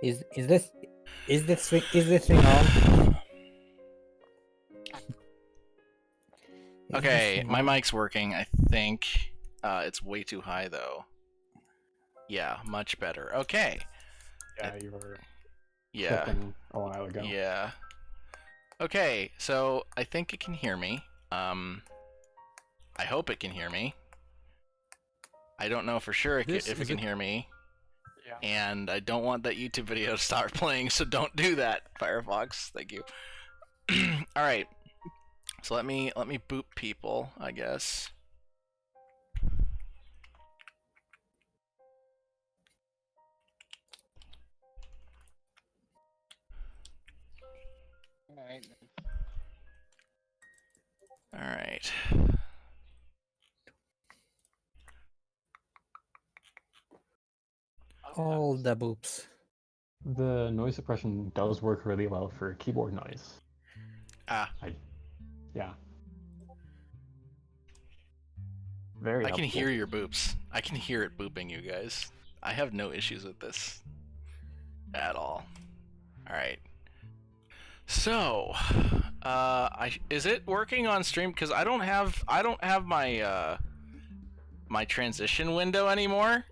Is this thing on? Okay, my mic's working, I think. It's way too high, though. Yeah, much better. Okay. Yeah, you were Yeah. clicking a while ago. Yeah. Okay, so I think it can hear me. I hope it can hear me. I don't know for sure if This it is can a- hear me, Yeah. and I don't want that YouTube video to start playing, so don't do that, Firefox. Thank you. All right. So let me boop people, I guess. Alright. All right. All the boops. The noise suppression does work really well for keyboard noise. Ah, Yeah. Very I can helpful. hear your boops. I can hear it booping, you guys. I have no issues with this at all. All right. So, is it working on stream? Because I don't have my my transition window anymore,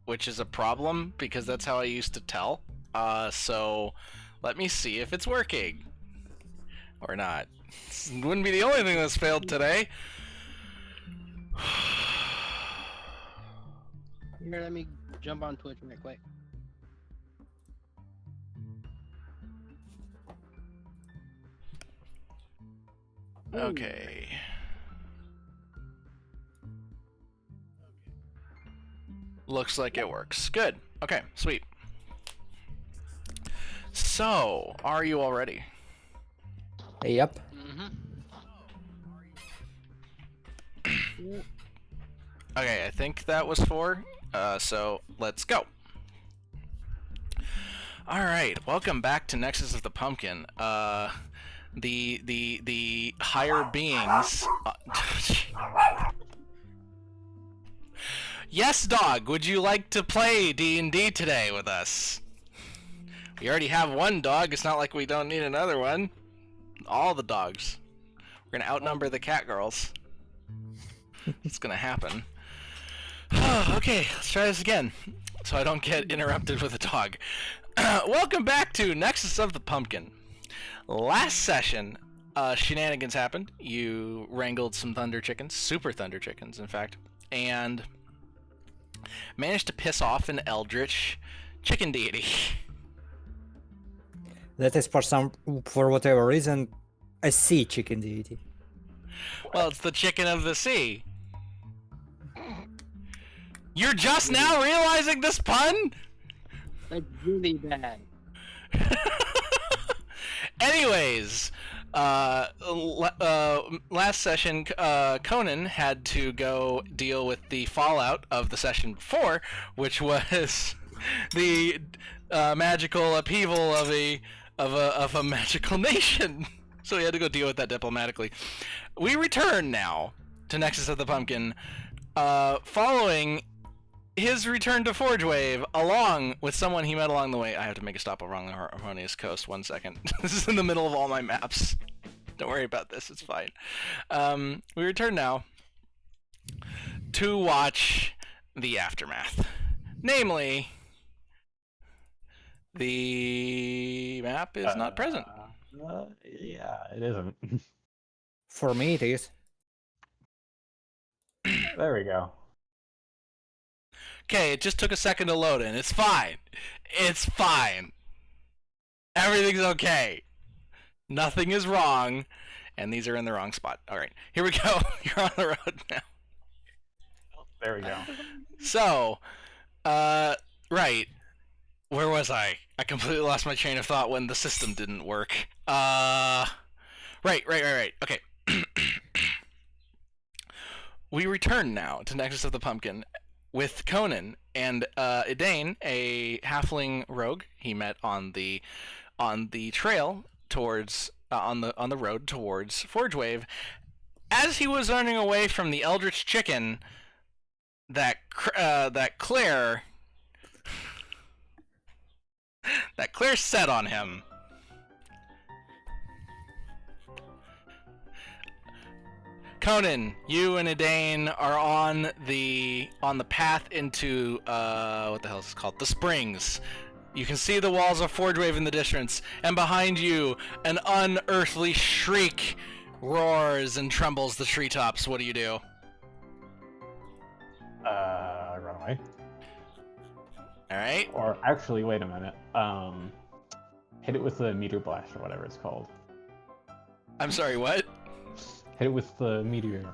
which is a problem because that's how I used to tell. So let me see if it's working or not. This wouldn't be the only thing that's failed today. Here, let me jump on Twitch real quick. Ooh. Okay. Looks like it works. Good. Okay, sweet. So, are you all ready? Yep. Okay, I think that was 4. So let's go. All right, welcome back to Nexus of the Pumpkin. The higher beings. Yes, dog. Would you like to play D&D today with us? We already have one dog. It's not like we don't need another one. All the dogs. We're gonna outnumber the cat girls. It's gonna happen. Okay, let's try this again, so I don't get interrupted with a dog. Welcome back to Nexus of the Pumpkin. Last session, shenanigans happened. You wrangled some thunder chickens, super thunder chickens, in fact, and managed to piss off an eldritch chicken deity. That is for whatever reason, a sea chicken deity. Well, it's the chicken of the sea. You're just now realizing this pun? That's really bad. Anyways, last session, Conan had to go deal with the fallout of the session before, which was the magical upheaval of a magical nation. So he had to go deal with that diplomatically. We return now to Nexus of the Pumpkin, following his return to Forge Wave, along with someone he met along the way. I have to make a stop along the Harmonious Coast. 1 second. This is in the middle of all my maps. Don't worry about this. It's fine. We return now to watch the aftermath. Namely, the map is not present. Yeah, it isn't. For me, it is. There we go. Okay, it just took a second to load in. It's fine. It's fine. Everything's okay. Nothing is wrong. And these are in the wrong spot. Alright, here we go. You're on the road now. There we go. So, right. Where was I? I completely lost my train of thought when the system didn't work. Right. Okay. We return now to Nexus of the Pumpkin with Conan and Idane, a halfling rogue he met on the trail towards on the road towards Forge Wave. As he was running away from the eldritch chicken that Claire set on him. Conan, you and Idane are on the path into what the hell is it called? The Springs. You can see the walls of Forge Wave in the distance, and behind you, an unearthly shriek roars and trembles the treetops. What do you do? Run away. All right. Or actually, wait a minute. Hit it with the meteor blast or whatever it's called. I'm sorry. What? Hit it with the meteor,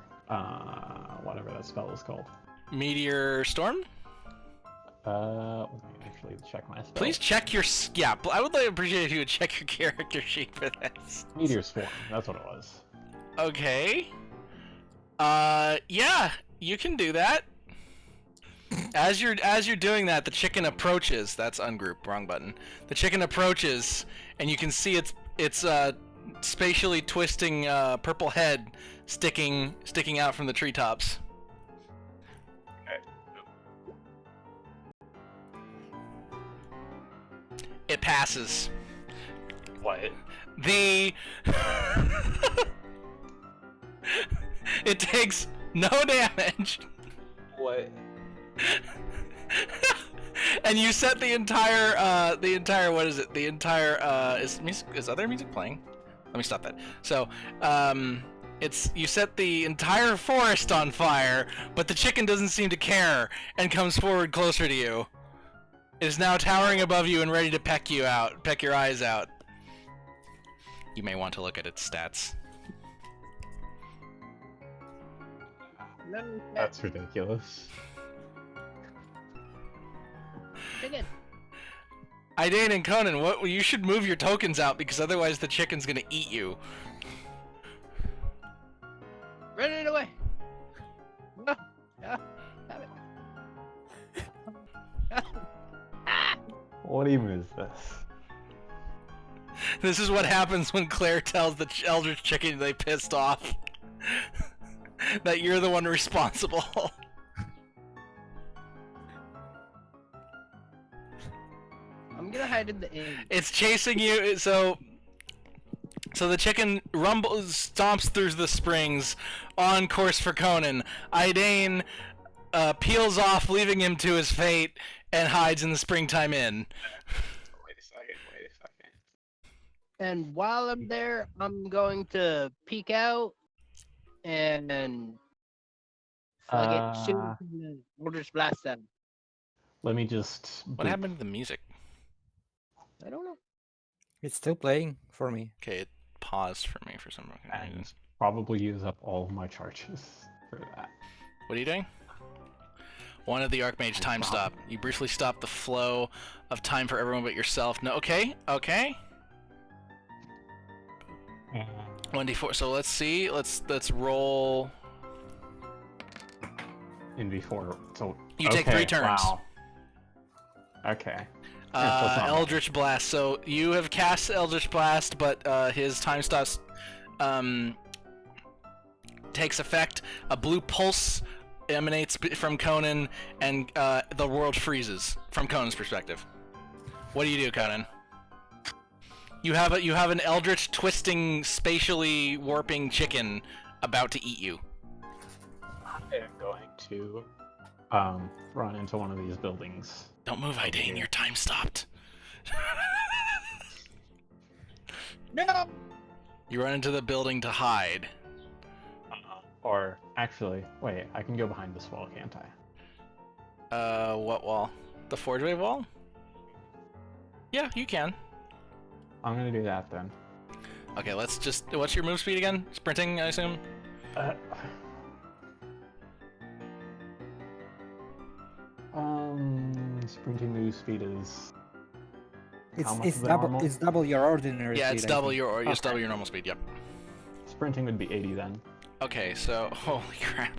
whatever that spell is called. Meteor storm? Let me actually check my spell. Please check your. Yeah, I would appreciate if you would check your character sheet for this. Meteor swarm. That's what it was. Okay. Yeah, you can do that. As you're doing that, the chicken approaches. That's ungroup, wrong button. The chicken approaches, and you can see its spatially twisting purple head sticking out from the treetops. It passes. What? The it takes no damage. What? And you set the entire what is it? The entire is other music playing? Let me stop that. So, you set the entire forest on fire, but the chicken doesn't seem to care and comes forward closer to you. It is now towering above you and ready to peck your eyes out. You may want to look at its stats. That's ridiculous. Chicken. Idane and Conan, you should move your tokens out because otherwise the chicken's gonna eat you. Run it away. No. No. Stop it. What even is this? This is what happens when Claire tells the eldritch chicken they pissed off that you're the one responsible. I'm gonna hide in the inn. It's chasing you, so the chicken stomps through the springs, on course for Conan. Idane peels off, leaving him to his fate, and hides in the springtime inn. Wait a second. And while I'm there, I'm going to peek out and shoot the Eldritch Blast them. Let me just. What happened to the music? I don't know. It's still playing for me. Okay, it paused for me for some reason. And probably use up all of my charges for that. What are you doing? One of the Archmage time stop. You briefly stop the flow of time for everyone but yourself. No, okay. 1d4. So let's see. Let's roll. In before, so You take 3 turns. Wow. Okay. Yeah, so it's not Eldritch Blast. So you have cast Eldritch Blast, but his time stops takes effect. A blue pulse emanates from Conan, and the world freezes from Conan's perspective. What do you do, Conan? You have an eldritch twisting, spatially warping chicken about to eat you. I am going to run into one of these buildings. Don't move, Idane. Your time stopped. No. You run into the building to hide. Or actually, wait, I can go behind this wall, can't I? What wall? The Forge Wave wall? Yeah, you can. I'm gonna do that then. Okay, let's just. What's your move speed again? Sprinting, I assume? Sprinting move speed is. How much It's is the double. normal? It's double your ordinary. Yeah, speed, it's I double think. your Okay. double your normal speed. Yep. Sprinting would be 80 then. Okay, so holy crap.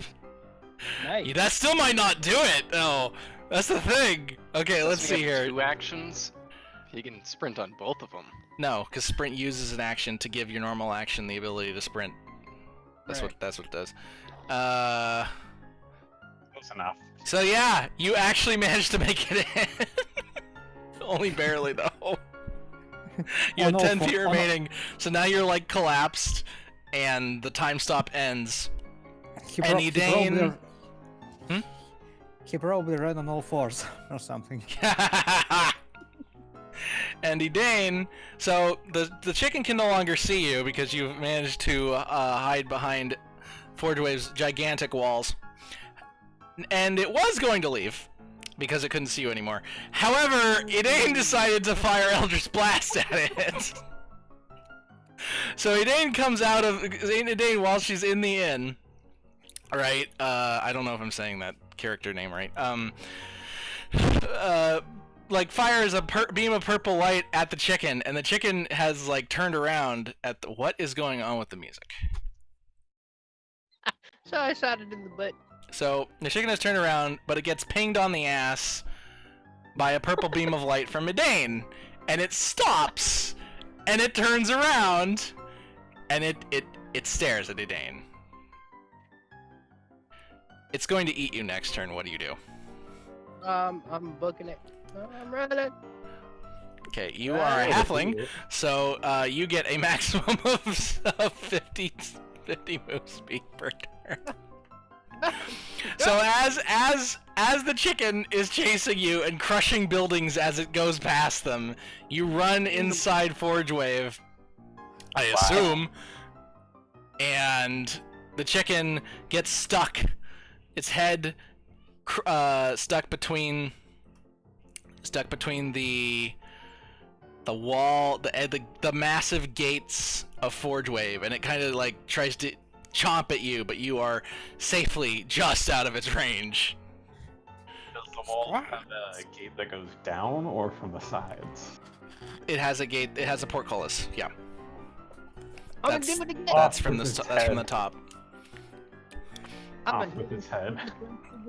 Nice. Yeah, that still might not do it. No, that's the thing. Okay, let's see here. 2 actions. He can sprint on both of them. No, because sprint uses an action to give your normal action the ability to sprint. That's Right. what it does. Close enough. So yeah, you actually managed to make it in. Only barely though. You had no, 10 for- feet oh, no. remaining, so now you're like collapsed, and the time stop ends. He, And he Idane- probably, Hmm? he probably ran on all fours or something. And Idane, so the chicken can no longer see you because you've managed to hide behind Forge Wave's gigantic walls. and it was going to leave because it couldn't see you anymore. However, Idane decided to fire Eldritch Blast at it. So Idane comes out of Idane while she's in the inn. Right? I don't know if I'm saying that character name right. Like fires a beam of purple light at the chicken, and the chicken has like turned around at what is going on with the music. So I shot it in the butt. So the chicken has turned around, but it gets pinged on the ass by a purple beam of light from Idane, and it stops, and it turns around, and it stares at Idane. It's going to eat you next turn. What do you do? I'm booking it. I'm running. Okay, you are a halfling, so you get a maximum of 50 move speed per turn. So as the chicken is chasing you and crushing buildings as it goes past them, you run inside Forge Wave, I assume, and the chicken gets stuck. Its head stuck between the wall, the massive gates of Forge Wave, and it kind of like tries to chomp at you, but you are safely just out of its range. Does the wall have a gate that goes down or from the sides? It has a gate. It has a portcullis. Yeah. I'm gonna do it again. That's from the top. Off with his head.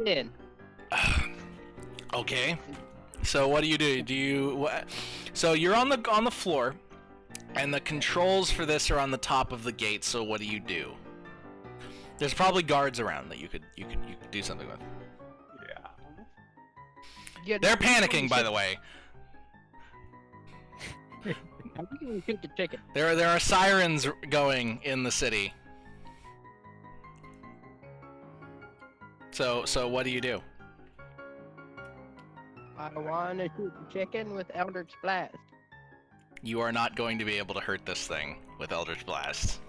Again. Okay. So what do you do? So you're on the floor, and the controls for this are on the top of the gate. So what do you do? There's probably guards around that you could do something with. Yeah. They're panicking, by the way. I'm gonna shoot the chicken. There are sirens going in the city. So what do you do? I want to shoot the chicken with Eldritch Blast. You are not going to be able to hurt this thing with Eldritch Blast.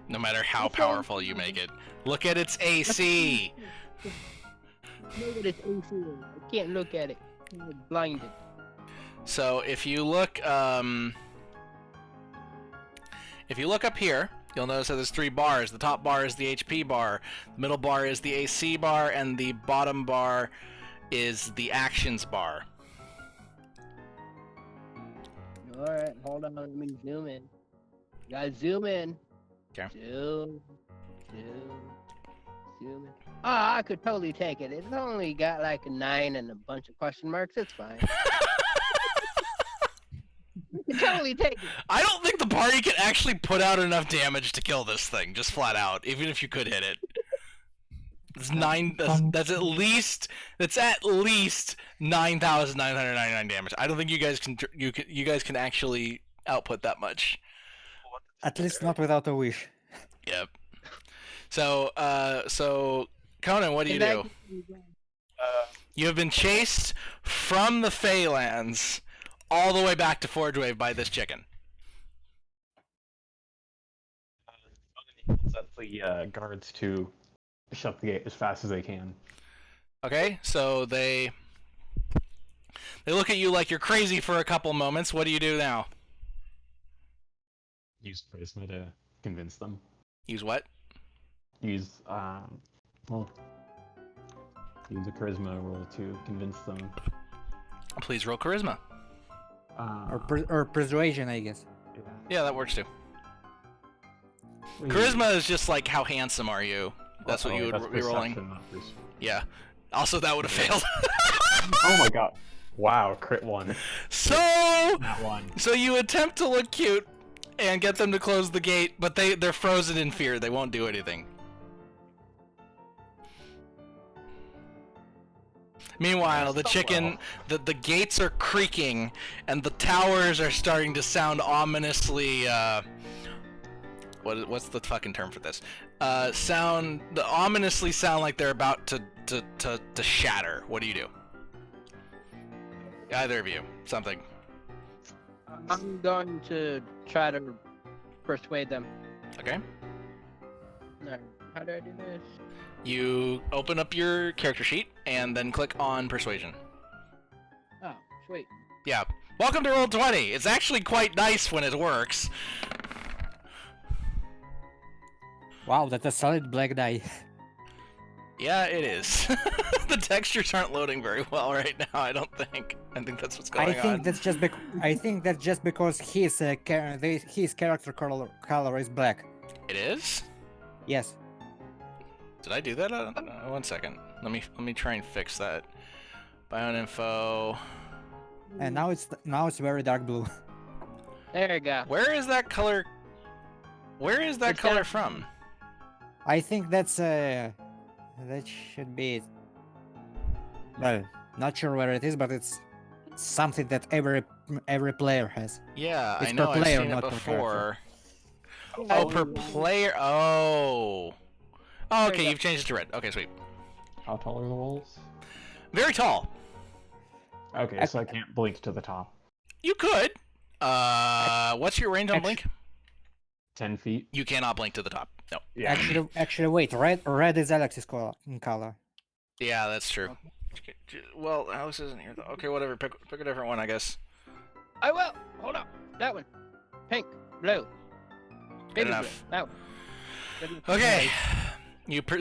No matter how powerful you make it. Look at its AC! Look at its AC. I can't look at it. I'm blinded. So if you look up here, you'll notice that there's 3 bars. The top bar is the HP bar, the middle bar is the AC bar, and the bottom bar is the actions bar. Alright, hold on, let me zoom in. You gotta zoom in. Okay. Zoom in. Oh, I could totally take it. It's only got like a 9 and a bunch of question marks. It's fine. I can totally take it. I don't think the party can actually put out enough damage to kill this thing, just flat out, even if you could hit it. It's that's at least 9,999 damage. I don't think you guys can actually output that much. At least not without a wish. Yep. So Conan, what do you do? You have been chased from the Feylands all the way back to Forge Wave by this chicken. Set the guards to shut the gate as fast as they can. Okay, so they look at you like you're crazy for a couple moments. What do you do now? Use charisma to convince them. Use what? Use a charisma roll to convince them. Please roll charisma. Or persuasion, I guess. Yeah, that works too. Charisma is just like how handsome are you? That's what you would be rolling. Yeah. Also, that would have failed. Oh my god! Wow, crit 1. So That one. So you attempt to look cute and get them to close the gate, but they're frozen in fear. They won't do anything. Meanwhile, the chicken, the gates are creaking, and the towers are starting to sound ominously. What's the fucking term for this? Ominously sound like they're about to shatter. What do you do? Either of you, something. I'm going to try to persuade them. Okay. Alright, how do I do this? You open up your character sheet and then click on Persuasion. Oh, sweet. Yeah. Welcome to Roll20. It's actually quite nice when it works. Wow, that's a solid black die. Yeah, it is. The textures aren't loading very well right now, I don't think. I think that's what's going I think on. that's just because his his character color is black. It is? Yes. Did I do that? 1 second. Let me try and fix that. Biome info. And now it's very dark blue. There you go. Where is that color? Where is that It's color down- from? I think that should be it. Well, not sure where it is, but it's something that every player has. Yeah, It's I know. per I've player, seen it not per before. character. Oh, per player. Oh. Oh, There you okay. go. You've changed it to red. Okay, sweet. How tall are the walls? Very tall. Okay, so I can't blink to the top. You could. What's your range on blink? 10 feet. You cannot blink to the top. No. Yeah. Actually, wait. Red is Alex's color. Yeah, that's true. Well, Alex isn't here though. Okay, whatever. Pick a different one, I guess. I will. Hold on. That one. Pink. Blue. Baby enough. blue. That one. Good enough. Okay.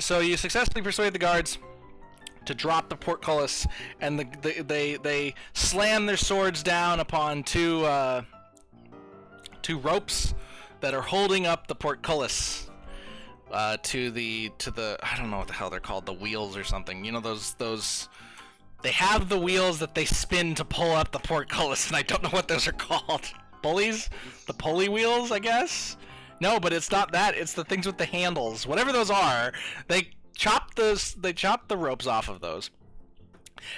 So you successfully persuade the guards to drop the portcullis, and they slam their swords down upon two ropes that are holding up the portcullis to the I don't know what the hell they're called, the wheels or something. You know those they have the wheels that they spin to pull up the portcullis, and I don't know what those are called. Pulleys? The pulley wheels, I guess? No, but it's not that. It's the things with the handles. Whatever those are, they chop the ropes off of those.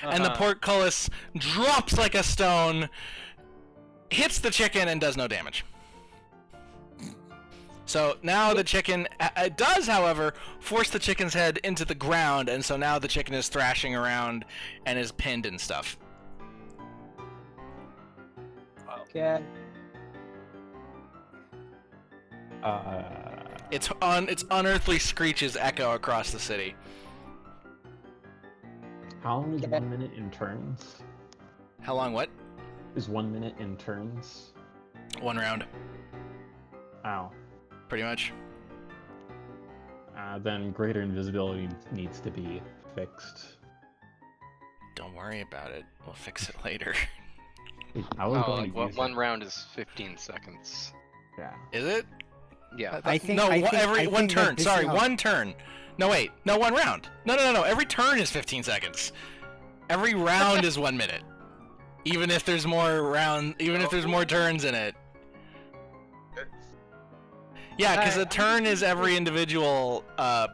And the portcullis drops like a stone, hits the chicken, and does no damage. So now the chicken, it does, however, force the chicken's head into the ground, and so now the chicken is thrashing around and is pinned and stuff. Okay. Its unearthly screeches echo across the city. How long is 1 minute in turns? How long? What? Is 1 minute in turns? 1 round, Ow. pretty much. Then greater invisibility needs to be fixed. Don't worry about it. We'll fix it later. I was Oh, going like to use one it. round is 15 seconds. Yeah. Is it? Yeah. I think. No, I think, every I one think that turn. this- Sorry, no. 1 turn. No, wait. No, 1 round. No. Every turn is 15 seconds. Every round is 1 minute. Even if there's more if there's more turns in it. Yeah, because a turn is every individual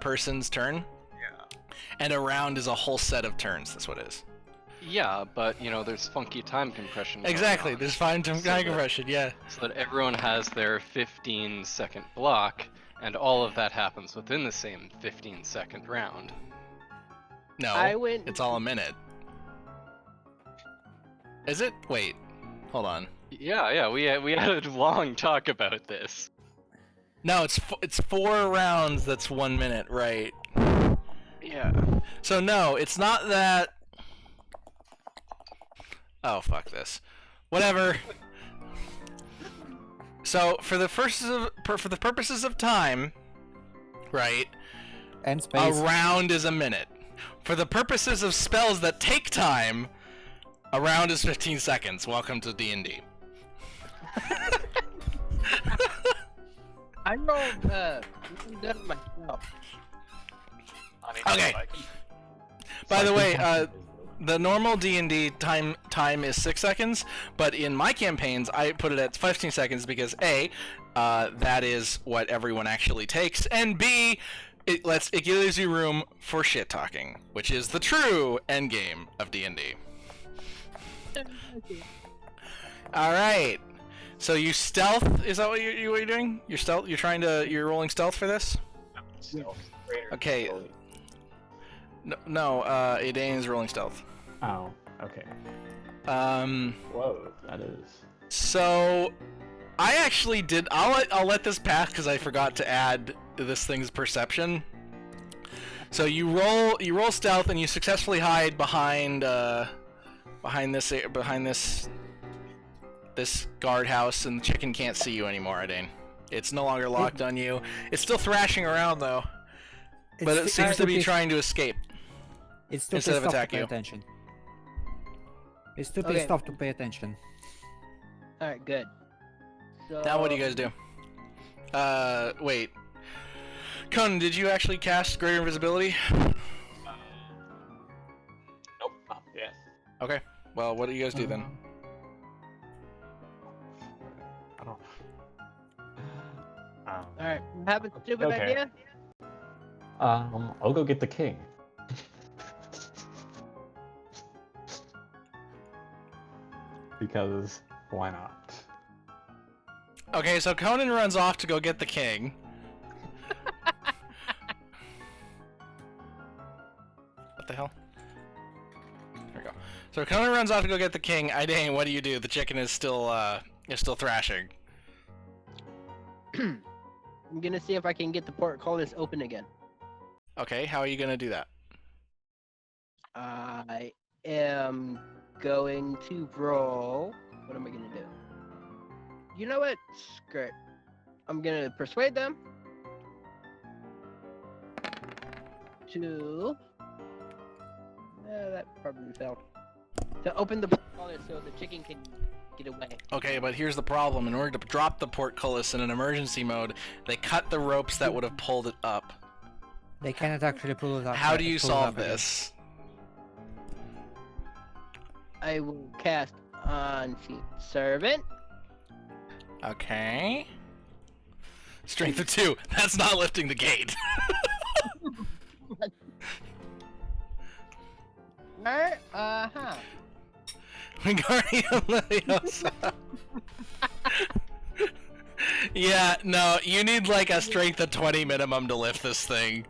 person's turn. Yeah. And a round is a whole set of turns. That's what it is. Yeah, but there's funky time compression. going Exactly. on. There's fine time So that- compression. Yeah. So that everyone has their 15-second block, and all of that happens within the same 15-second round. No. I went. It's all a minute. Is it? Wait. Hold on. Yeah, we had a long talk about this. No, it's 4 rounds. That's 1 minute, right? Yeah. So no, it's not that. Oh, fuck this. Whatever. So for the purposes of time, right? And A space. round is a minute. For the purposes of spells that take time, a round is 15 seconds. Welcome to D&D. I rolled done myself. Okay. By the way, the normal D&D time is 6 seconds, but in my campaigns I put it at 15 seconds because A, that is what everyone actually takes, and B, it gives you room for shit talking, which is the true end game of D&D. All right. So you stealth? Is that what you're doing? You're stealth. You're rolling stealth for this? Okay. No. Edane's rolling stealth. Oh, okay. Um. Whoa, that is. So, I actually did. I'll let this pass because I forgot to add this thing's perception. So you roll stealth, and you successfully hide behind this guardhouse, and the chicken can't see you anymore, Adane. It's no longer locked on you. It's still thrashing around though, but it seems to be trying to escape. It's too instead of pissed off attack to pay you. attention. It's too Okay. pissed off to pay attention. All right, good. So Now what do you guys do? Wait. Conan, did you actually cast Greater Invisibility? Nope. Not yet. Okay. Well, what do you guys do then? I don't. All right, I have a stupid Okay. idea. I'll go get the king. Because why not? Okay, so Conan runs off to go get the king. What the hell? There we go. So Conan runs off to go get the king. Idane, what do you do? The chicken is still thrashing. I'm gonna see if I can get the portcullis open again. Okay, how are you gonna do that? I am going to roll. What am I gonna do? You know what? Screw it. I'm gonna persuade them to. That probably failed. To open the portcullis so the chicken can get away. Okay, but here's the problem. In order to drop the portcullis in an emergency mode, they cut the ropes that would have pulled it up. They cannot actually pull it up. How do you pull it solve up again. this? I will cast Unseen Servant. Okay. Strength of 2. That's not lifting the gate. Alright, uh-huh. Wingardium Leviosa. Yeah, no, you need like a strength of 20 minimum to lift this thing.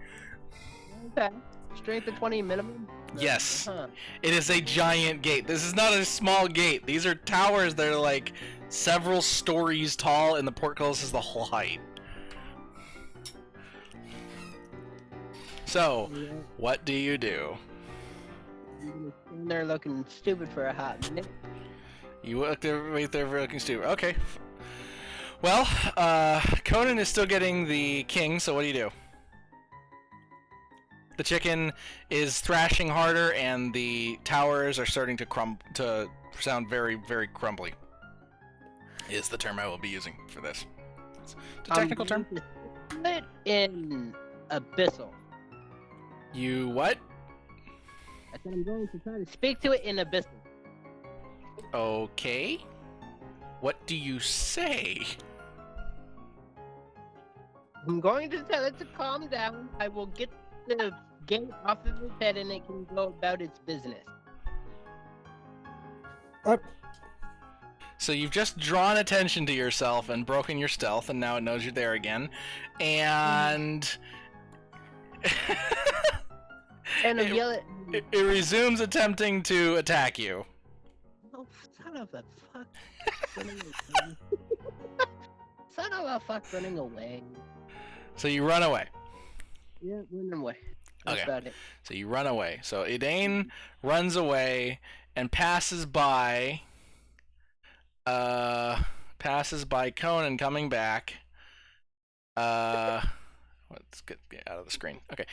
Okay. Strength of 20 minimum? Yes. Huh. It is a giant gate. This is not a small gate. These are towers that are like several stories tall, and the portcullis is the whole height. So, Yeah. what do you do? I'm gonna stand there looking stupid for a hot minute. You wait there for looking stupid. Okay. Well, Conan is still getting the king, so what do you do? The chicken is thrashing harder, and the towers are starting to sound very, very crumbly. Is the term I will be using for this. It's a technical term. Split in abyssal. You what? I said I'm going to try to speak to it in abyssal. Okay. What do you say? I'm going to tell it to calm down. I will get the gate off of its head and it can go about its business. So you've just drawn attention to yourself and broken your stealth, and now it knows you're there again. And And I yell at it resumes attempting to attack you. Oh, son of a fuck. Running away. Son of a fuck running away. So you run away. Yeah, running away. That's Okay. about it. So you run away. So Idane runs away and passes by Conan coming back. Let's get out of the screen. Okay.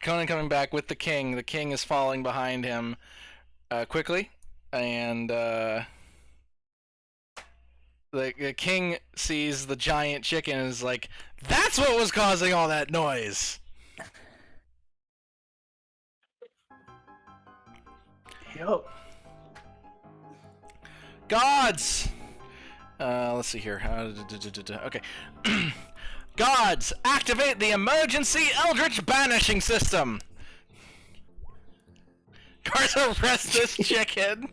Conan coming back with the king. The king is falling behind him quickly, and the king sees the giant chicken and is like, "That's what was causing all that noise." Yo. Gods! Let's see here. Okay. Gods, activate the emergency Eldritch banishing system! Guards, arrest this chicken!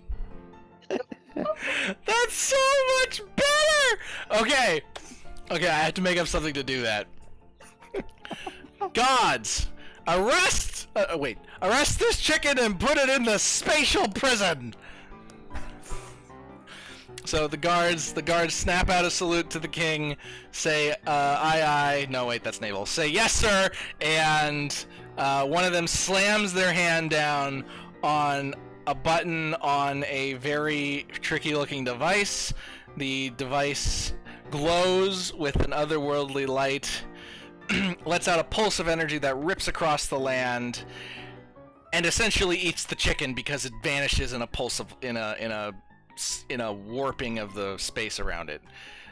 That's so much better! Okay. Okay, I have to make up something to do that. Gods, arrest... Arrest this chicken and put it in the spatial prison! So the guards snap out a salute to the king, say, aye aye, no wait, that's naval, say yes sir, and One of them slams their hand down on a button on a very tricky-looking device. The device glows with an otherworldly light, lets out a pulse of energy that rips across the land, and essentially eats the chicken because it vanishes in a pulse of in a warping of the space around it,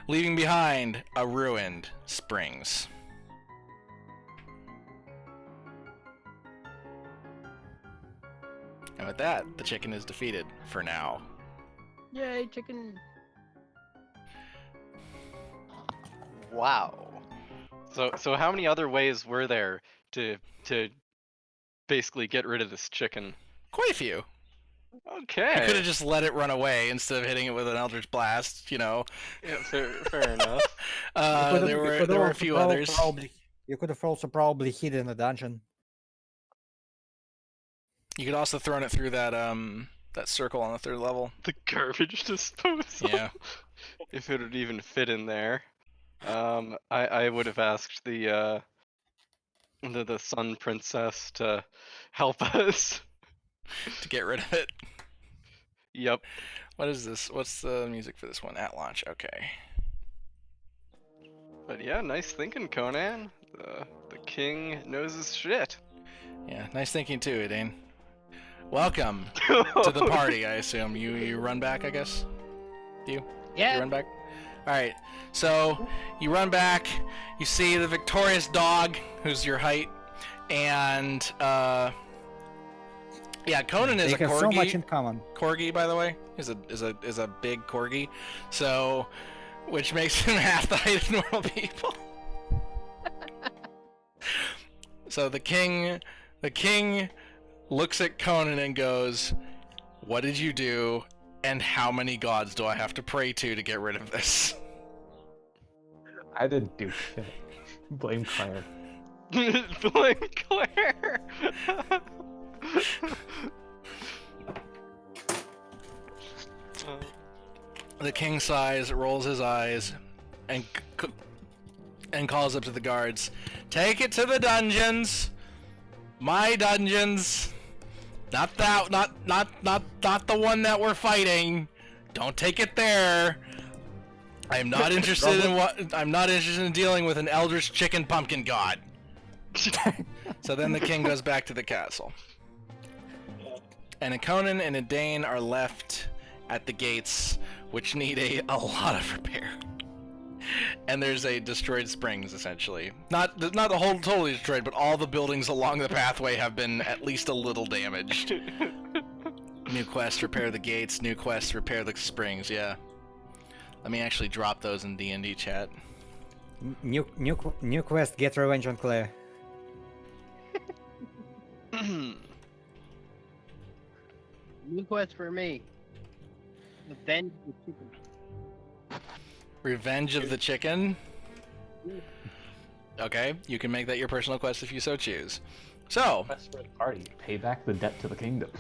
leaving behind a ruined springs. And with that, the chicken is defeated for now. Yay, chicken. Wow. So how many other ways were there to basically get rid of this chicken? Quite a few. Okay. I could have just let it run away instead of hitting it with an Eldritch Blast, you know. Yeah, fair enough. There were a few others. You could have also probably hid in a dungeon. You could also thrown it through that that circle on the 3rd level. The garbage disposal. Yeah. If it would even fit in there. I would have asked the Sun Princess to help us. To get rid of it. Yep. What is this? What's the music for this one? At launch. Okay. But yeah, nice thinking, Conan. The king knows his shit. Yeah, nice thinking too, Edane. Welcome to the party, I assume. You run back, I guess? You Yeah. run back? Alright, so you run back, you see the victorious dog, who's your height, and yeah, Conan is They a have corgi. so much in common. Corgi, by the way, is a big corgi, so which makes him half the height of normal people. So the king looks at Conan and goes, "What did you do, and how many gods do I have to pray to get rid of this?" I didn't do shit. Blame Claire. Blame Claire. The king sighs, rolls his eyes, and calls up to the guards, "Take it to the dungeons, my dungeons, not the one that we're fighting. Don't take it there. I'm not interested I'm not interested in dealing with an eldritch chicken pumpkin god." So then the king goes back to the castle, and Conan and Edane are left at the gates, which need a lot of repair. And there's a destroyed springs, essentially. Not the whole totally destroyed, but all the buildings along the pathway have been at least a little damaged. New quest, repair the gates. New quest, repair the springs. Yeah. Let me actually drop those in D&D chat. New quest, get revenge on Claire. New quest for me. Avenge the chicken. Revenge of the chicken? Okay, you can make that your personal quest if you so choose. So, Quest for the party. Pay back the debt to the kingdom.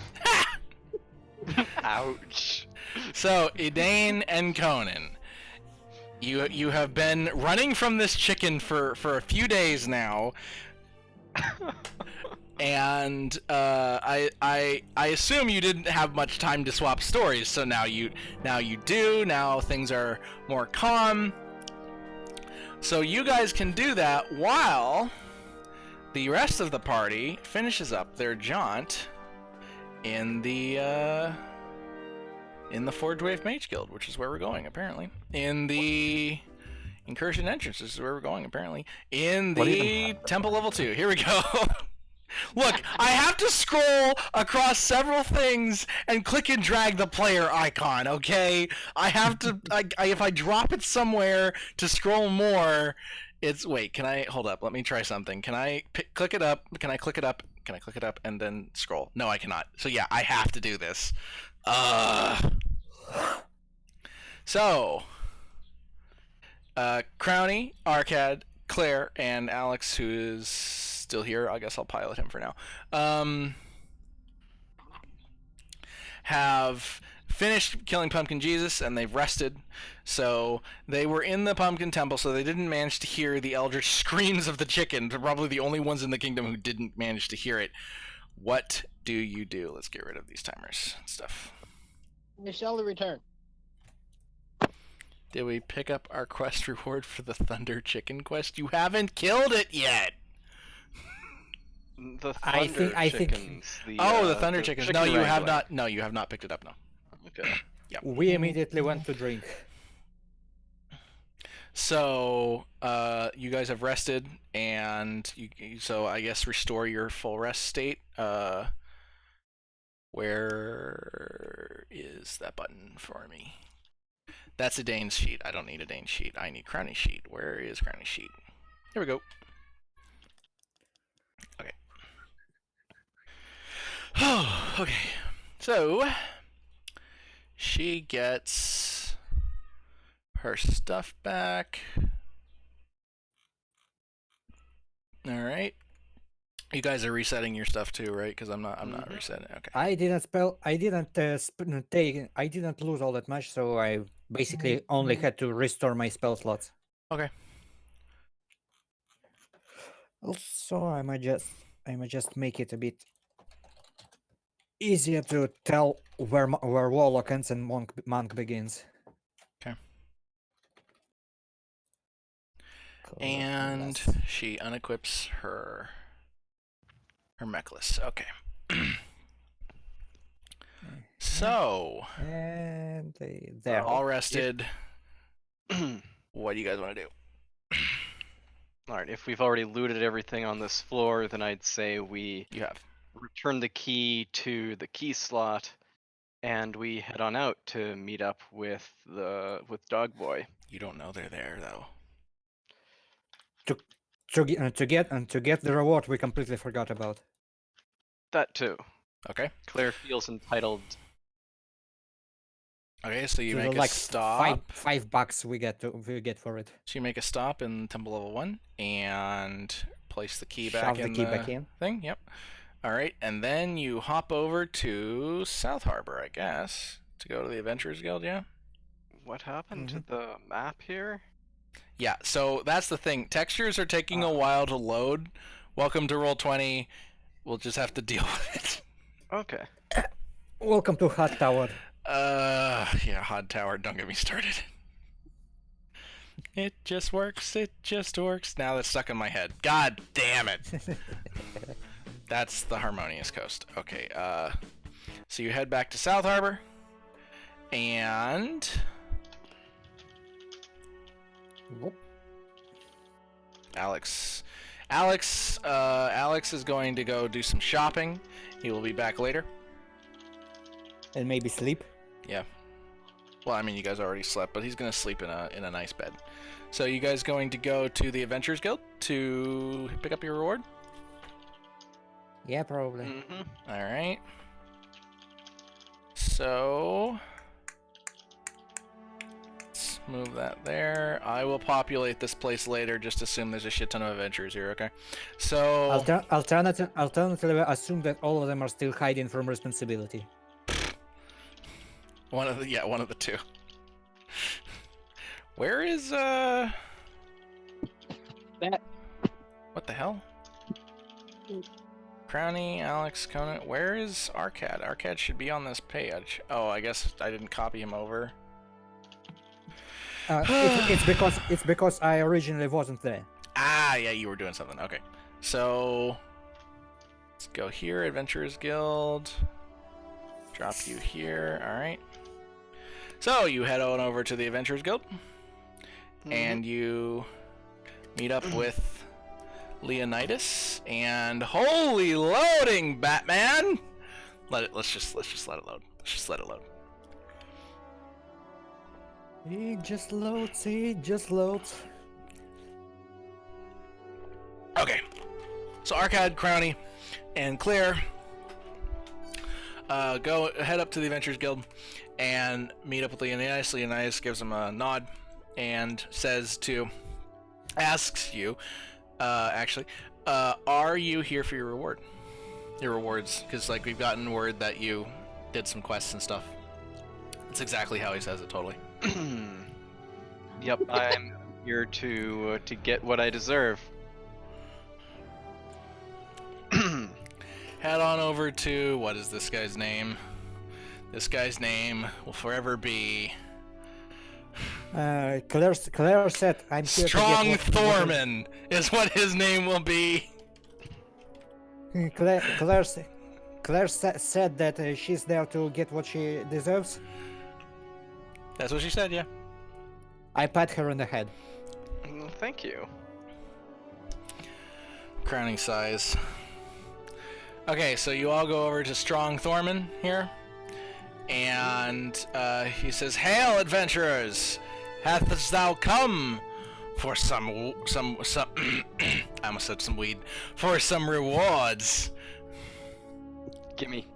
Ouch. so Edane and Conan, you have been running from this chicken for a few days now. And I assume you didn't have much time to swap stories, so now you do. Now things are more calm. So you guys can do that while the rest of the party finishes up their jaunt in the Forge Wave Mage Guild, which is where we're going apparently. In the Incursion Entrance, this is where we're going apparently. In the Temple Level 2. Here we go. Look, I have to scroll across several things and click and drag the player icon, okay? I have to, if I drop it somewhere to scroll more, wait, can I, hold up, let me try something. Can I click it up? Can I click it up? Can I click it up and then scroll? No, I cannot. So yeah, I have to do this. So, Crowny, Arcad, Claire, and Alex, who is still here, I guess I'll pilot him for now, have finished killing Pumpkin Jesus, and they've rested. So they were in the Pumpkin Temple, so they didn't manage to hear the eldritch screams of the chicken. They're probably the only ones in the kingdom who didn't manage to hear it. What do you do? Let's get rid of these timers and stuff. I shall return. Did we pick up our quest reward for the Thunder Chicken quest? You haven't killed it yet! The I Thunder think- Chickens. The, The Thunder Chickens. No, chicken you have wrangling. not. No, you have not picked it up, no. Okay. We immediately went to drink. So, you guys have rested, and so I guess restore your full rest state. Where is that button for me? That's a Dane's sheet. I don't need a Dane's sheet. I need Crowny's sheet. Where is Crowny's sheet? Here we go. Okay. Okay. So, she gets her stuff back. All right. You guys are resetting your stuff too, right? Because I'm not resetting. Okay. I didn't lose all that much, so I basically only had to restore my spell slots. Okay. Also, I might just make it a bit easier to tell where Warlock ends and Monk begins. Okay. And And she unequips her necklace. Okay. So, there. all rested. What do you guys want to do? Alright, if we've already looted everything on this floor, then I'd say we You have. return the key to the key slot, and we head on out to meet up with Dog Boy. You don't know they're there though. To get the reward we completely forgot about. That too. Okay. Claire feels entitled. Okay, so you To the, make a like stop. $5 we get for it. So you make a stop in Temple Level 1 and place the key Shove back the in key the back in. thing. Yep. All right, and then you hop over to South Harbor, I guess, to go to the Adventurers Guild. Yeah. What happened to the map here? Yeah. So that's the thing. Textures are taking a while to load. Welcome to Roll20. We'll just have to deal with it. Okay. Welcome to Hot Tower. Yeah, Hot Tower. Don't get me started. It just works. It just works. Now that's stuck in my head. God damn it. That's the Harmonious Coast. Okay, so you head back to South Harbor, and Whoop. Alex is going to go do some shopping. He will be back later. And maybe sleep. Yeah. Well, I mean, you guys already slept, but he's going to sleep in a nice bed. So you guys going to go to the Adventurers Guild to pick up your reward? Yeah, probably. Mm-hmm. All right. So let's move that there. I will populate this place later. Just assume there's a shit ton of adventurers here. Okay. So Alternatively, assume that all of them are still hiding from responsibility. one of the two. Where is That. What the hell? Crowny, Alex, Conan. Where is Arcad? Arcad should be on this page. Oh, I guess I didn't copy him over. It's because I originally wasn't there. Ah, yeah, you were doing something. Okay. So let's go here, Adventurers Guild. Drop you here. All right. So you head on over to the Adventurers Guild, and you meet up with Leonidas, and holy loading, Batman! Let's just let it load. Let's just let it load. It just loads. Okay. So Arcad, Crowny, and Claire go head up to the Adventurers Guild and meet up with Leonidas. Leonidas gives him a nod and asks you, are you here for your reward? Your rewards, because like we've gotten word that did some quests and stuff. That's exactly how he says it, totally. Yep, I'm here to get what I deserve. Head on over to, what is this guy's name? This guy's name will forever be... Claire said, "I'm here Strong to get Thorman is what his name will be. Claire said that she's there to get what she deserves. That's what she said, yeah. I pat her on the head. Well, thank you. Crowning size. Okay, so you all go over to Strong Thorman here. And he says, "Hail, adventurers! Hath thou come for some I almost said some weed. For some rewards." Gimme.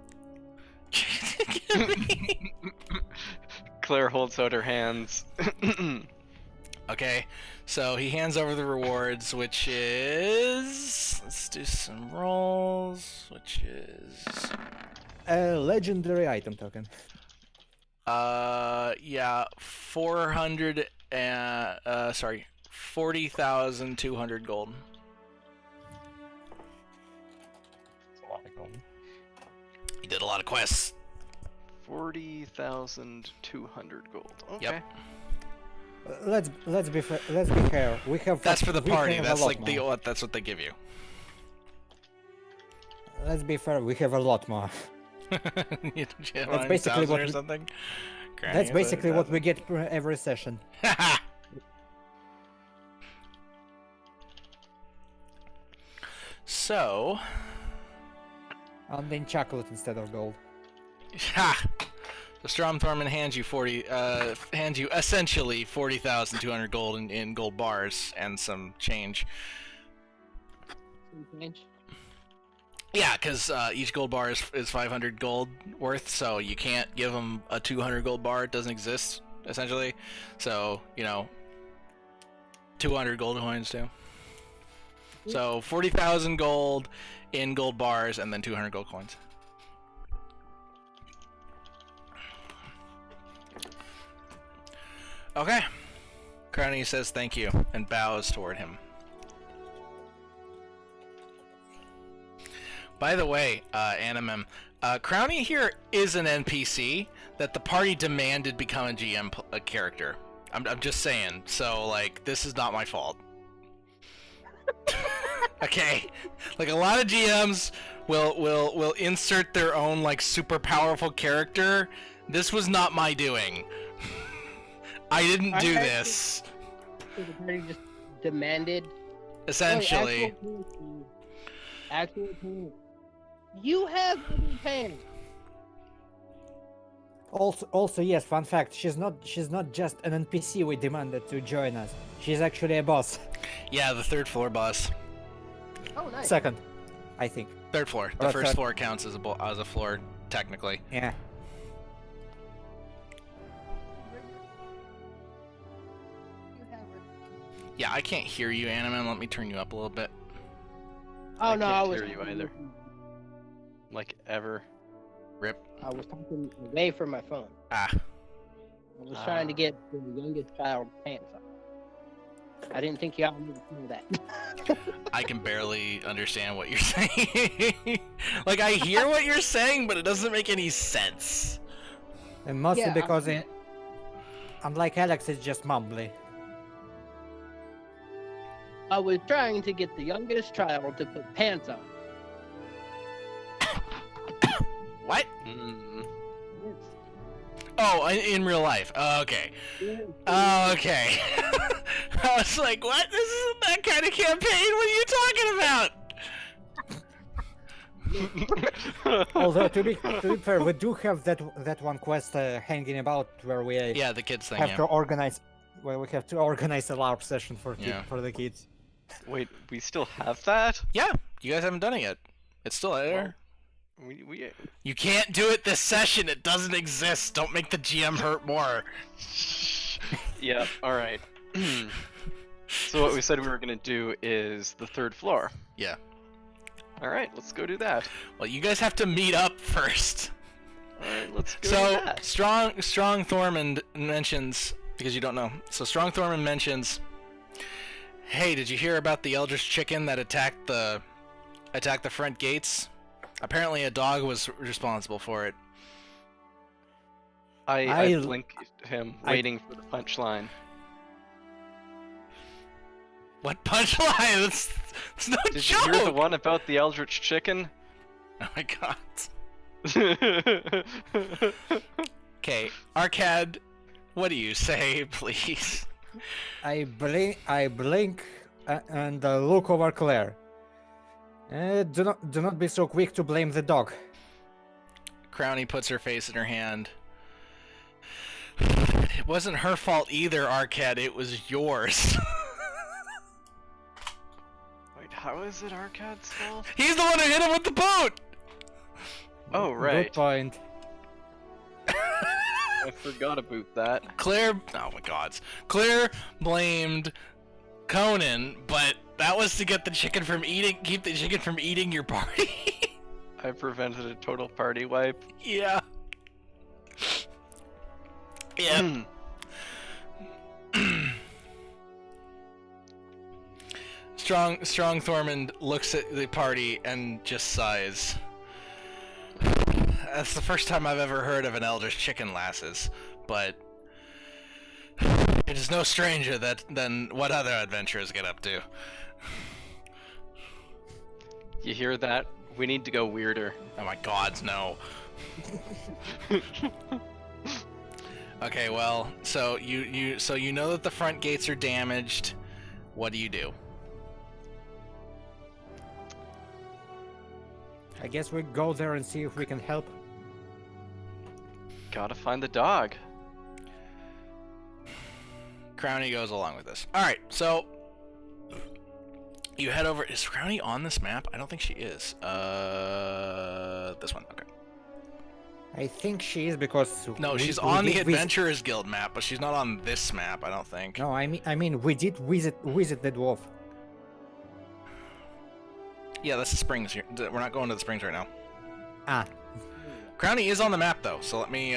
Claire holds out her hands. Okay, so he hands over the rewards, which is... Let's do some rolls, which is... A legendary item token. Yeah, 40,200 gold. That's a lot of gold. He did a lot of quests. 40,200 gold. Okay. Yep. Let's be fair. We have. That's for the we party. have a That's lot like more. that's what they give you. Let's be fair. We have a lot more. That's basically what or we- something. That's basically what we get per every session. So, And then chocolate instead of gold. ha! The Strom Thorman hands you essentially 40,200 gold in gold bars and some change. Yeah, because each gold bar is 500 gold worth, so you can't give them a 200 gold bar. It doesn't exist, essentially. So, 200 gold coins too. So 40,000 gold in gold bars and then 200 gold coins. Okay. Crowny says thank you and bows toward him. By the way, Animem, Crowny here is an NPC that the party demanded become a GM character. I'm just saying. So, like, this is not my fault. Okay? Like, a lot of GMs will insert their own, like, super powerful character. This was not my doing. I didn't do this. So the party just demanded. Essentially. Actual payment. You have been paying. Also, yes. Fun fact: she's not just an NPC we demanded to join us. She's actually a boss. Yeah, the third floor boss. Oh, nice. Second, I think. Third floor. The Or first third. floor counts as a floor, technically. Yeah. Yeah, I can't hear you, Animan. Let me turn you up a little bit. Oh I no, can't I was hear you either. Like ever. Rip. I was talking away from my phone. Ah. I was trying to get the youngest child pants on. I didn't think y'all needed to know that. I can barely understand what you're saying. Like, I hear what you're saying, but it doesn't make any sense. And mostly Yeah, because unlike Alex, it's just mumbly. I was trying to get the youngest child to put pants on. What? Mm. Oh, in real life. Oh, okay. Oh, okay. I was like, what? This isn't that kind of campaign. What are you talking about? Although to be fair, we do have that one quest hanging about where we Yeah, the kids thing, have yeah. to organize. Where we have to organize a LARP session for Yeah. for the kids. Wait, we still have that? Yeah, you guys haven't done it yet. It's still there. We You can't do it this session. It doesn't exist. Don't make the GM hurt more. Yeah, alright. So what we said we were gonna do is the third floor. Yeah. Alright, let's go do that. Well, you guys have to meet up first. Alright, Let's go So with that. strong Thormund mentions, because you don't know. So strong Thormund mentions, hey, did you hear about the Eldritch chicken that attacked the front gates? Apparently a dog was responsible for it. I blink at him, waiting for the punchline. What punchline? That's no Did joke! you hear the one about the Eldritch chicken? Oh my god. Okay, Arcad, what do you say, please? I blink and look over Claire. Do not be so quick to blame the dog. Crowny puts her face in her hand. It wasn't her fault either, Arcad. It was yours. Wait, how is it Arcade's fault? He's the one who hit him with the boot! Oh, right. Good point. I forgot about that. Claire, oh my gods. Claire blamed Conan, but that was to get the chicken from keep the chicken from eating your party. I prevented a total party wipe. Yeah. Yeah. Strong Thormund looks at the party and just sighs. That's the first time I've ever heard of an Eldritch chicken, lasses, but it is no stranger than what other adventurers get up to. You hear that? We need to go weirder. Oh my gods, no. Okay, well, so you know that the front gates are damaged. What do you do? I guess we go there and see if we can help. Gotta find the dog. Crowny goes along with this. Alright, so you head over. Is Crowny on this map? I don't think she is. This one, okay. I think she is because No, she's on the Adventurers Guild map, but she's not on this map, I don't think. No, I mean we did visit the dwarf. Yeah, that's the springs. We're not going to the springs right now. Ah, Crowny is on the map though, so let me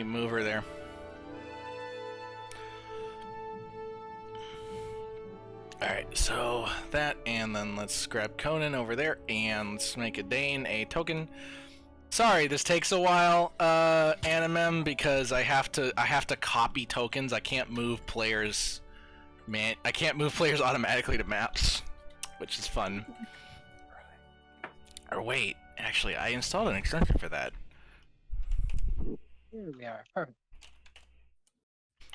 move her there. Alright, so that, and then let's grab Conan over there, and let's make a Dane a token. Sorry, this takes a while, Animem, because I have to copy tokens. I can't move players, I can't move players automatically to maps, which is fun. Or wait, actually, I installed an extension for that. Here we are. Perfect.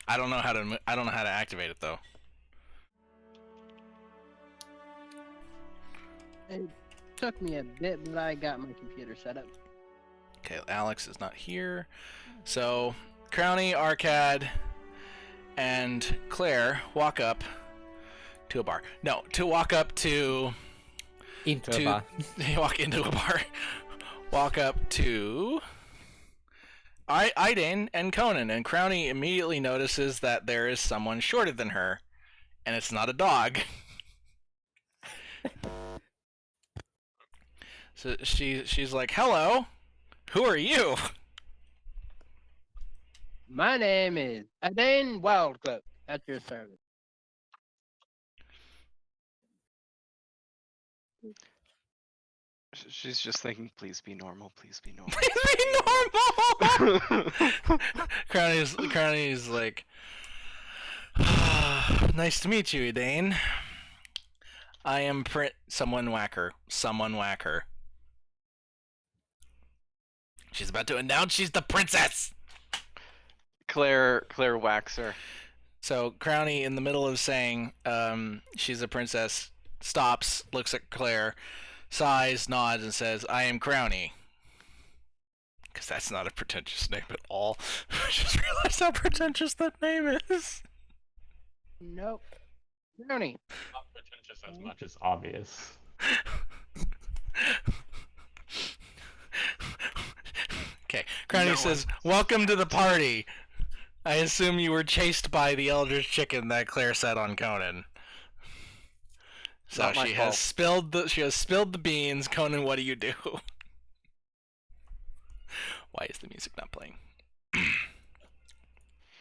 I don't know how to activate it though. It took me a bit, but I got my computer set up. Okay, Alex is not here. So, Crowny, Arcad, and Claire walk up to a bar. No, to walk up to... into a bar. Walk into a bar. Walk up to... Idane and Conan, and Crowny immediately notices that there is someone shorter than her, and it's not a dog. So she's like, hello, who are you? My name is Adane Wildcloak. At your service. She's just thinking, please be normal, please be normal. Please be normal! Crowny's like, nice to meet you, Idane. I am someone whacker. She's about to announce she's the princess! Claire whacks her. So Crowny, in the middle of saying she's a princess, stops, looks at Claire, sighs, nods, and says, I am Crowny. Because that's not a pretentious name at all. I just realized how pretentious that name is. Nope. Brownie. Not pretentious as much as obvious. Okay, Crowny says, welcome to the party. I assume you were chased by the Eldritch chicken that Claire set on Conan. So Not my she fault. has spilled the beans. Conan, what do you do? Why is the music not playing?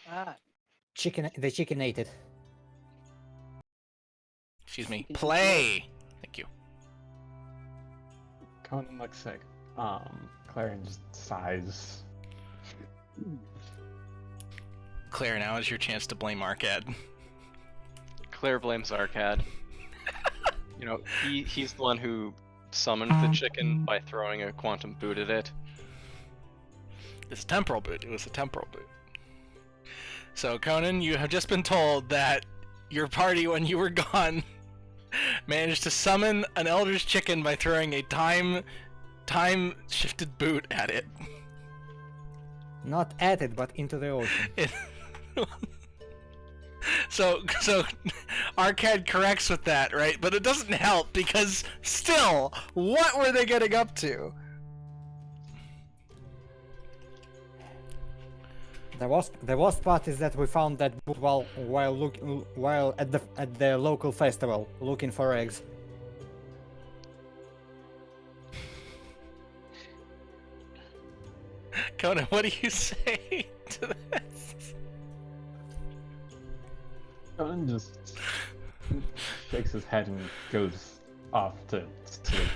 The chicken ate it. Excuse me. Play! Thank you. Conan looks sick. Clarion just sighs. Claire, now is your chance to blame Arcad. Claire blames Arcad. You know, he's the one who summoned the chicken by throwing a quantum boot at it. It's a temporal boot. It was a temporal boot. So, Conan, you have just been told that your party, when you were gone, managed to summon an Eldritch Chicken by throwing a time-shifted boot at it. Not at it, but into the ocean. So Arcad corrects with that, right? But it doesn't help because still, what were they getting up to? The worst part is that we found that boot while at the local festival looking for eggs. Conan, what do you say to this? Conan just shakes his head and goes off to sleep.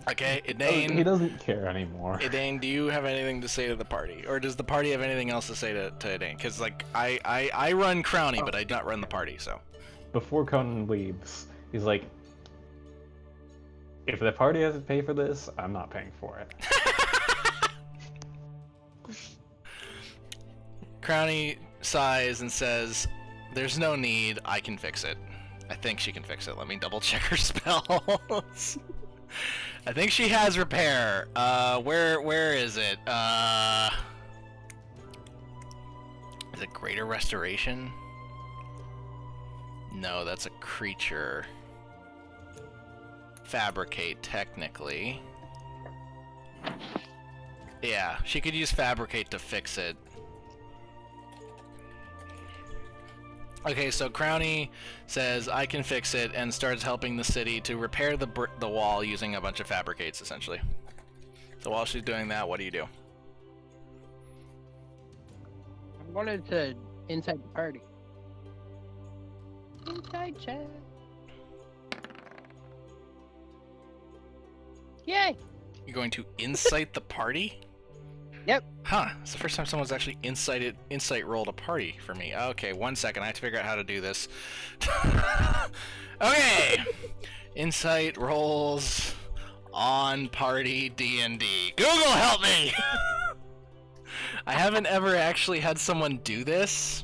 Okay, Idane. He doesn't care anymore. Idane, do you have anything to say to the party, or does the party have anything else to say to Idane? Because like I run Crowny, but I do not run the party. So Before Conan leaves, he's like, "If the party has to pay for this, I'm not paying for it." Crowny sighs and says, "There's no need. I can fix it. I think she can fix it. Let me double check her spells." I think she has repair. Where is it? Is it greater restoration? No, that's a creature. Fabricate, technically. Yeah, she could use fabricate to fix it. Okay, so Crowny says, I can fix it, and starts helping the city to repair the wall using a bunch of fabricates, essentially. So while she's doing that, what do you do? I wanted to inside the party. Inside chat. Yay! You're going to incite the party? Yep. Huh, it's the first time someone's actually insight rolled a party for me. Okay, 1 second, I have to figure out how to do this. Okay! Insight rolls on party D&D. Google, help me! I haven't ever actually had someone do this,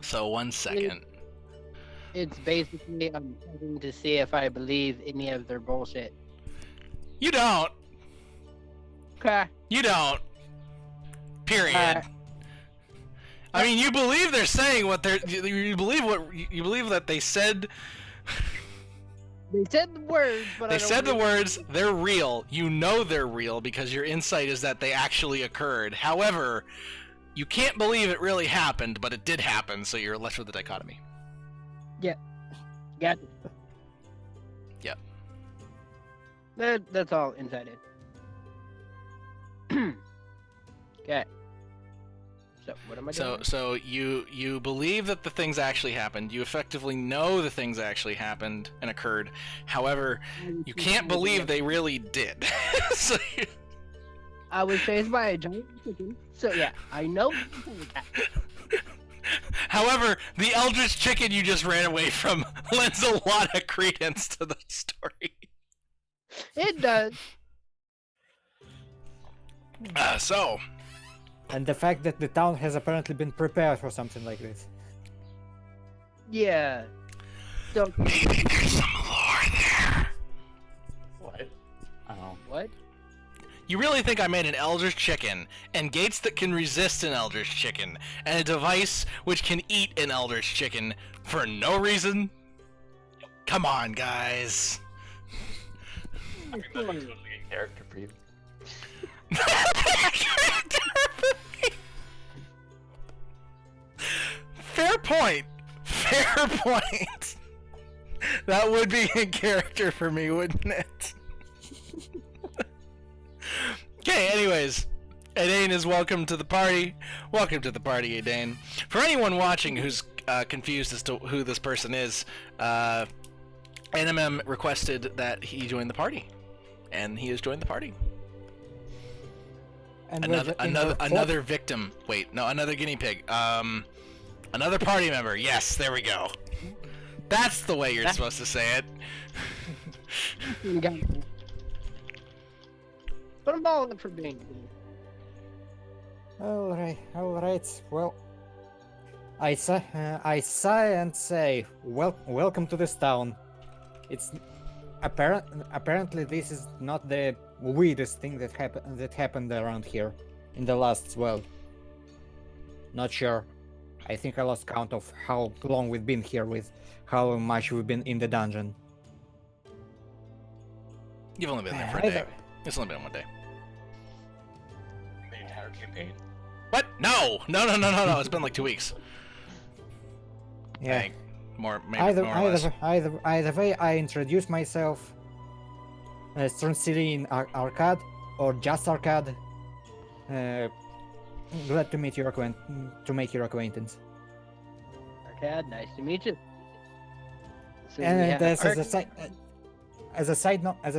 so 1 second. It's basically I'm checking to see if I believe any of their bullshit. You don't. Okay. You don't. Period. I mean, you believe they're saying what they're. You believe that they said. They said the words, but they said the words. They're real. You know they're real because your insight is that they actually occurred. However, you can't believe it really happened, but it did happen. So you're left with the dichotomy. Yep. Got it. Yep. That's all insighted. Okay. So what am I doing? So you believe that the things actually happened. You effectively know the things actually happened and occurred. However, you can't believe they really did. So I was chased by a giant chicken. So yeah, I know. However, the Eldritch Chicken you just ran away from lends a lot of credence to the story. It does. So. And the fact that the town has apparently been prepared for something like this. Yeah. So Maybe there's some lore there. What? Oh. what? You really think I made an Eldritch Chicken, and gates that can resist an Eldritch Chicken, and a device which can eat an Eldritch Chicken for no reason? Come on, guys. I mean, that looks like a character for you. Fair point. Fair point. That would be a character for me, wouldn't it? Okay, anyways, Edane is welcome to the party. Welcome to the party, Edane. For anyone watching who's confused as to who this person is, NMM requested that he join the party, and he has joined the party. And Another victim. Wait, no, another guinea pig. Another party member. Yes, there we go. That's the way you're supposed to say it. Put them all in for being. All right. Well, I sigh and say, welcome to this town. It's apparently this is not the weirdest thing that happened around here in the last, well, not sure. I think I lost count of how long we've been here, with how much we've been in the dungeon. You've only been there for a day. It's only been 1 day. The entire campaign. What? No! No! It's been like 2 weeks. Yeah. I think more, maybe more or less. Either way, I introduce myself as Transylvanian Arcade, or just Arcade. Glad to meet make your acquaintance. Arcade, nice to meet you. So And as a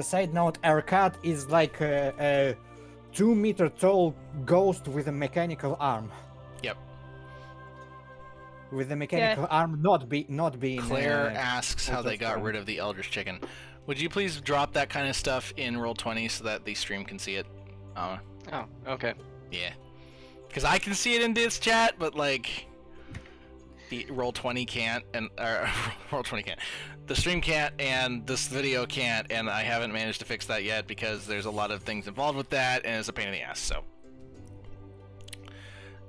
side note, Arcade is like a 2-meter tall ghost with a mechanical arm. Yep. With the mechanical arm not being. Claire asks how they got rid of the Eldritch Chicken. Would you please drop that kind of stuff in Roll20 so that the stream can see it? Oh, okay. Yeah. Because I can see it in this chat, but like the Roll20 can't, and Roll20 can't. The stream can't, and this video can't, and I haven't managed to fix that yet because there's a lot of things involved with that, and it's a pain in the ass. So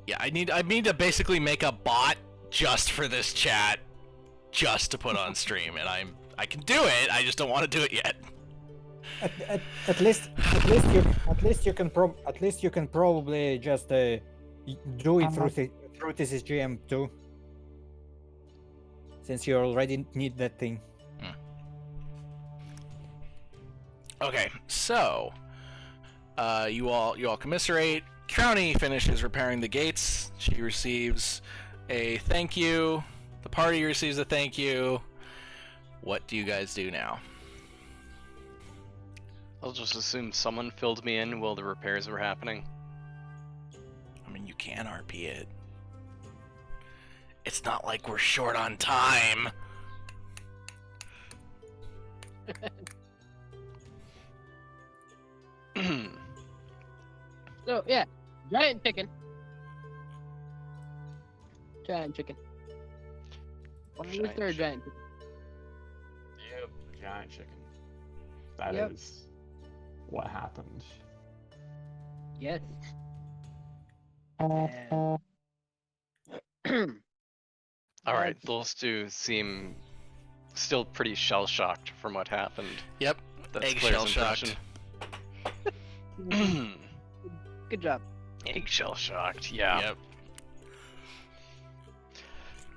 yeah, I need to basically make a bot just for this chat, just to put on stream, and I can do it. I just don't want to do it yet. At least you can probably just do it through TCGM too, since you already need that thing. Okay, so you all commiserate. Crowny finishes repairing the gates. She receives a thank you. The party receives a thank you. What do you guys do now? I'll just assume someone filled me in while the repairs were happening. I mean, you can RP it. It's not like we're short on time. So yeah, giant chicken. Giant chicken. Why is there a giant chicken? Yep, giant chicken. That is what happened. Yes. Alright, those two seem still pretty shell-shocked from what happened. Yep, That's egg Claire's shell-shocked. impression. Good job. Eggshell-shocked, yeah.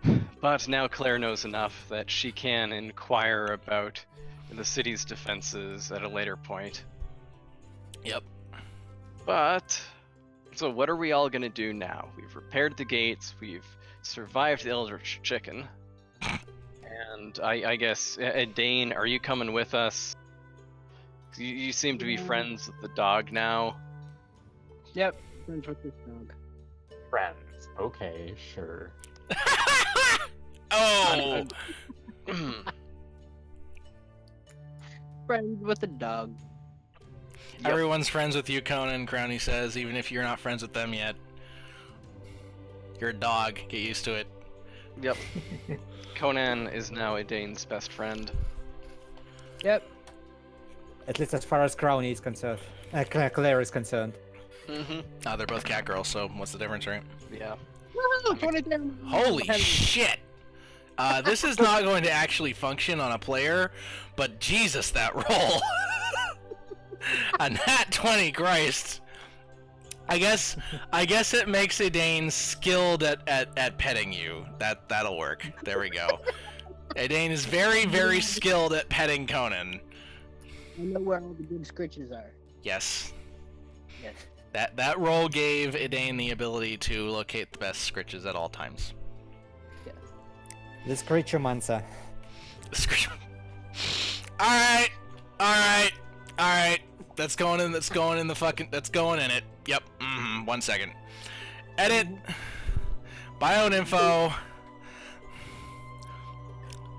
Yep. But now Claire knows enough that she can inquire about the city's defenses at a later point. Yep. But, so what are we all gonna do now? We've repaired the gates, we've survived the Eldritch Chicken, and I guess, Dane, are you coming with us? You seem to be friends with the dog now. Yep. Friends with this dog. Friends. Okay, sure. Oh! Friends with the dog. Everyone's friends with you, Conan, Crowny says, even if you're not friends with them yet. You're a dog. Get used to it. Yep. Conan is now Dane's best friend. Yep. At least as far as Crowny is concerned. Claire is concerned. Mm-hmm. They're both cat girls, so what's the difference, right? Yeah. Woo! 23. Holy shit! This is not going to actually function on a player, but Jesus, that roll! A nat 20, Christ! I guess it makes Edane skilled at petting you. That'll work. There we go. Edane is very, very skilled at petting Conan. I know where all the good scritches are. Yes. Yes. That roll gave Idane the ability to locate the best scritches at all times. Yes. The Screechomancer. Alright! Alright! Alright! That's going in it. Yep. 1 second. Edit. Biome info.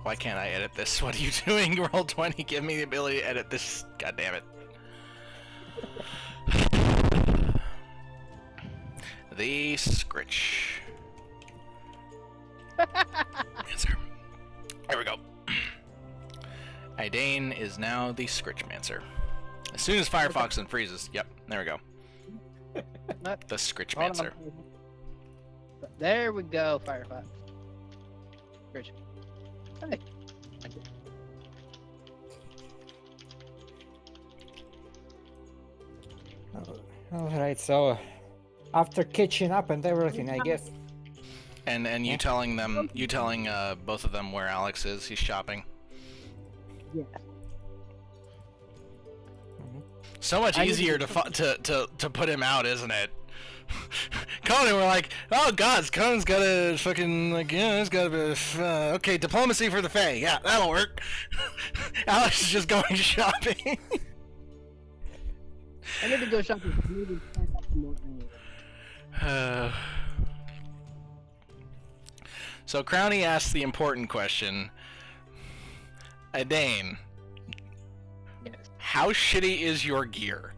Why can't I edit this? What are you doing? Roll 20. Give me the ability to edit this. God damn it. The Scritch. Answer. There we go. Idane is now the Scritchmancer. As soon as Firefox unfreezes. Yep, there we go. The Scritchmancer. There we go, Firefox. Scritch. Hey. Alright, so after catching up and everything, I guess. And you telling both of them where Alex is, he's shopping. Yeah. So much easier to put him out, isn't it? Conan, we're like, oh gods, Conan's got a fucking, like, yeah, he's got a, okay, diplomacy for the Fae, yeah, that'll work. Alex is just going shopping. I need to go shopping. I need to pack up some more. So Crowny asked the important question. Idane, Yes. how shitty is your gear?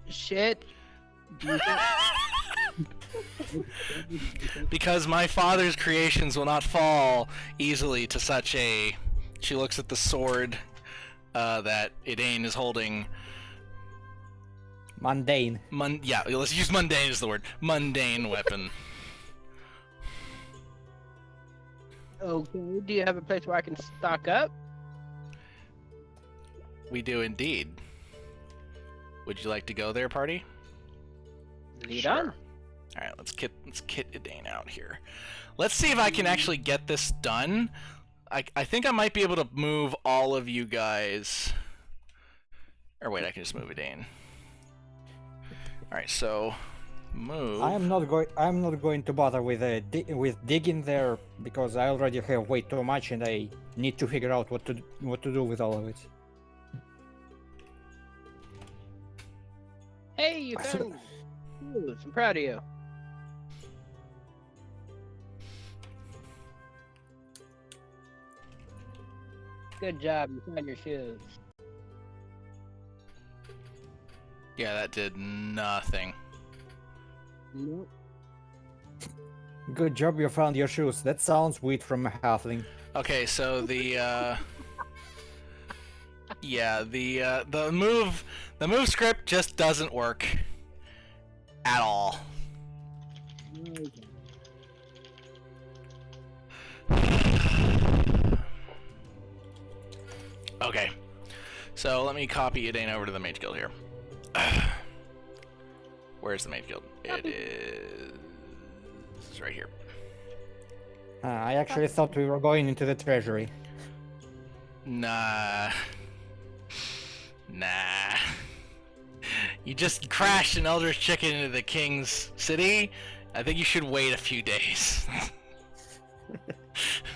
Shit. Because my father's creations will not fall easily to such a... She looks at the sword that Idane is holding. Mundane. Yeah, let's use mundane as the word. Mundane weapon. Okay, do you have a place where I can stock up? We do indeed. Would you like to go there, party? Lead on. Alright, let's kit Idane out here. Let's see if I can actually get this done. I think I might be able to move all of you guys. Or wait, I can just move Idane. Alright, so move. I'm not going to bother with digging there because I already have way too much and I need to figure out what to do with all of it. Hey, you found shoes. I'm proud of you. Good job, you found your shoes. Yeah, that did nothing. Nope. Good job you found your shoes. That sounds weird from a halfling. Okay, so the yeah, the move script just doesn't work at all. Okay, so let me copy Idane over to the Mage Guild here. Where's the Mage Guild? It is right here. I actually thought we were going into the treasury. Nah. You just crashed an Eldritch Chicken into the King's City. I think you should wait a few days.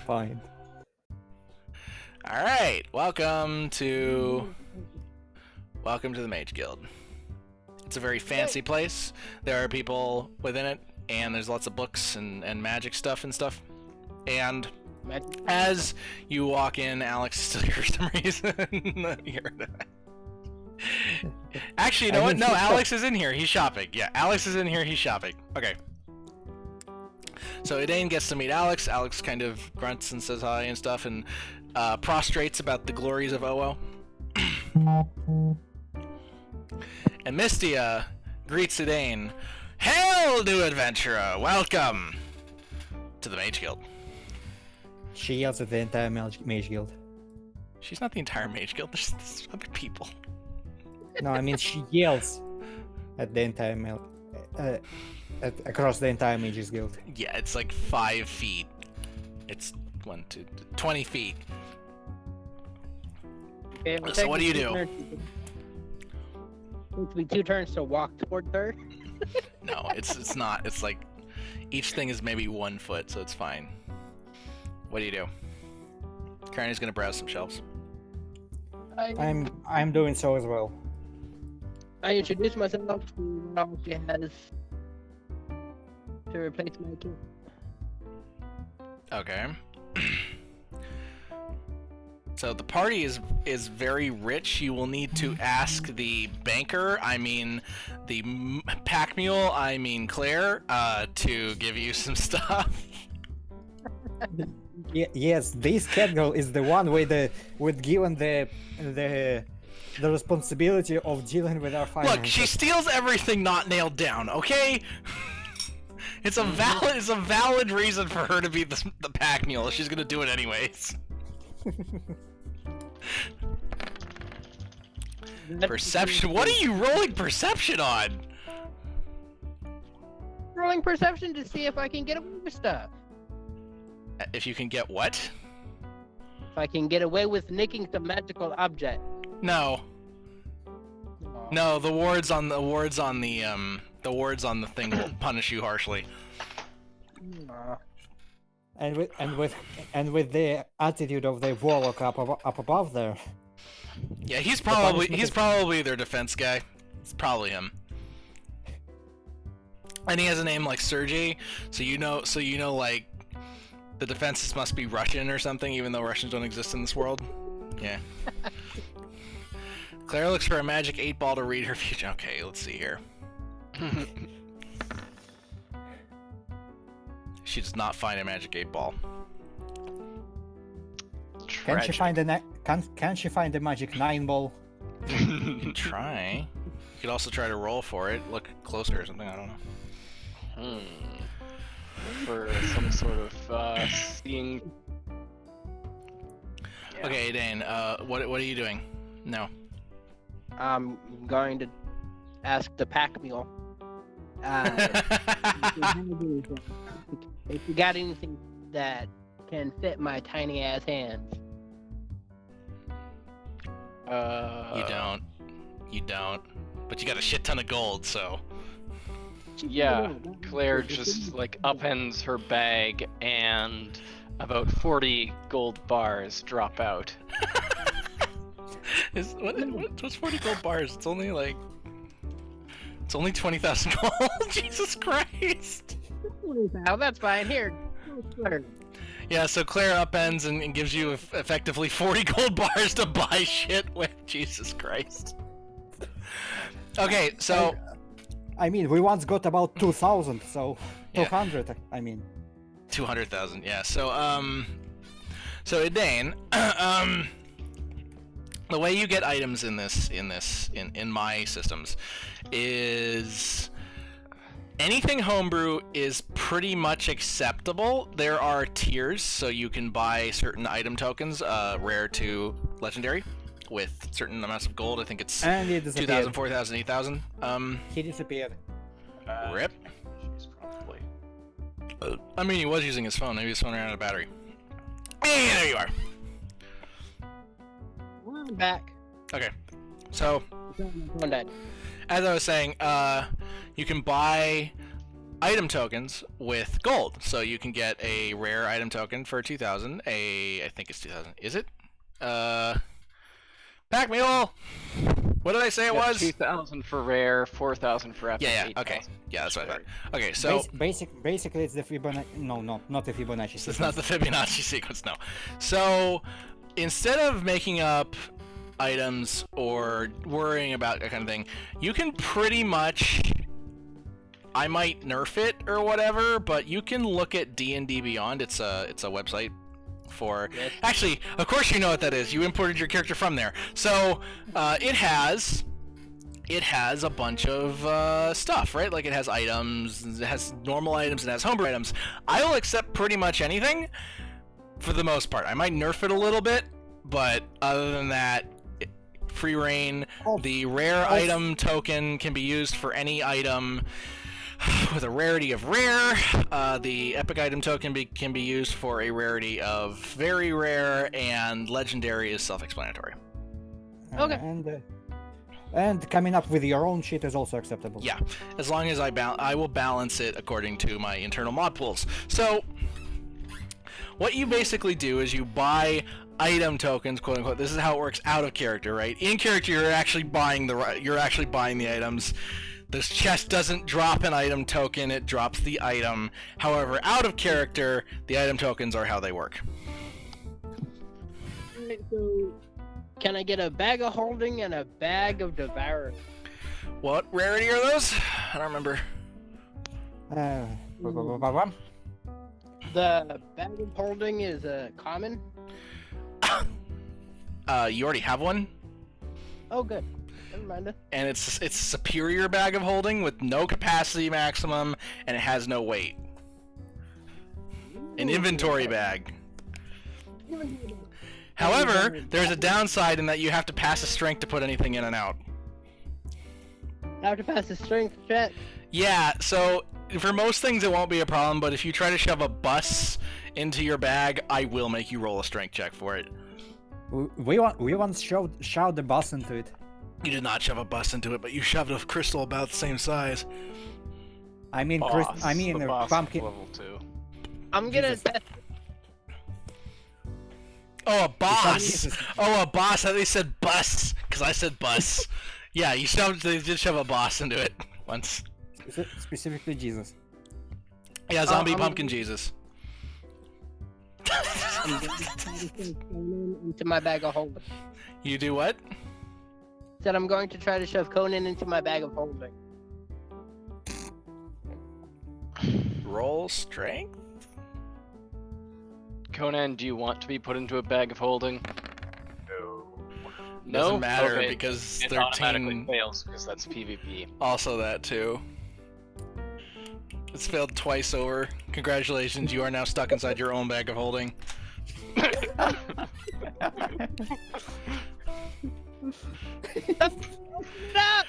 Fine. Alright, welcome to the Mage Guild. It's a very fancy place. There are people within it, and there's lots of books and magic stuff and stuff. And as you walk in, Alex is still here for some reason. Actually, you know what? No, Alex is in here. He's shopping. Yeah, Alex is in here. He's shopping. Okay. So Idane gets to meet Alex. Alex kind of grunts and says hi and stuff, and prostrates about the glories of OO. And Mystia greets Idane. Hail, new adventurer! Welcome to the Mage Guild. She yells at the entire Mage Guild. She's not the entire Mage Guild. There's other people. No, I mean she yells at the entire across the entire Mages Guild. Yeah, it's like 5 feet. It's 20 feet. Okay, So what do you do? takes me 2 turns to walk towards her. No, it's not. It's like each thing is maybe 1 foot, so it's fine. What do you do? Kearney's gonna browse some shelves. I'm doing so as well. I introduce myself to what she has to replace my kid. Okay. So the party is very rich. You will need to ask the banker, I mean the pack mule, I mean Claire, to give you some stuff. Yes, this cat girl is the one with given the responsibility of dealing with our finances. Look, she steals everything not nailed down. Okay. It's a valid reason for her to be the pack mule. She's gonna do it anyways. Perception. What are you rolling perception on? Rolling perception to see if I can get away with stuff. If you can get what? If I can get away with nicking some magical object. No. No, the wards on the thing will punish you harshly. And with the attitude of the warlock up above there. Yeah, he's probably their defense guy. It's probably him. And he has a name like Sergey, so you know like the defenses must be Russian or something, even though Russians don't exist in this world. Yeah. Claire looks for a magic 8-ball to read her future. Okay, let's see here. She does not find a magic 8-ball. Can she find a magic 9-ball? You can try. You could also try to roll for it. Look closer or something. I don't know. For some sort of seeing. Yeah. Okay, Dane. What are you doing? No. I'm going to ask the pack mule. If you got anything that can fit my tiny ass hands. You don't. But you got a shit ton of gold, so. Yeah, Claire just like upends her bag and about 40 gold bars drop out. What's 40 gold bars? It's only 20,000 gold. Jesus Christ. Oh, that's fine. Here. Yeah, so Claire upends and gives you effectively 40 gold bars to buy shit with. Jesus Christ. Okay, so. I mean, we once got about 2,000, so 200. Yeah. I mean, 200,000. Yeah. So Edane, the way you get items in my systems is anything homebrew is pretty much acceptable. There are tiers, so you can buy certain item tokens, rare to legendary, with certain amounts of gold. I think it's 2,000, 4,000, 8,000. He disappeared. Rip. She's probably. I mean, he was using his phone. Maybe his phone ran out of battery. Hey, there you are. I'm back. Okay, so One dead. as I was saying, you can buy item tokens with gold. So you can get a rare item token for 2,000. I think it's 2,000. Is it? Pack mule! What did I say it was? 2,000 for rare, 4,000 for epic. Yeah, okay. Yeah, that's what I thought. Okay, so... Basically, it's the Fibonacci... No, not the Fibonacci sequence. It's not the Fibonacci sequence, no. So, instead of making up items or worrying about that kind of thing, you can pretty much... I might nerf it or whatever, but you can look at D&D Beyond. It's a website for... Yes. Actually, of course you know what that is. You imported your character from there. So, it has a bunch of stuff, right? Like it has items, it has normal items, it has homebrew items. I will accept pretty much anything for the most part. I might nerf it a little bit, but other than that, free reign. The rare item token can be used for any item with a rarity of rare. The epic item token can be used for a rarity of very rare, and legendary is self-explanatory. Okay. And coming up with your own shit is also acceptable. Yeah, as long as I will balance it according to my internal mod pools. So, what you basically do is you buy item tokens, quote unquote. This is how it works out of character, right? In character, you're actually buying the items. This chest doesn't drop an item token; it drops the item. However, out of character, the item tokens are how they work. Alright, so can I get a bag of holding and a bag of devouring? What rarity are those? I don't remember. The bag of holding is a common. You already have one, Oh, good. Never mind. and it's a superior bag of holding with no capacity maximum, and it has no weight. An inventory bag. However, there's a downside in that you have to pass a strength to put anything in and out. I have to pass a strength check. Yeah, so for most things it won't be a problem, but if you try to shove a bus into your bag, I will make you roll a strength check for it. We once shoved the bus into it. You did not shove a bus into it, but you shoved a crystal about the same size. I mean, Boss, the boss pumpkin. level 2. I'm gonna Jesus. test. Oh, a boss! Jesus. Oh, a boss! I think they said bus, because I said bus. Yeah, they did shove a boss into it once. Specifically Jesus. Yeah, zombie pumpkin Jesus. I'm gonna try to shove Conan into my bag of holding. You do what? Said I'm going to try to shove Conan into my bag of holding. Roll strength? Conan, do you want to be put into a bag of holding? No. Doesn't matter Okay. because It automatically 13. fails because that's PvP. Also that too. It's failed twice over. Congratulations, you are now stuck inside your own bag of holding. Stop!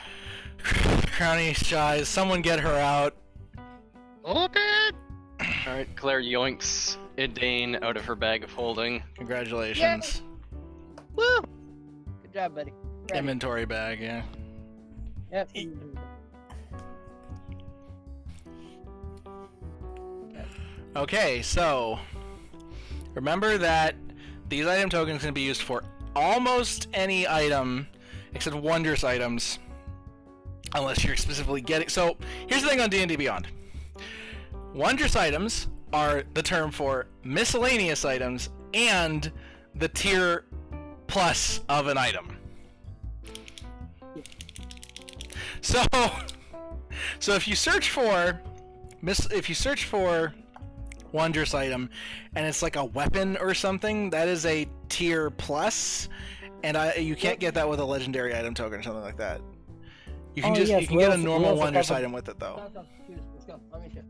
Crowny shies, someone get her out. Okay. Alright, Claire yoinks Idane out of her bag of holding. Congratulations. Woo! Good job, buddy. Ready. Inventory bag, yeah. Yep. Okay, so remember that these item tokens can be used for almost any item except wondrous items, unless you're specifically getting. So here's the thing on D&D Beyond. Wondrous items are the term for miscellaneous items and the tier plus of an item. So if you search for wondrous item and it's like a weapon or something, that is a tier plus, and you can't get that with a legendary item token or something like that. You can Yes, you can we get a also- normal we also wondrous have a- item with it though. Let's go. Let me show.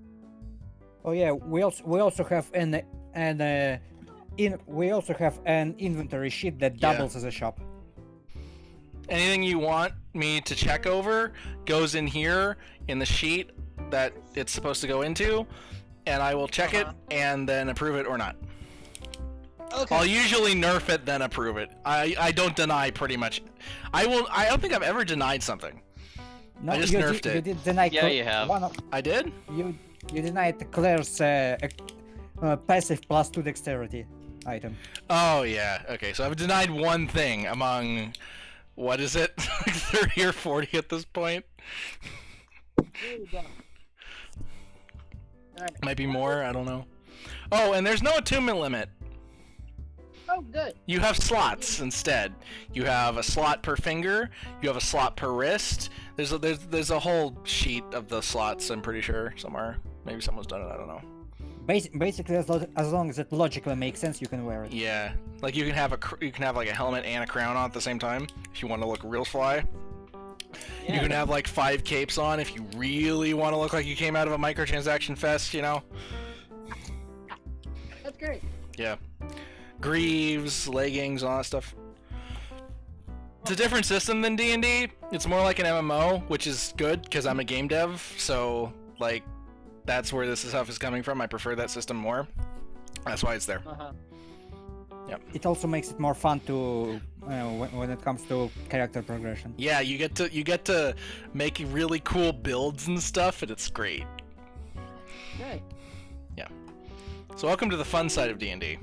Oh yeah, we also have an inventory sheet that Yeah. doubles as a shop. Anything you want me to check over goes in here in the sheet that it's supposed to go into, and I will check it and then approve it or not. Okay. I'll usually nerf it, then approve it. I don't deny pretty much. I don't think I've ever denied something. No, I just you nerfed did, it. You did deny Yeah, you have. I did? You denied Claire's passive +2 dexterity item. Oh yeah. Okay, so I've denied one thing among, what is it, 30 or 40 at this point? There you go. Alright. Might be more. I don't know. Oh, and there's no attunement limit. Oh, good. You have slots instead. You have a slot per finger. You have a slot per wrist. There's a whole sheet of the slots. I'm pretty sure somewhere. Maybe someone's done it. I don't know. Basically, as long as it logically makes sense, you can wear it. Yeah, like you can have like a helmet and a crown on at the same time if you want to look real fly. Yeah. You can have like 5 capes on if you really want to look like you came out of a microtransaction fest. You know. That's great. Yeah. Greaves, leggings, all that stuff. It's a different system than D&D. It's more like an MMO, which is good because I'm a game dev, so like that's where this stuff is coming from. I prefer that system more. That's why it's there. it also makes it more fun to when it comes to character progression. Yeah, you get to make really cool builds and stuff, and it's great. Right. So welcome to the fun side of D&D.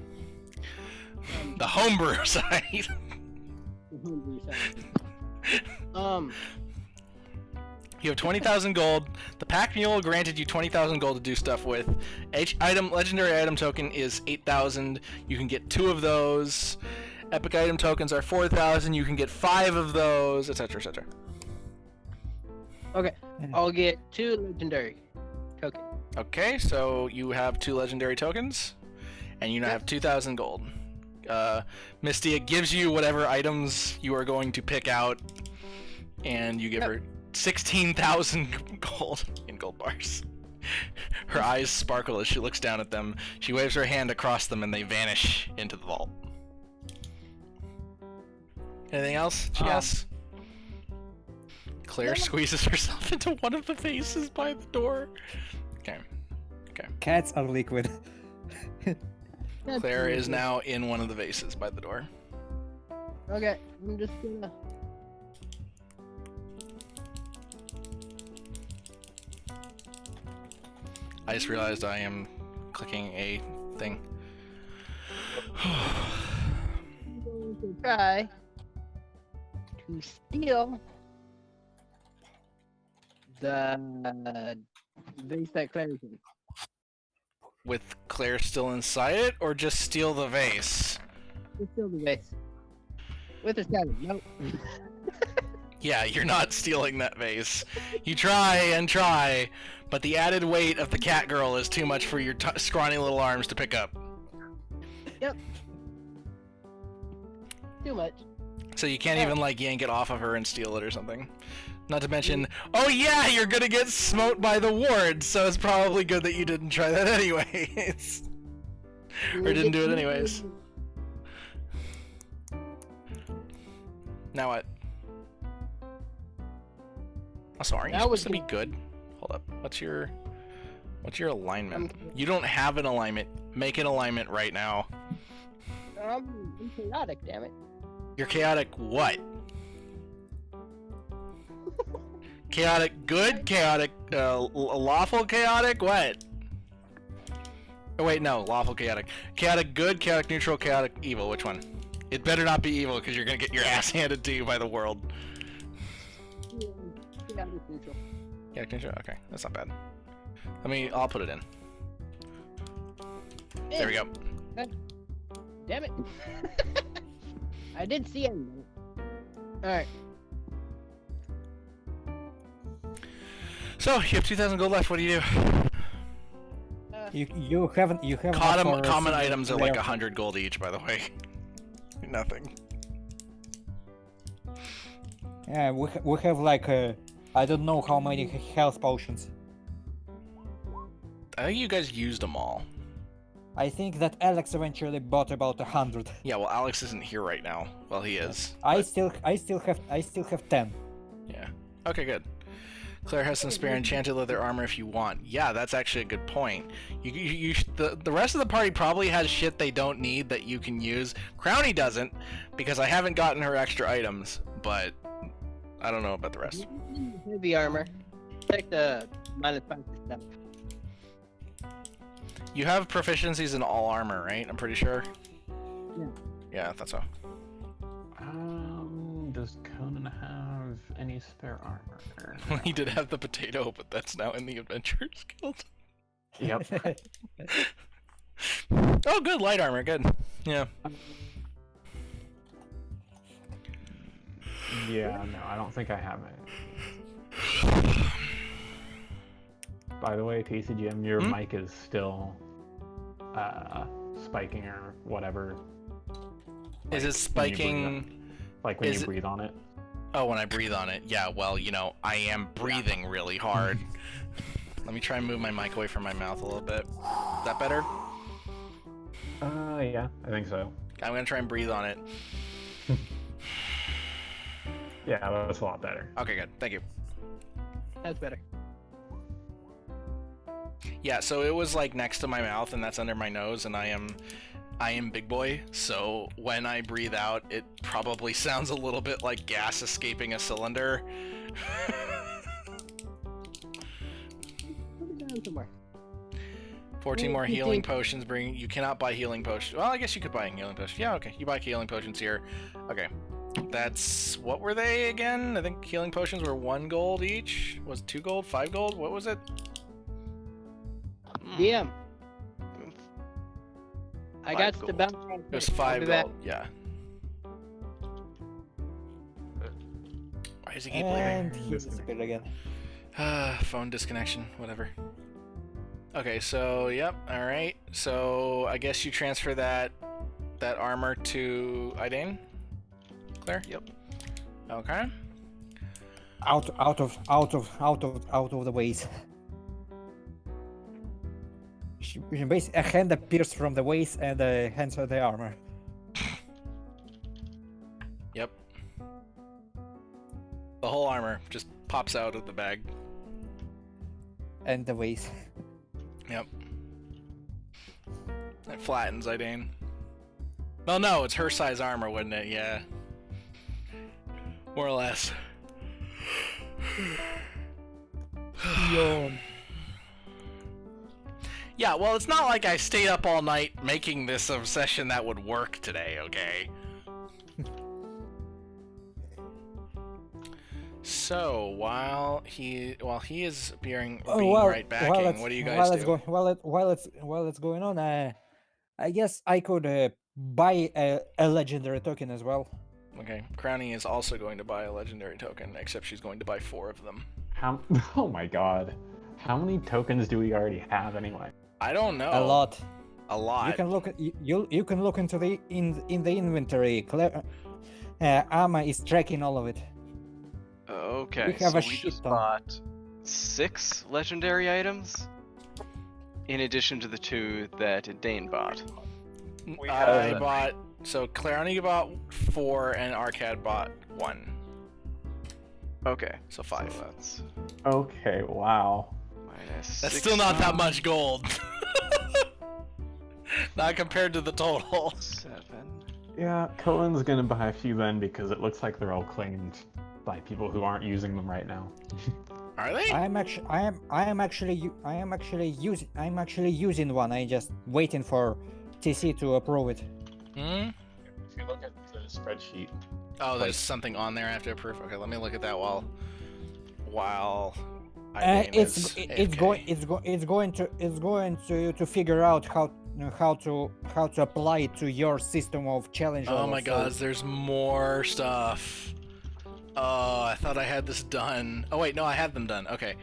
The homebrew side. You have 20,000 gold. The pack mule granted you 20,000 gold to do stuff with. Legendary item token is 8,000. You can get 2 of those. Epic item tokens are 4,000. You can get 5 of those, etc., etc. Okay, I'll get 2 legendary tokens. Okay, so you have 2 legendary tokens, and you now have 2,000 gold. Misty, it gives you whatever items you are going to pick out, and you give her 16,000 gold in gold bars. Her eyes sparkle as she looks down at them. She waves her hand across them, and they vanish into the vault. Anything else? Yes. Claire squeezes herself into one of the vases by the door. Okay. Cats are liquid. Claire is now in one of the vases by the door. Okay, I'm just gonna. I just realized I am clicking a thing. I'm going to try to steal the vase that Claire's in. With Claire still inside it, or just steal the vase? Just steal the vase. With her shadow. Nope. Yeah, you're not stealing that vase. You try and try, but the added weight of the cat girl is too much for your scrawny little arms to pick up. Yep. Too much. So you can't even like yank it off of her and steal it or something. Not to mention, oh yeah, you're gonna get smote by the ward, so it's probably good that you didn't try that anyways. Or didn't do it anyways. Now what? Oh, sorry, you're supposed to be good. Hold up. What's your alignment? You don't have an alignment. Make an alignment right now. I'm chaotic, damn it. You're chaotic what? Chaotic good? Chaotic lawful chaotic? What? Oh wait, no, lawful chaotic. Chaotic good, chaotic neutral, chaotic evil. Which one? It better not be evil, because you're gonna get your ass handed to you by the world. Chaotic neutral. Chaotic neutral? Okay, that's not bad. I'll put it in. There we go. Damn it. I did see him. Alright. So, you have 2,000 gold left, what do you do? You haven't Common items are like 100 gold each, by the way. Nothing. Yeah, we have like I don't know how many health potions. I think you guys used them all. I think that Alex eventually bought about 100. Yeah, well, Alex isn't here right now. Well, he is. I but- still have 10. Yeah. Okay, good. Claire has some spare enchanted leather armor if you want. Yeah, that's actually a good point. The rest of the party probably has shit they don't need that you can use. Crowny doesn't, because I haven't gotten her extra items, but I don't know about the rest. Heavy armor. Take the -5 stuff. You have proficiencies in all armor, right? I'm pretty sure. Yeah. Yeah, I thought so. Does Conan have any spare armor? He did have the potato, but that's now in the Adventurers Guild. Yep. Oh, good, light armor, good. Yeah. Yeah, no, I don't think I have it. By the way, TCGM, your mic is still spiking or whatever. Is it spiking? Like when you breathe on it? Oh, when I breathe on it. Yeah, well, I am breathing really hard. Let me try and move my mic away from my mouth a little bit. Is that better? Yeah, I think so. I'm gonna try and breathe on it. Yeah, that's a lot better. Okay, good. Thank you. That's better. Yeah, so it was like next to my mouth, and that's under my nose, and I am I am big boy, so when I breathe out, it probably sounds a little bit like gas escaping a cylinder. Put it down somewhere. 14 more You healing think- potions bring. You cannot buy healing potions. Well, I guess you could buy healing potions. Yeah, okay. You buy healing potions here. Okay. That's. What were they again? I think healing potions were 1 gold each. Was it 2 gold? 5 gold? What was it? DM. I got Five to gold. bounce. It was I'll 5 be back. gold. Yeah. Why does he keep leaving? And he disappeared again. Phone disconnection. Whatever. Okay, so yep. All right. So I guess you transfer that armor to Idane, Claire. Yep. Okay. Out of the ways. She basically, a hand appears from the waist and hands her the armor. Yep. The whole armor just pops out of the bag. And the waist. Yep. It flattens Idane. Well, no, it's her size armor, wouldn't it? Yeah. More or less. Yawn. Yeah, well, it's not like I stayed up all night making this a session that would work today, okay? So, while he is being right backing, what do you guys do? While it's going on, I guess I could buy a legendary token as well. Okay, Crowny is also going to buy a legendary token, except she's going to buy 4 of them. How? Oh my god. How many tokens do we already have anyway? I don't know. A lot. A lot. You can look at you can look into the in the inventory. Amma is tracking all of it. Okay, We have so a we shit just ton. bought 6 legendary items, in addition to the 2 that Dane bought. I bought. So Clarony bought 4 and Arcad bought 1. Okay, So 5. so that's Okay, wow. minus. That's 6, still not that much gold. Not compared to the total. 7. Yeah, Cohen's gonna buy a few then because it looks like they're all claimed by people who aren't using them right now. Are they? I am actually using one. I just waiting for TC to approve it. Hmm? If you look at the spreadsheet, Oh, there's something on there I have to approve. Okay, let me look at that while It's going to figure out how to apply it to your system of challenge. Oh levels, my so- god, there's more stuff. Oh, I thought I had this done. Oh wait, no, I had them done. Okay.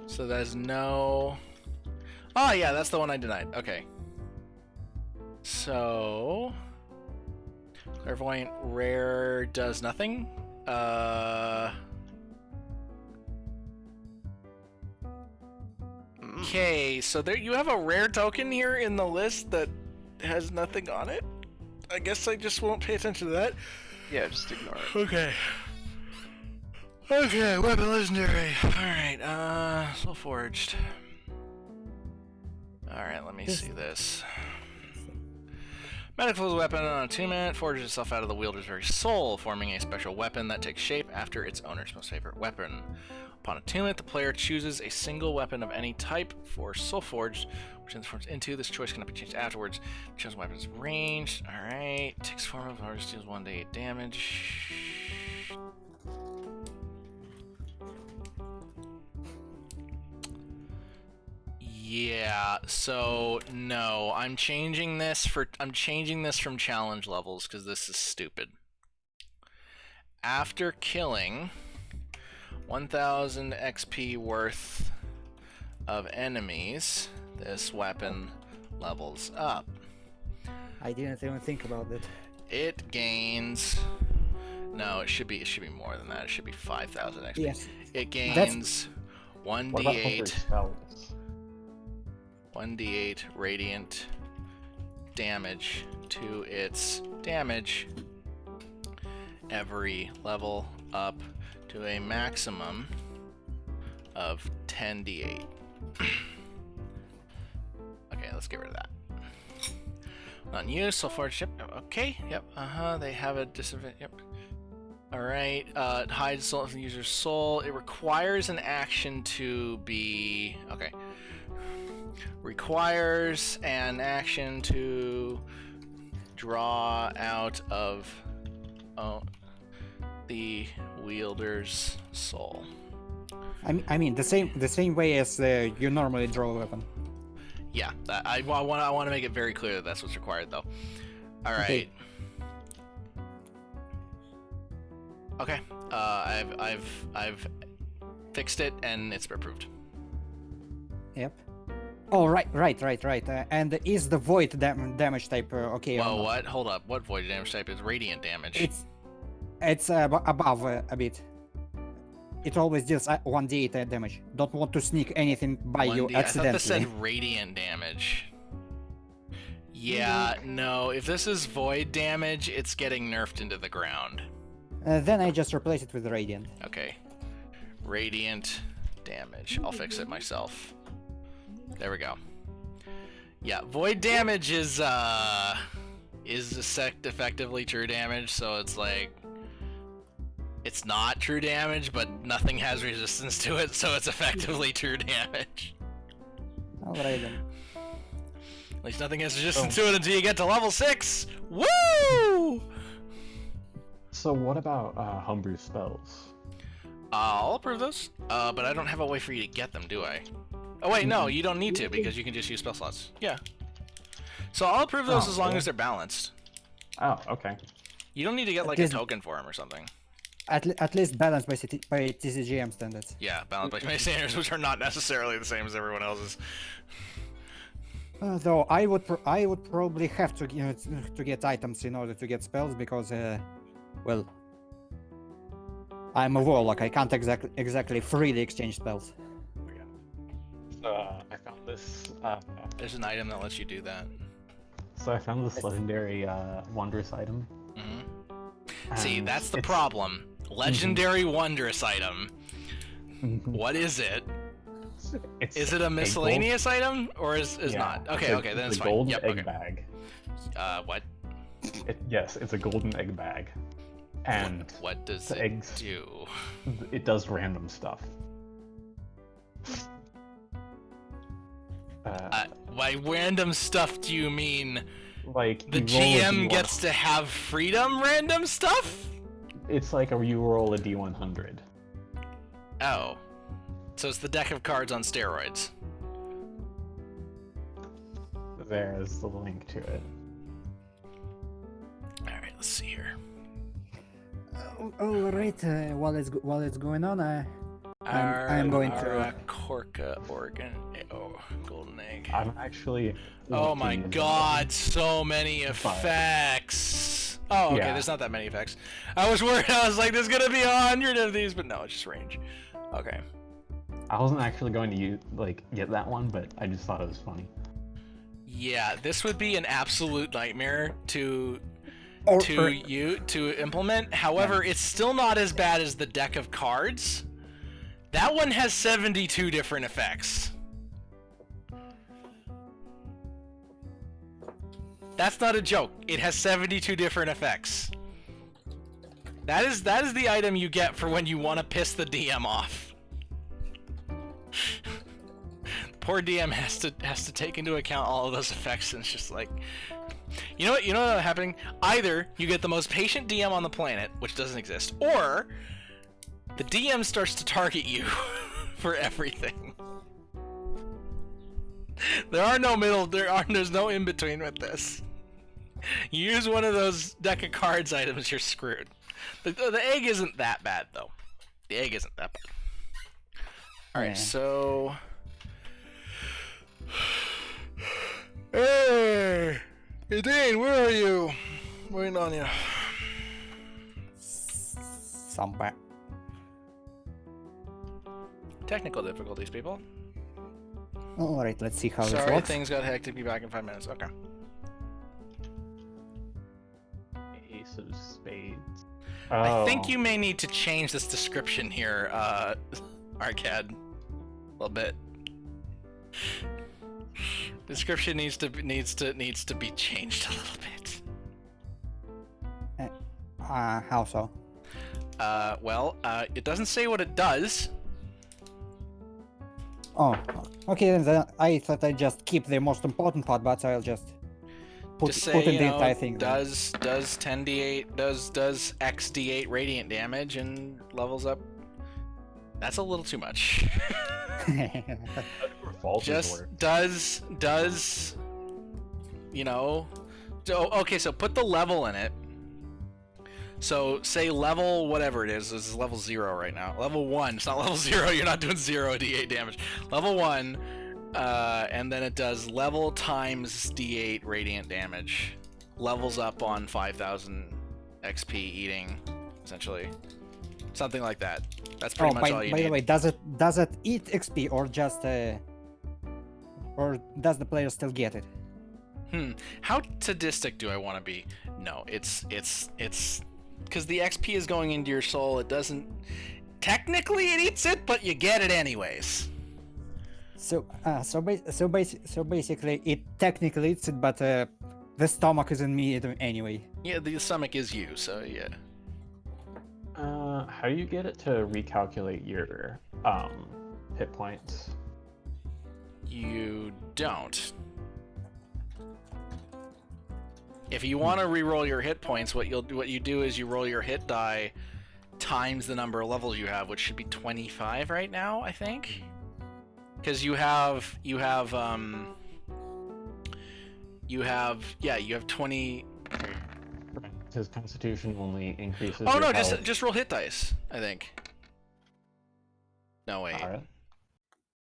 So there's no... Oh yeah, that's the one I denied. Okay. So... Clairvoyant Rare does nothing. Okay, so there you have a rare token here in the list that has nothing on it. I guess I just won't pay attention to that. Yeah, just ignore it. Okay. Okay, weapon legendary. Alright, Soul Forged. Alright, let me see this. Medical weapon on attunement forges itself out of the wielder's very soul, forming a special weapon that takes shape after its owner's most favorite weapon. Upon attunement, the player chooses a single weapon of any type for Soul Forged, which transforms into. This choice cannot be changed afterwards. Chosen weapon's ranged. Alright. Takes form of artist deals 1d8 damage. Yeah, so no, I'm changing this from challenge levels because this is stupid. After killing 1000 XP worth of enemies, this weapon levels up. I didn't even think about that. It gains. No, it should be more than that. It should be 5000 XP. Yes. It gains what about other 1d8. spells? 1d8 radiant damage to its damage every level up to a maximum of 10d8. Okay, let's get rid of that. Not in use. Soul Forge. Yep. Okay. Yep. They have a disadvantage. Yep. All right. Hide soul of the user's soul. It requires an action to be okay. Requires an action to draw out of the wielder's soul. I mean the same way as you normally draw a weapon. Yeah, I want to make it very clear that that's what's required, though. All right. Okay. I've fixed it and it's approved. Yep. Oh right. And is the void damage type okay? Well, what? Hold up. What void damage type is radiant damage? It's above a bit. It always deals 1d8 damage. Don't want to sneak anything by you 1D. accidentally. I thought this said radiant damage. Yeah, no. If this is void damage, it's getting nerfed into the ground. Then I just replace it with radiant. Okay. Radiant damage. I'll fix it myself. There we go. Yeah, void damage is effectively true damage, so it's like it's not true damage, but nothing has resistance to it, so it's effectively true damage. Alright then. At least nothing has resistance to it until you get to level 6! Woo! So what about homebrew spells? I'll approve those, but I don't have a way for you to get them, do I? Oh wait, no, you don't need to, because you can just use spell slots. Yeah. So I'll approve those as long as they're balanced. Oh, okay. You don't need to get like a token for them or something. At least balanced by TCGM standards. Yeah, balanced by standards, which are not necessarily the same as everyone else's. Though I would probably have to to get items in order to get spells because well, I'm a warlock. I can't exactly freely exchange spells. I found this. There's an item that lets you do that. So I found this legendary wondrous item. See, that's the problem. Legendary wondrous item. What is it? Is it a miscellaneous item or is not? Okay, okay, then it's fine. Golden Yep, egg okay. bag. What? Yes, it's a golden egg bag. And what does the it eggs do? It does random stuff. By random stuff, do you mean like the GM gets to have freedom random stuff? It's like you roll a D100. Oh. So it's the deck of cards on steroids. There's the link to it. Alright, let's see here. Alright, while it's going on, I'm going to Corca, Oregon. Oh, golden egg. I'm actually. Oh my god, so many effects. Oh, okay, Yeah. there's not that many effects. I was worried, I was like, there's gonna be 100 of these, but no, it's just range. Okay. I wasn't actually going to get that one, but I just thought it was funny. Yeah, this would be an absolute nightmare to implement. However, it's still not as bad as the deck of cards. That one has 72 different effects. That's not a joke. It has 72 different effects. That is the item you get for when you want to piss the DM off. Poor DM has to take into account all of those effects, and it's just like, you know what's happening? Either you get the most patient DM on the planet, which doesn't exist, or the DM starts to target you for everything. There's no in between with this. You use one of those deck of cards items, you're screwed. The egg isn't that bad though. The egg isn't that bad. Alright, so hey, Dane, where are you? Waiting on you. somewhere. Technical difficulties, people. Alright, let's see how this Sorry, works. things got hectic. Be back in 5 minutes. Okay. Ace of Spades. I think you may need to change this description here, Arcad. A little bit. Description needs to be changed a little bit. How so? It doesn't say what it does. Oh, okay. Then I thought I'd just keep the most important part, but I'll just put Say, in the entire thing. does 10d8 does x d8 radiant damage and levels up. That's a little too much. Just does okay, so put the level in it. So say level whatever it is. This is level 0 right now. Level 1. It's not level 0. You're not doing 0 d8 damage. Level 1, and then it does level times d8 radiant damage. Levels up on 5,000 XP eating, essentially. Something like that. That's pretty much all you need. By the way, does it eat XP or just or does the player still get it? How sadistic do I want to be? No, it's because the XP is going into your soul. It doesn't technically it eats it, but you get it anyways. So basically, it technically eats it, but the stomach isn't me anyway. Yeah, the stomach is you, so yeah. How do you get it to recalculate your hit points? You don't. If you want to re-roll your hit points, what you do is you roll your hit die times the number of levels you have, which should be 25 right now, I think. Because you have 20. His constitution only increases. Oh your no, health. just roll hit dice, I think. No wait. Alright.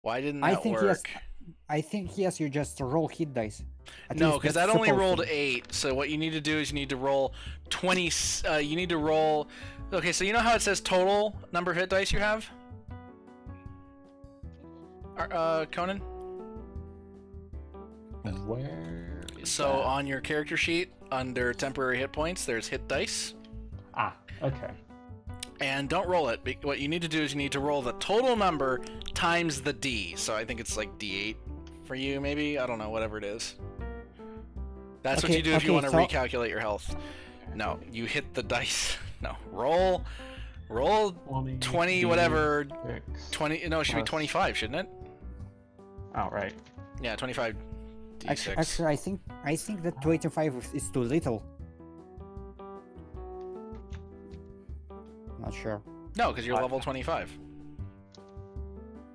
Why didn't that work? Yes. I think yes, you just roll hit dice. No, because that only rolled 8. So what you need to do is you need to roll 20. You need to roll. Okay, so you know how it says total number of hit dice you have? Conan? Where? So on your character sheet, under temporary hit points, there's hit dice. Ah, okay. And don't roll it. What you need to do is you need to roll the total number times the D. So I think it's like D8 for you, maybe? I don't know, whatever it is. That's what you do if you want to recalculate your health. No, you hit the dice. No, roll 20 whatever. 20. No, it should be 25, shouldn't it? Oh, right. Yeah, 25 D6. Actually, I think that 25 is too little. Not sure. No, because you're level 25.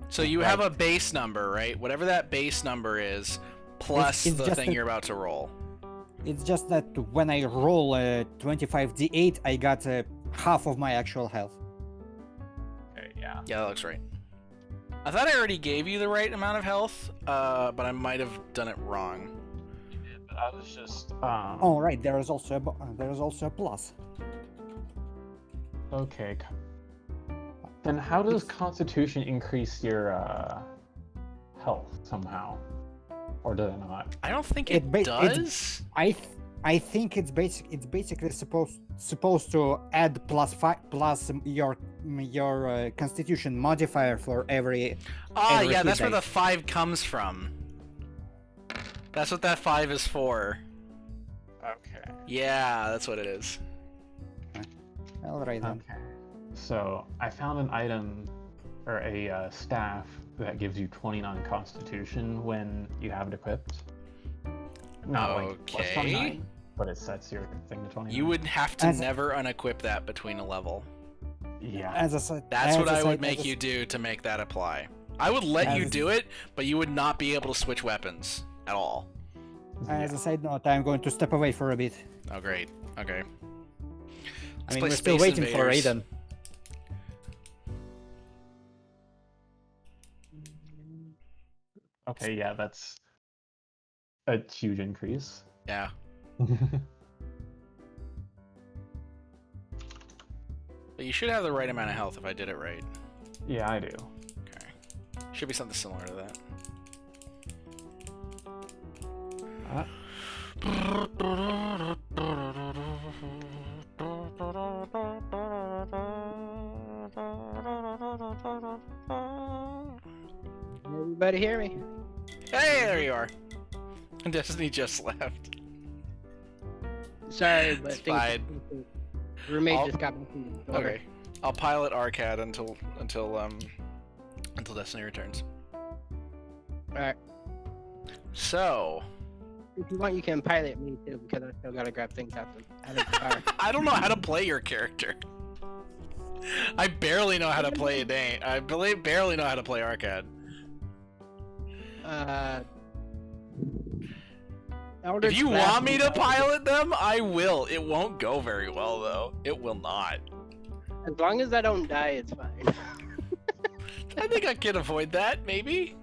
So you have a base number, right? Whatever that base number is, plus it's the thing you're about to roll. It's just that when I roll 25d8, I got half of my actual health. Okay, yeah. Yeah, that looks right. I thought I already gave you the right amount of health, but I might have done it wrong. You did, but I was just. Oh right, there is also a plus. Okay. Then how does Constitution increase your health somehow, or does it not? I don't think it does. I think it's basically supposed to add plus your Constitution modifier for every. Every yeah, that's dice. where the 5 comes from. That's what that 5 is for. Okay. Yeah, that's what it is. Alright then. Okay. So I found an item or a staff that gives you 29 Constitution when you have it equipped. Not like plus 29, but it sets your thing to 29. You would have to never unequip that between a level. Yeah. That's what I would make you do to make that apply. I would let you do it, but you would not be able to switch weapons at all. As a side note, I'm going to step away for a bit. Oh, great. Okay. I mean, we're still waiting for Aiden. Okay, yeah, that's a huge increase. Yeah. But you should have the right amount of health if I did it right. Yeah, I do. Okay. Should be something similar to that. Everybody hear me? Hey, there you are. Destiny just left. Sorry, but It's fine. Roommate I'll- just got back from the Okay, I'll pilot Arcad until Destiny returns. Alright. So, If you want, you can pilot me too, because I still gotta grab things out of the car. I don't know how to play your character. I barely know how to play Dane. I barely know how to play Arcad. If you want me to pilot them, I will. It won't go very well, though. It will not. As long as I don't die, it's fine. I think I can avoid that, maybe.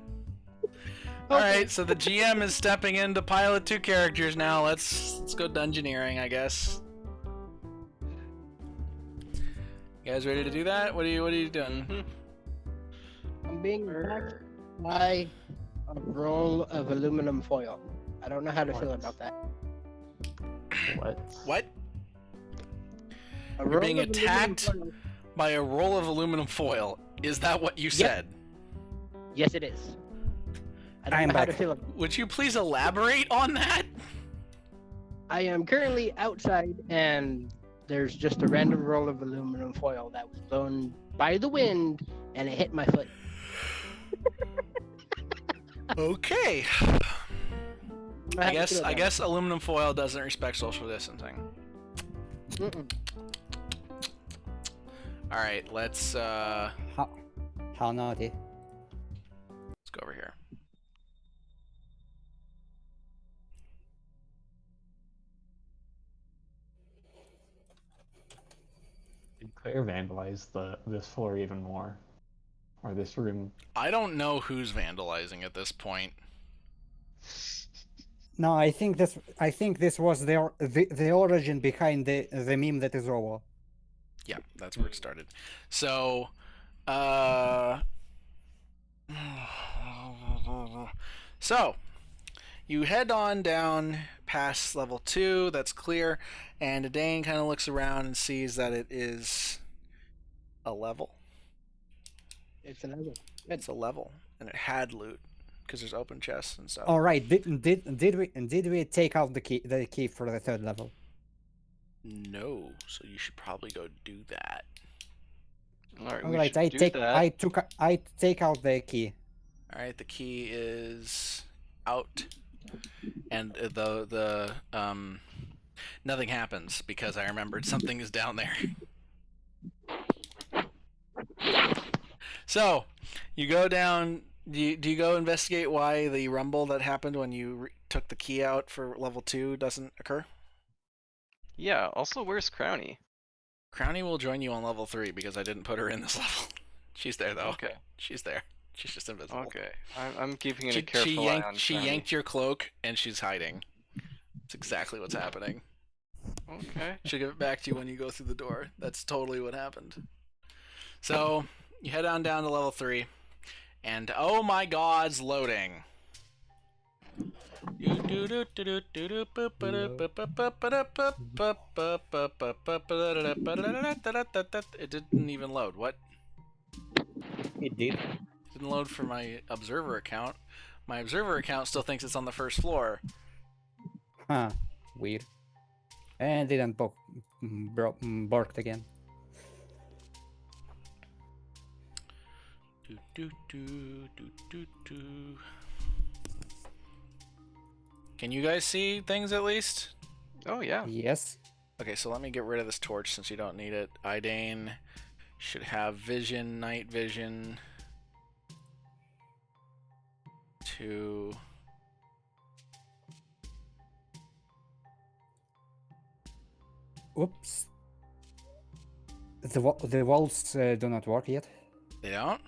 Alright, so the GM is stepping in to pilot 2 characters now. Let's go dungeoneering, I guess. You guys ready to do that? What are you doing? I'm being attacked by a roll of aluminum foil. I don't know how to feel about that. What? What? A You're roll being of aluminum attacked foil. by a roll of aluminum foil. Is that what you Yep. said? Yes, it is. I don't I'm know how to back. feel about it. Would you please elaborate on that? I am currently outside, and there's just a random roll of aluminum foil that was blown by the wind, and it hit my foot. Okay. How I do you feel guess about it? aluminum foil doesn't respect social distancing. Mm-mm. All right, let's How naughty. go over here. Did Claire vandalize this floor even more? Or this room? I don't know who's vandalizing at this point. No, I think this was the origin behind the meme that is over. Yeah, that's where it started. So, so you head on down past level 2. That's clear, and Dane kind of looks around and sees that it is a level. It's another. It's a level, and it had loot because there's open chests and stuff. All right, did we take out the key for the 3rd level? No, so you should probably go do that. Alright, All we right, should I do take that. I take out the key. All right, the key is out, and the nothing happens because I remembered something is down there. So, you go down. Do you go investigate why the rumble that happened when you took the key out for level 2 doesn't occur? Yeah, also, where's Crowny? Crowny will join you on level 3 because I didn't put her in this level. She's there though. Okay. She's there. She's just invisible. Okay, I'm keeping a She careful eye on she Crowny. yanked your cloak and she's hiding. That's exactly what's happening. Okay. She'll give it back to you when you go through the door. That's totally what happened. So you head on down to level 3, and oh my god's loading. It didn't even load. What? It did. Didn't load for my observer account. My observer account still thinks it's on the 1st floor. Huh. Weird. And didn't barked again. Can you guys see things at least? Oh yeah. Yes. Okay, so let me get rid of this torch since you don't need it. Idane should have vision, night vision. 2. Oops. The walls do not work yet. They don't?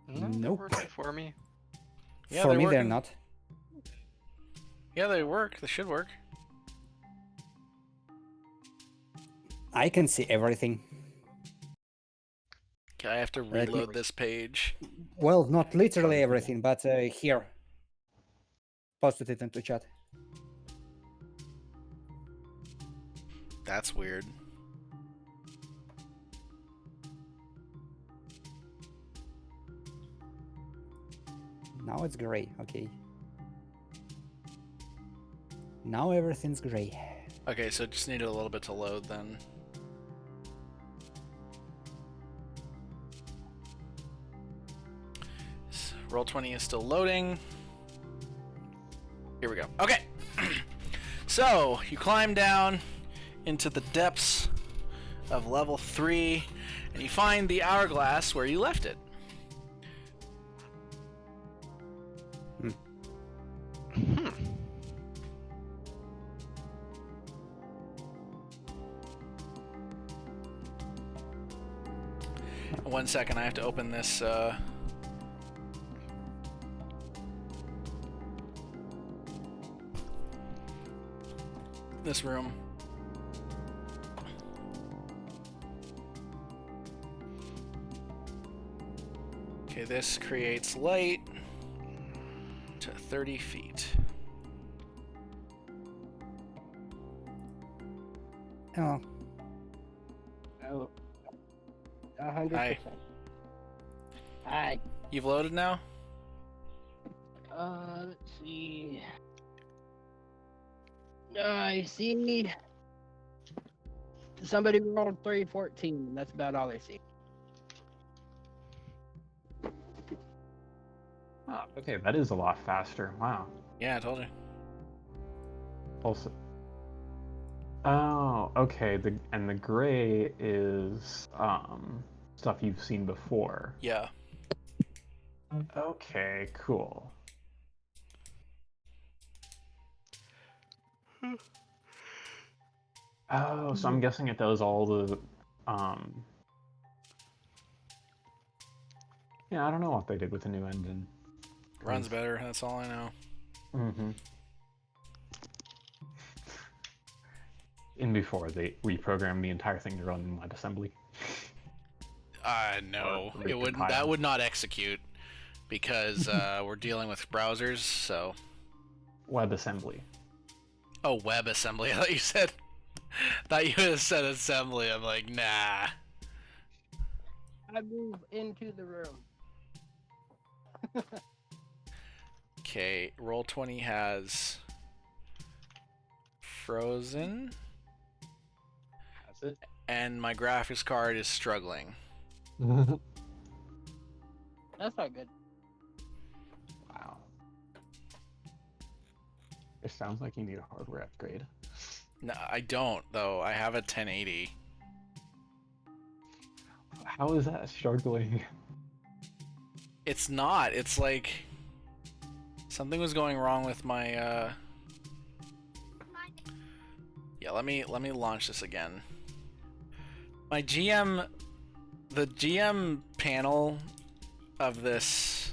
No, they're Nope. working for me. Yeah, For they're me, they're working. not. Yeah, they work. They should work. I can see everything. Okay, I have to Let me- reload this page. Well, not literally everything, but here. Posted it into chat. That's weird. Now it's gray. Okay. Now everything's gray. Okay, so just needed a little bit to load then. Roll20 is still loading. Here we go. Okay. So you climb down into the depths of level 3, and you find the hourglass where you left it. One second, I have to open this. This room. Okay, this creates light to 30 feet. Oh, Oh, 100%. Hi. Hi. You've loaded now? Let's see. I see. Somebody rolled 314, and that's about all I see. Oh, okay, that is a lot faster. Wow. Yeah, I told you. Also. Oh, okay. The gray is stuff you've seen before. Yeah. Okay, cool. Oh, so I'm guessing it does all the yeah, I don't know what they did with the new engine. Runs better, that's all I know. Mm-hmm. In before they reprogrammed the entire thing to run in WebAssembly. No, Or it would recompile. that would not execute because we're dealing with browsers. So, WebAssembly. oh, WebAssembly. I thought you said. Thought you had said assembly. I'm like, nah. I move into the room. Okay, Roll20 has frozen, That's it. and my graphics card is struggling. That's not good. Wow. It sounds like you need a hardware upgrade. No, I don't though. I have a 1080. How is that struggling? It's not. It's like something was going wrong with my. Yeah, let me launch this again. My GM, the GM panel of this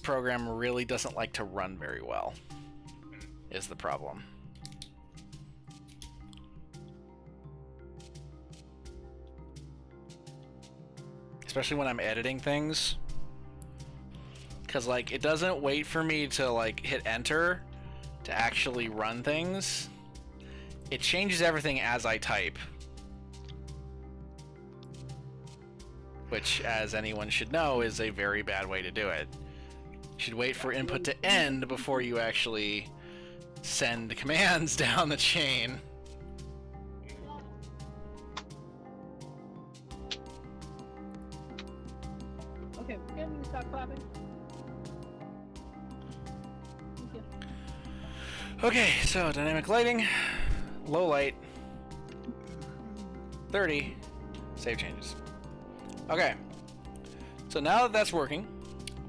program really doesn't like to run very well. Is the problem. Especially when I'm editing things. Because, like, it doesn't wait for me to, like, hit enter to actually run things. It changes everything as I type. Which, as anyone should know, is a very bad way to do it. You should wait for input to end before you actually send commands down the chain. Okay, can you stop clapping? Okay. Okay, so dynamic lighting, low light, 30, save changes. Okay, so now that that's working,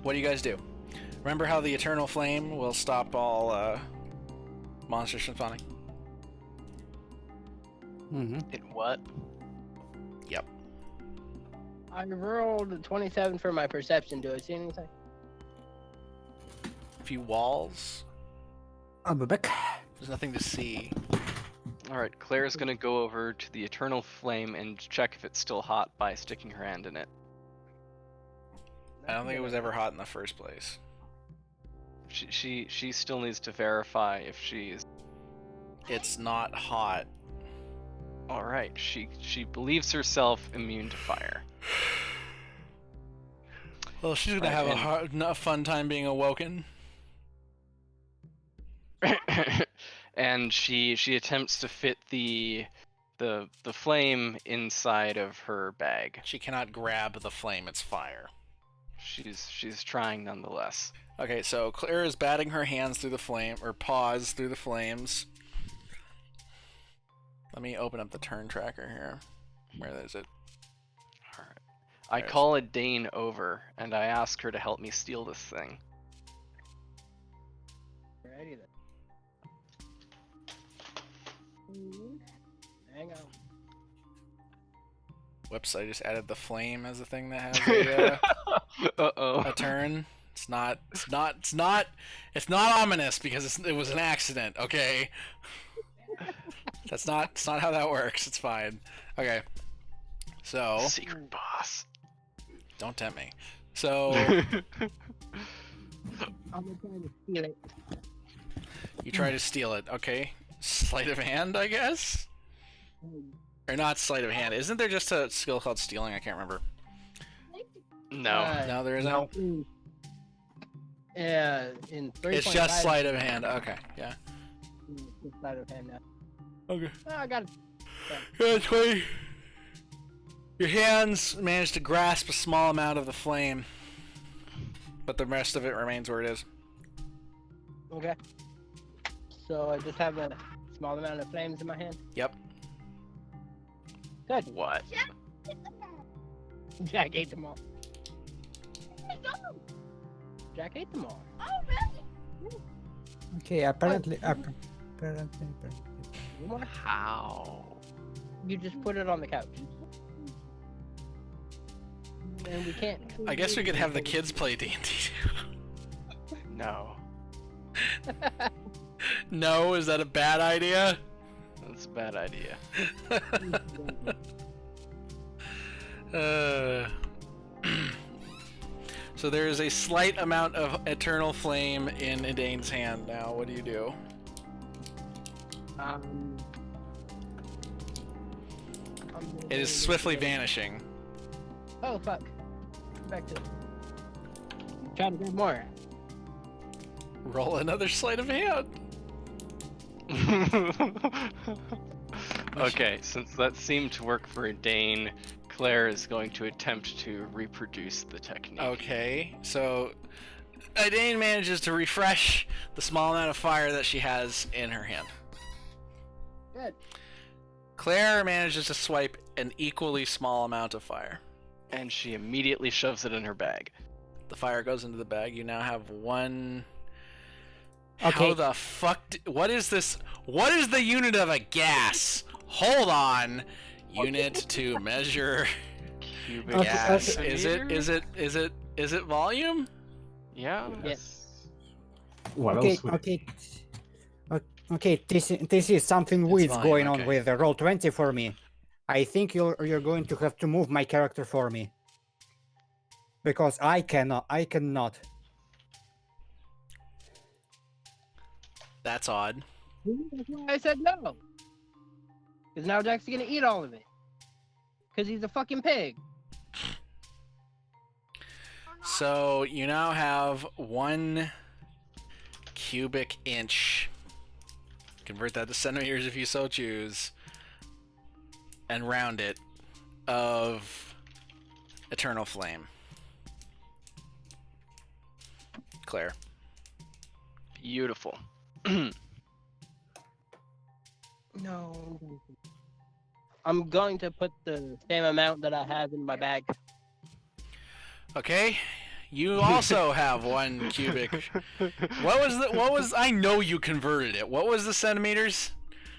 what do you guys do? Remember how the eternal flame will stop all monsters from spawning? mm-hmm. It what? Yep. I rolled a 27 for my perception. Do I see anything? A few walls. I'll be back. There's nothing to see. Alright, Claire's gonna go over to the Eternal Flame and check if it's still hot by sticking her hand in it. I don't think it was ever hot in the first place. She still needs to verify if she's... It's not hot. Alright, she believes herself immune to fire. Well, she's gonna have a fun time being awoken. And she attempts to fit the flame inside of her bag. She cannot grab the flame; it's fire. She's trying nonetheless. Okay, so Claire is batting her hands through the flame, or paws through the flames. Let me open up the turn tracker here. Where is it? All right. I call a Dane over, and I ask her to help me steal this thing. Alrighty then. Hang on. Whoops! I just added the flame as a thing that has a turn. It's not ominous because it was an accident. Okay. It's not how that works. It's fine. Okay. So. Secret boss. Don't tempt me. So. I'm trying to steal it. You try to steal it. Okay. Sleight of hand, I guess. Or not sleight of hand. Isn't there just a skill called stealing? I can't remember. No. No, there isn't. Yeah, in 3.5. It's just sleight of hand. Okay. Yeah. It's sleight of hand now. Okay. Oh, I got it. That's funny. Your hands manage to grasp a small amount of the flame, but the rest of it remains where it is. Okay. So I just have a small amount of flames in my hand. Yep. Good. What? Jack ate them all. Jack ate them all. Okay, apparently. How? You just put it on the couch. And we can't. I guess we could have the kids play D&D too. No. No, is that a bad idea? That's a bad idea. So there is a slight amount of eternal flame in Edane's hand now. What do you do? It is swiftly vanishing. Oh fuck! Back to. Trying to get more. Roll another sleight of hand. Okay, since that seemed to work for Dane, Claire is going to attempt to reproduce the technique. Okay, so Edane manages to refresh the small amount of fire that she has in her hand. Good. Claire manages to swipe an equally small amount of fire. And she immediately shoves it in her bag. The fire goes into the bag. You now have one. Okay. How the fuck? What is this? What is the unit of a gas? Hold on. Unit to measure Cubic Okay, gas. okay. Is it volume? Yeah. Yes. What Okay, else would okay. Okay, this is something It's weird fine, going on okay. with the roll 20 for me. I think you're going to have to move my character for me. Because I cannot. That's odd. That's why I said no. Because now Jack's gonna eat all of it. Because he's a fucking pig. So you now have 1 cubic inch. Convert that to centimeters if you so choose. And round it of eternal flame. Claire. Beautiful. No. I'm going to put the same amount that I have in my bag. Okay. You also have 1 cubic. What was I know you converted it. What was the centimeters?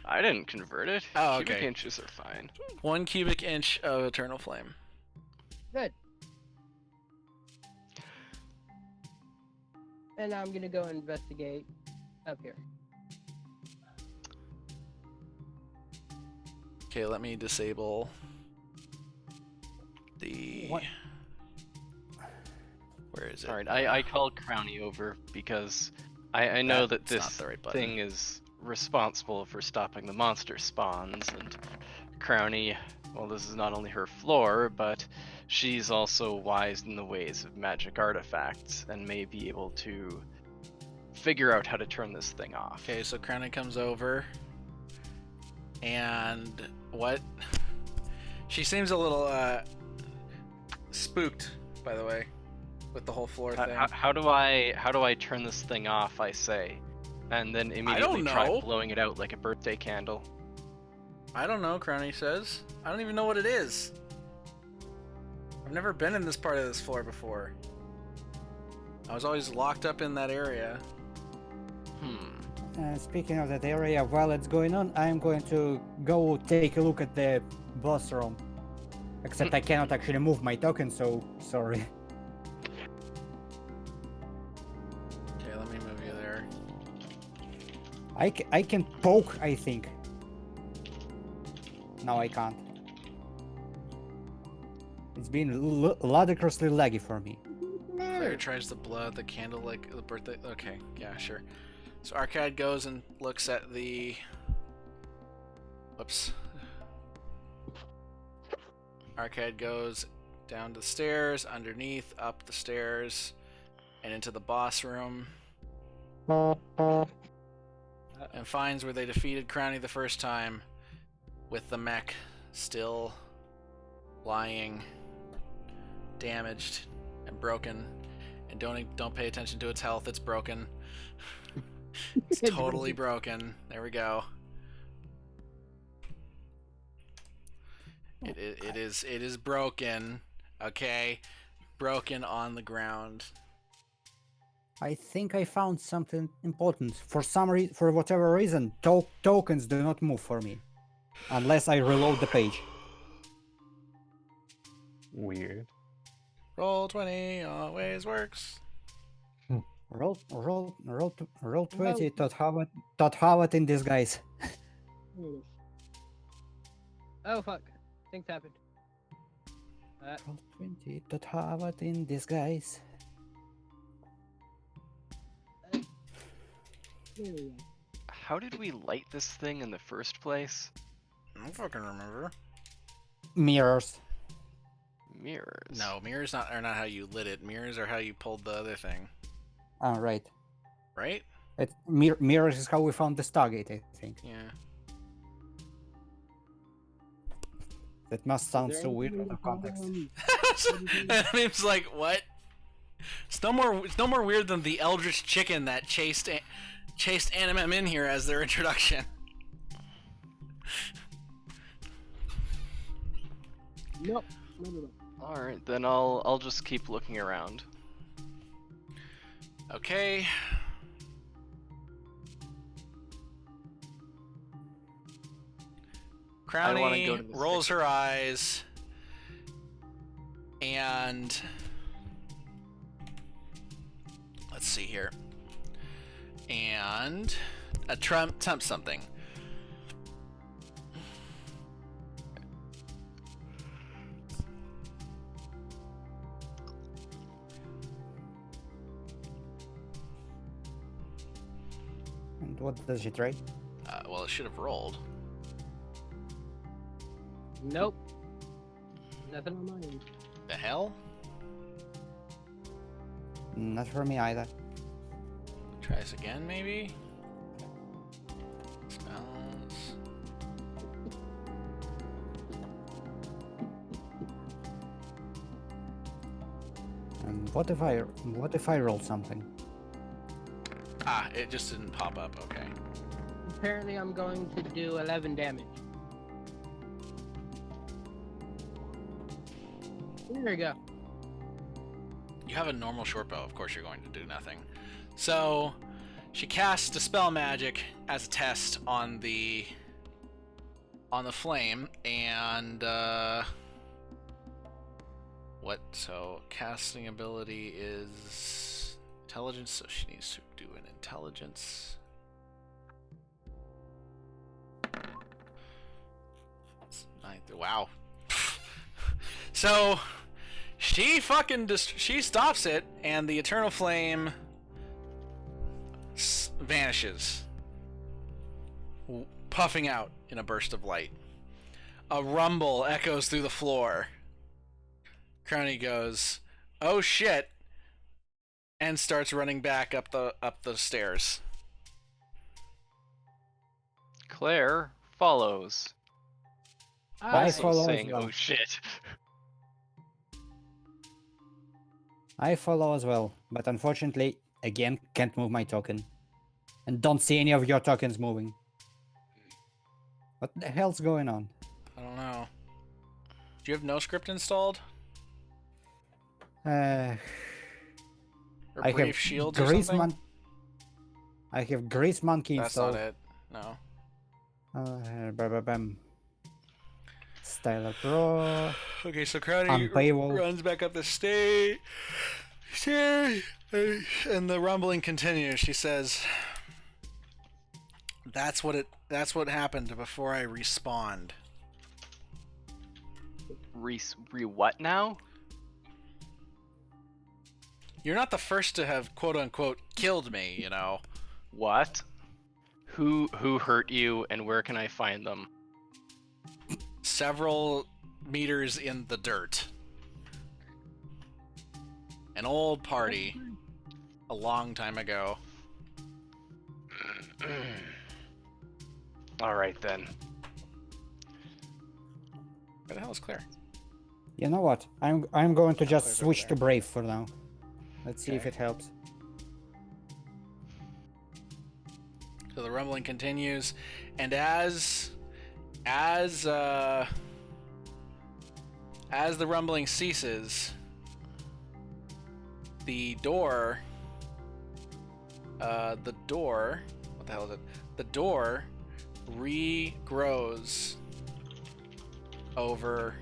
I didn't convert it. Oh, Cubic okay. inches are fine. 1 cubic inch of eternal flame. Good. And I'm gonna go investigate up here. Okay, let me disable the. What? Where is it? Alright, I called Crowny over because I know that That's not this the right button. thing is responsible for stopping the monster spawns, and Crowny, well, this is not only her floor, but she's also wise in the ways of magic artifacts and may be able to figure out how to turn this thing off. Okay, so Crowny comes over, and what? She seems a little spooked, by the way, with the whole floor thing. How do I turn this thing off? I say, and then immediately try blowing it out like a birthday candle. I don't know, Crowny says. I don't even know what it is. I've never been in this part of this floor before. I was always locked up in that area. Speaking of that area, while it's going on, I'm going to go take a look at the boss room. Except I cannot actually move my token, so sorry. Okay, let me move you there. I can poke, I think. No, I can't. It's been ludicrously laggy for me. Claire tries the blood, the candle, like the birthday. Okay, yeah, sure. So Arcade goes and looks at the. Whoops. Arcade goes down the stairs, underneath, up the stairs, and into the boss room. And finds where they defeated Crowny the first time, with the mech still lying, damaged and broken. And don't pay attention to its health. It's broken. It's totally broken. There we go. It is broken. Okay, broken on the ground. I think I found something important. For whatever reason, tokens do not move for me, unless I reload the page. Weird. Roll 20 always works. Roll 20. Todd Howard in disguise. Oh fuck! Things happened. Roll 20. Todd Howard in disguise. There we go. How did we light this thing in the first place? I don't fucking remember. Mirrors. Mirrors. No, mirrors are not how you lit it. Mirrors are how you pulled the other thing. Ah, right. Right? Mirrors is how we found the Stargate, I think. Yeah. That must sound so weird out of context. And it's like, what? It's no more weird than the Eldritch Chicken that chased Animem in here as their introduction. Nope. No. All right, then I'll just keep looking around. Okay. Crowny go to the rolls her eyes and let's see here. And attempt something. And what does she try? Well, it should have rolled. Nope. Nothing on my end. The hell? Not for me either. Try this again, maybe? Spells. And what if I roll something? Ah, it just didn't pop up. Okay. Apparently, I'm going to do 11 damage. There we go. You have a normal short bow. Of course, you're going to do nothing. So, she casts Dispel Magic as a test on the flame, and what? So, casting ability is intelligence. So she needs to do an intelligence. Wow. So she she stops it, and the eternal flame vanishes, puffing out in a burst of light. A rumble echoes through the floor, Crowny goes, "Oh shit," and starts running back up the stairs. Claire follows. I Also follow as saying, well. "Oh shit." I follow as well, but unfortunately, again, can't move my token. And don't see any of your tokens moving. What the hell's going on? I don't know. Do you have no script installed? Uh, Or I Brave have Shields or Grease something? I have Grease Monkey That's installed. not it. No. Bam. Styler Pro. Okay, so Crowdy Unpayable. runs back up the stairs, and the rumbling continues. She says, That's what happened before I respawned." Re what now? You're not the first to have quote unquote killed me, you know. What? Who hurt you, and where can I find them? Several meters in the dirt. An old party a long time ago. All right then. Where the hell is Claire? You know what? I'm going to just Claire's over switch there. to Brave for now. Let's see if Okay. it helps. So the rumbling continues, and as the rumbling ceases, the door, what the hell is it? The door regrows over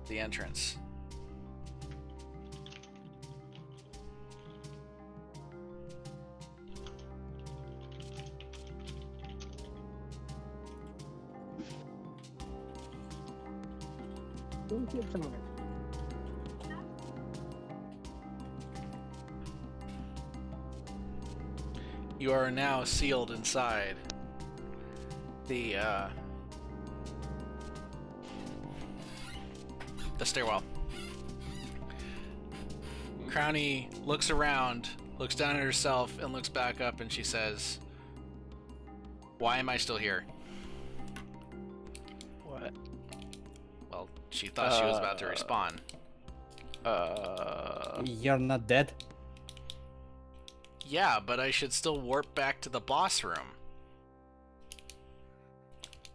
the entrance. You are now sealed inside the stairwell. Crowny looks around, looks down at herself, and looks back up, and she says, "Why am I still here?" What? Well, she thought she was about to respawn. You're not dead? Yeah, but I should still warp back to the boss room.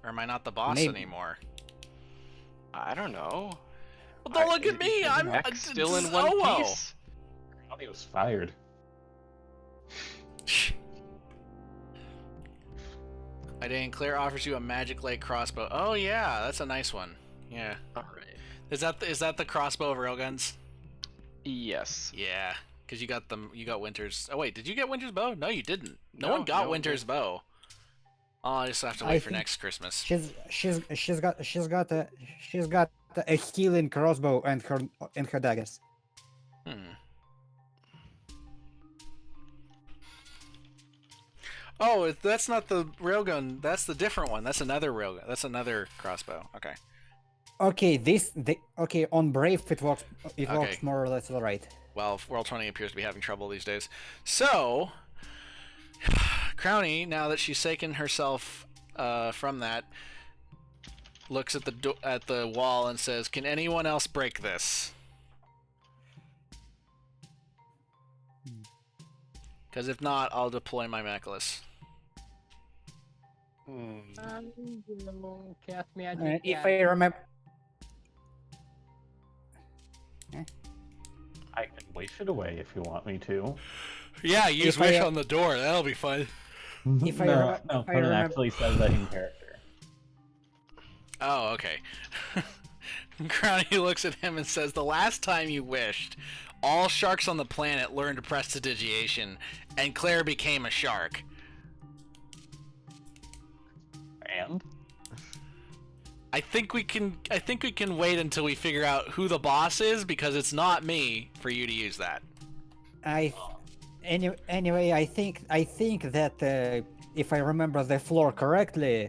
Or am I not the boss Maybe. anymore? I don't know. Well, don't look at me! Is I'm Max still in one Zoho. piece. I thought he was fired. Claire offers you a magic light crossbow. Oh yeah, that's a nice one. Yeah. All right. Is that the crossbow of railguns? Yes. Yeah, because you got Winter's. Oh wait, did you get Winter's bow? No, you didn't. No No, one got no, Winter's bow. Oh, I just have to I wait for think next Christmas. She's got a healing crossbow and her daggers. Oh, that's not the railgun. That's the different one. That's another railgun. That's another crossbow. Okay. Okay, on Brave it works Okay. more or less alright. Well, World 20 appears to be having trouble these days. So, Crowny, now that she's taken herself from that, looks at the wall and says, "Can anyone else break this?" Because if not, I'll deploy my necklace. Cast magic. If I remember, I can wish it away if you want me to. Yeah, use If I, wish on the door. That'll be fun. If I no, remem- no, if I Conan remem- actually says that in character. Oh, okay. Crowny looks at him and says, "The last time you wished, all sharks on the planet learned prestidigitation, and Claire became a shark." And? I think we can wait until we figure out who the boss is, because it's not me for you to use that. Anyway, I think that if I remember the floor correctly,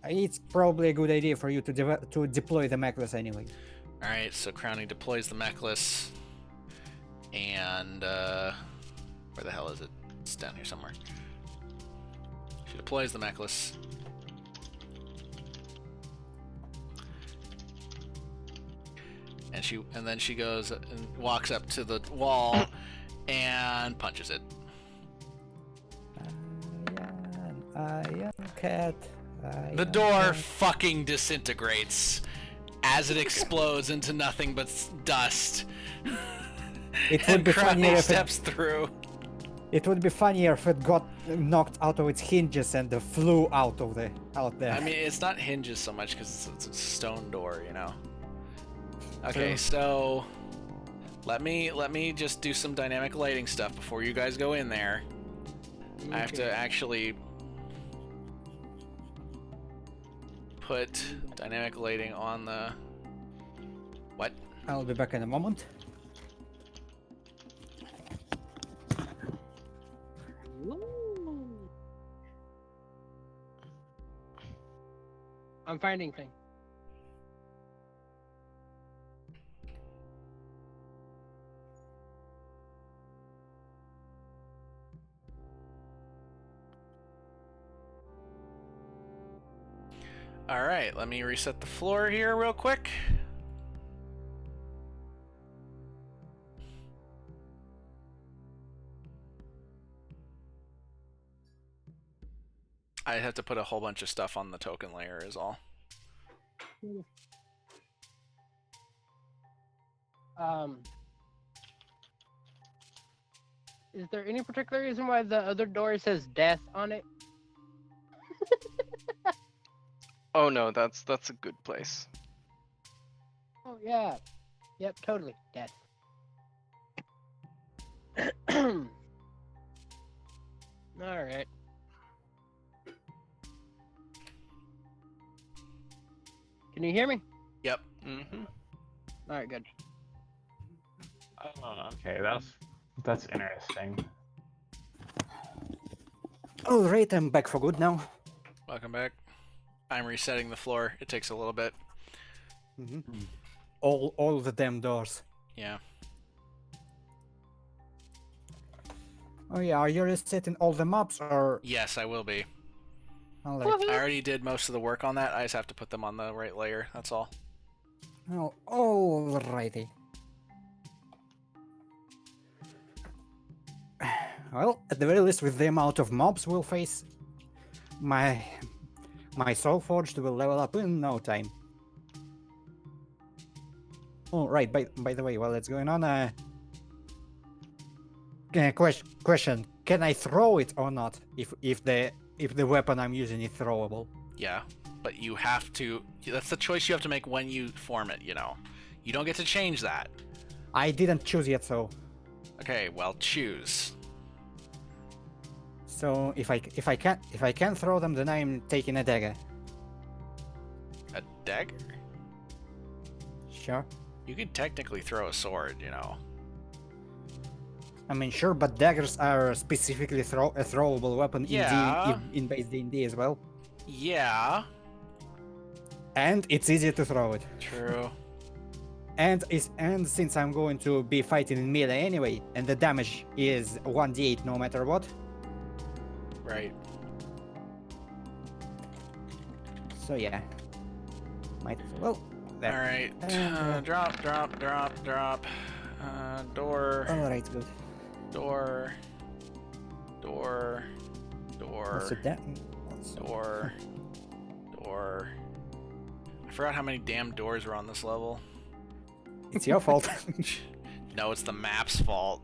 it's probably a good idea for you to deploy the necklace anyway. Alright, so Crowning deploys the necklace. And, where the hell is it? It's down here somewhere. She deploys the necklace. And then she goes and walks up to the wall and punches it. I am cat. The door fucking disintegrates as it explodes into nothing but dust. It would be funnier if steps through. it would be funnier if it got knocked out of its hinges and flew out there. I mean, it's not hinges so much because it's a stone door, you know. Okay, True. so let me just do some dynamic lighting stuff before you guys go in there. I have to actually put dynamic lighting on the what? I'll be back in a moment. Ooh. I'm finding things. All right, let me reset the floor here real quick. I have to put a whole bunch of stuff on the token layer is all. Is there any particular reason why the other door says death on it? Oh no, that's a good place. Oh yeah. Yep, totally. Death. Alright. Can you hear me? Yep. Mm-hmm. Alright, good. Oh, okay, that's interesting. Alright, I'm back for good now. Welcome back. I'm resetting the floor. It takes a little bit. All the damn doors. Yeah. Oh yeah, are you resetting all the maps or? Yes, I will be. Alright. I already did most of the work on that. I just have to put them on the right layer. That's all. Oh, alrighty. Well, at the very least, with the amount of mobs we'll face, my Soulforged will level up in no time. Oh, right. By the way, while it's going on, question: can I throw it or not? If the weapon I'm using is throwable? Yeah, but you have to. That's the choice you have to make when you form it. You know, you don't get to change that. I didn't choose yet, so. Okay, well, choose. So if I can throw them, then I'm taking a dagger. A dagger? Sure. You could technically throw a sword, you know. I mean, sure, but daggers are specifically a throwable weapon in base D&D as well. Yeah. And it's easy to throw it. True. And since I'm going to be fighting in melee anyway, and the damage is 1d8 no matter what. Right. So yeah. Might as well. There. All right. Drop. Door. Alright, good. Door. Also that. Door. I forgot how many damn doors were on this level. It's your fault. No, it's the map's fault.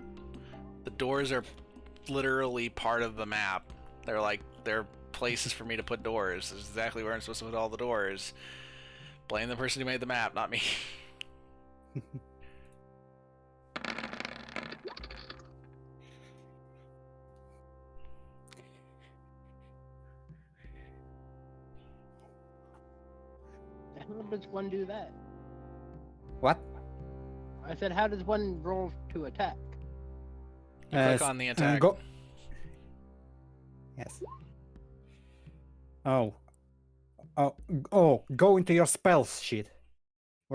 The doors are literally part of the map. They're places for me to put doors. This is exactly where I'm supposed to put all the doors. Blame the person who made the map, not me. How does one do that? What? I said, how does one roll to attack? Click on the attack. Go. Yes. Oh. Go into your spells sheet.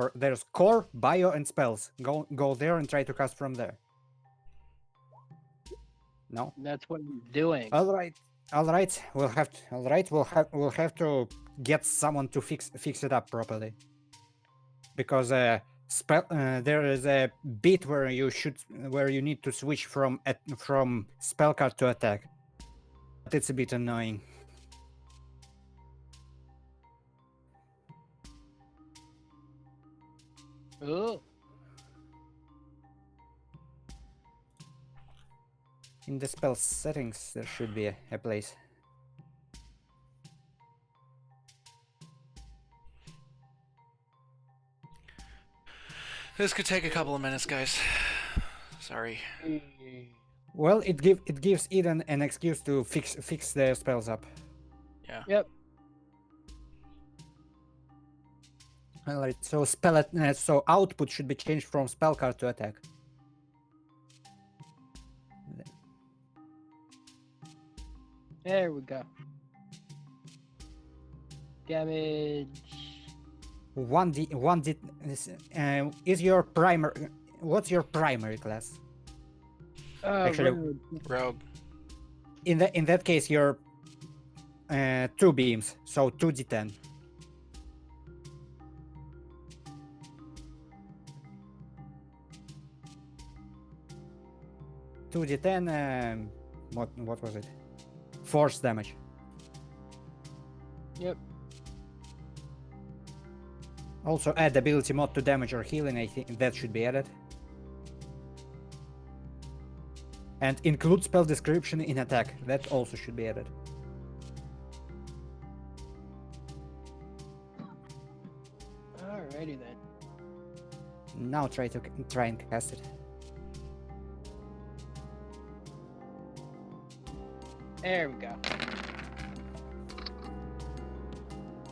or there's core, bio, and spells. Go there and try to cast from there. No. That's what I'm doing. All right. We'll have to get someone to fix it up properly. Because there is a bit where you need to switch from spell card to attack. But it's a bit annoying. Oh, In the spell settings, there should be a place. This could take a couple of minutes, guys. Sorry. Well, it gives Eden an excuse to fix their spells up. Yeah. yep. Alright, so so output should be changed from spell card to attack. There we go. Damage. 1d. Is your primary? What's your primary class? Actually, Rogue. In that case, you're 2 beams, so 2d10. What was it? Force damage. Yep. Also add ability mod to damage or healing. I think that should be added. And include spell description in attack. That also should be added. Alrighty then. Now try and cast it. There we go.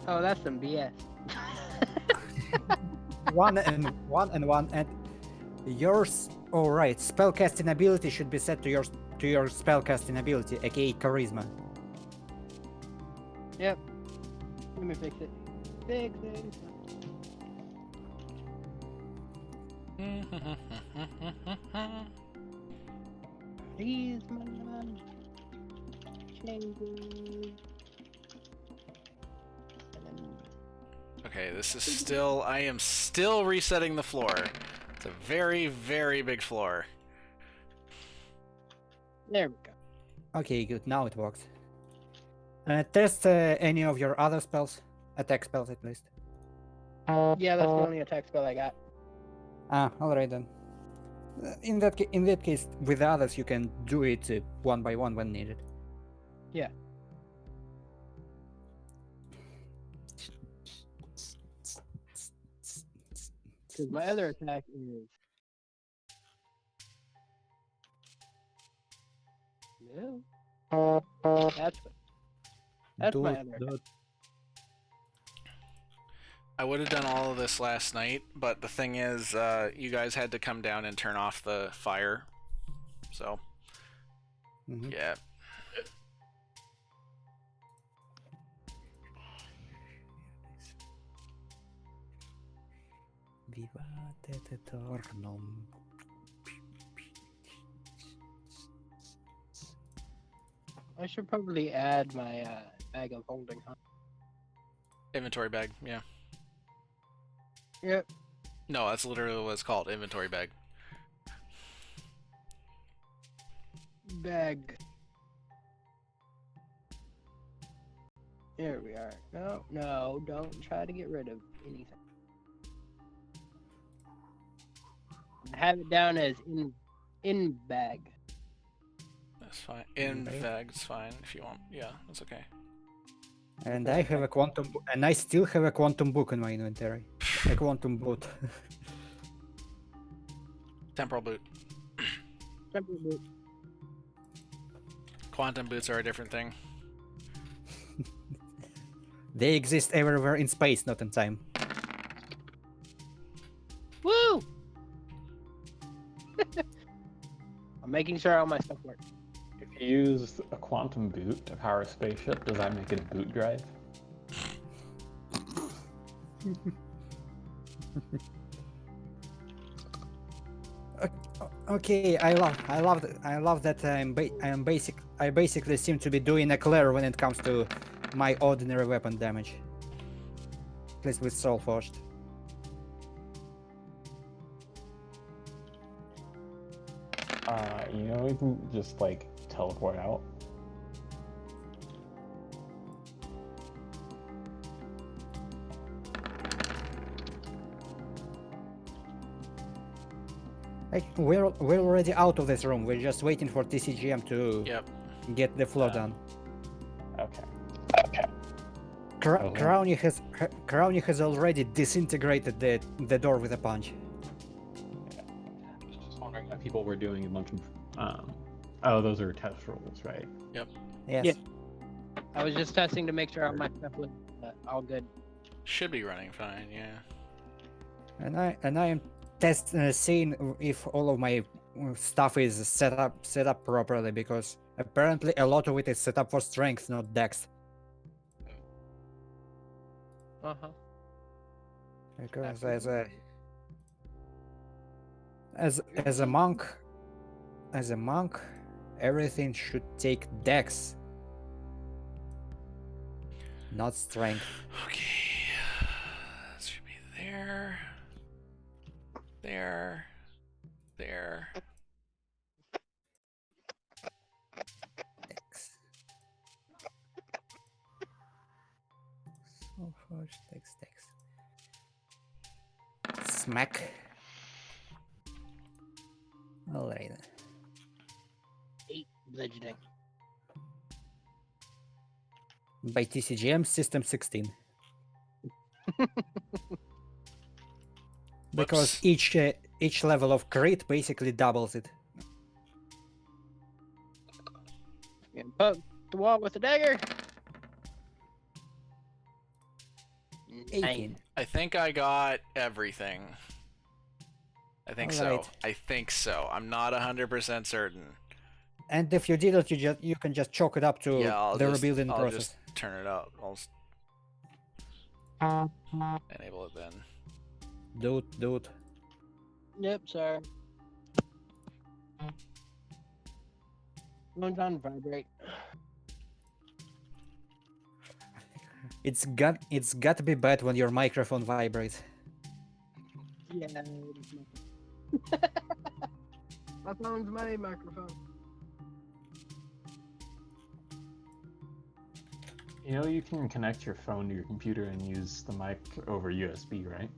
Oh, that's some BS. one and yours. All right. Spellcasting ability should be set to your spellcasting ability, aka charisma. Yep. Let me fix it. Fix it. Charisma. Changes. Okay, this is still... I am still resetting the floor. It's a very, very big floor. There we go. Okay, good. Now it works. Test any of your other spells, attack spells at least. Yeah, that's the only attack spell I got. Ah, all right then. In that case, with the others, you can do it one by one when needed. Yeah. Because my other attack is... No. That's my other attack. I would have done all of this last night, but the thing is, you guys had to come down and turn off the fire. So, yeah. Vivate eternum. I should probably add my bag of holding, huh? Inventory bag, yeah. Yep. No, that's literally what it's called, inventory bag. Bag. Here we are. No, don't try to get rid of anything. Have it down as in bag. That's fine. In bag is fine if you want. Yeah, that's okay. And I have a quantum, and I still have a quantum book in my inventory. A quantum boot. Temporal boot. Temporal boot. Quantum boots are a different thing. They exist everywhere in space, not in time. Woo! I'm making sure all my stuff works. If you use a quantum boot to power a spaceship, does that make it a boot drive? Okay, I love that I basically seem to be doing a clear when it comes to my ordinary weapon damage. At least with Soul Forged. You know, you can just like teleport out. Like, we're already out of this room. We're just waiting for TCGM to Yep. get the floor done. Okay. Okay. Crowny has already disintegrated the door with a punch. I was just wondering if people were doing a bunch of. Oh, those are test rolls, right? Yep. Yes. Yeah. I was just testing to make sure all my stuff was all good. Should be running fine. Yeah. And I am seeing if all of my stuff is set up properly, because apparently a lot of it is set up for strength, not dex. Uh-huh. Because as a monk, everything should take dex, not strength. Okay. That should be there. There. There. Dex. So first dex. Smack. Alright. 8 bludgeoning. By TCGM system 16. Because each level of crit basically doubles it. Yeah, poke the wall with a dagger. 18. I think I got everything. I think so. Alright. I think so. I'm not 100% certain. And if you didn't, you can just chalk it up to Yeah, the rebuilding I'll process. just turn it up. Enable it then. Do it. Yep, sorry. Phone's on vibrate. It's got to be bad when your microphone vibrates. Yeah. My phone's my microphone. You know, you can connect your phone to your computer and use the mic over USB, right?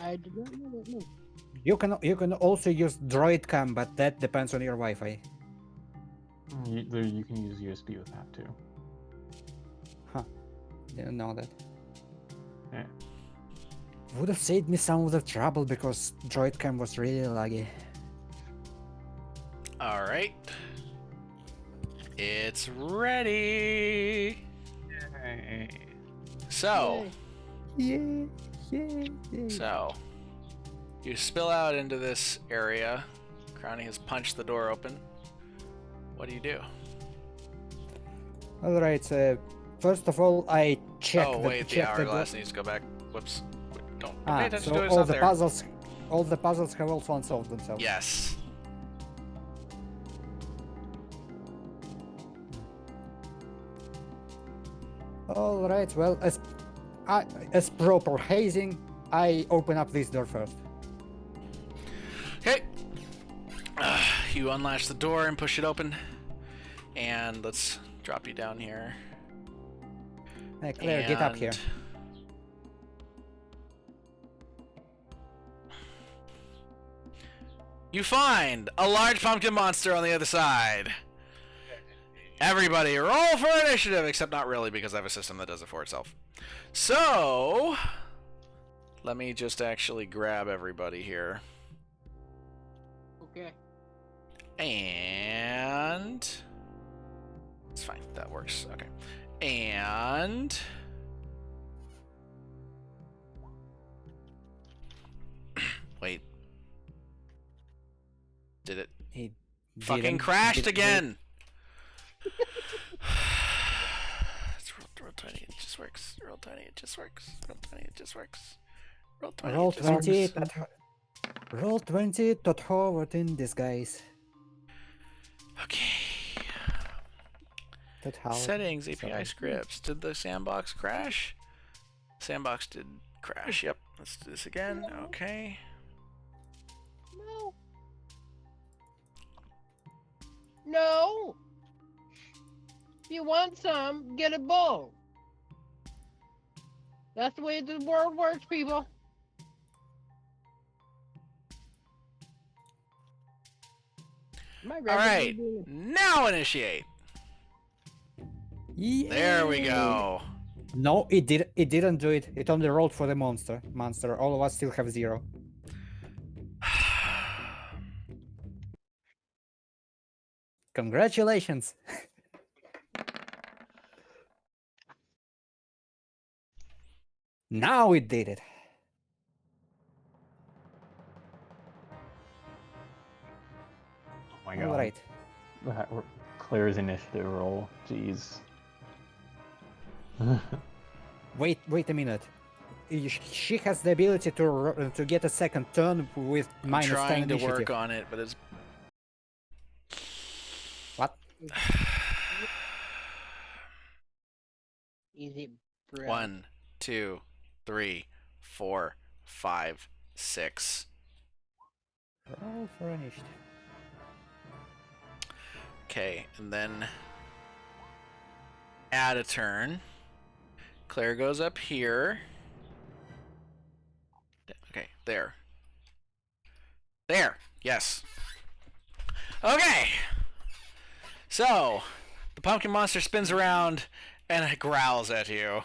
I did not know that. No. You can also use Droid Cam, but that depends on your Wi-Fi. You can use USB with that too. Huh? Didn't know that. Yeah. Would have saved me some of the trouble, because Droid Cam was really laggy. All right. It's ready. So. Yeah. So, you spill out into this area. Crowny has punched the door open. What do you do? All right. First of all, I check. Oh wait, the hourglass needs to go back. Whoops. Don't pay attention to it. It's all not the there. all the puzzles have also unsolved themselves. Yes. All right. Well, as proper hazing, I open up this door first. Okay. You unlatch the door and push it open. And let's drop you down here. Hey, Claire, get up here. You find a large pumpkin monster on the other side. Everybody roll for initiative, except not really, because I have a system that does it for itself. So, let me just actually grab everybody here. Okay. And it's fine. That works. Okay. And wait. Did it He fucking crashed again? Let's 20, it just works. Roll 20, it just works. Roll 20, it just works. Roll 20, Roll it just works. 20. Roll 20. Todd Howard in disguise. Okay. Todd Howard. Settings, API Sorry. scripts. Did the sandbox crash? Sandbox did crash. Yep. Let's do this again. Okay. No. No. If you want some, get a bowl. That's the way the world works, people. All right. Now initiate. There we go. No, it didn't do it. It only rolled for the monster. All of us still have 0. Congratulations. Now it did it. Oh my god. All right. Claire's initiative roll. Jeez. Wait a minute. She has the ability to get a second turn with I'm minus 10 trying to initiative. work on it, but it's What? Easy. Bro. 1, 2, 3, 4, 5, 6. Roll for initiative. Okay, and then add a turn. Claire goes up here. Okay, there. There, yes. Okay. So, the pumpkin monster spins around and it growls at you.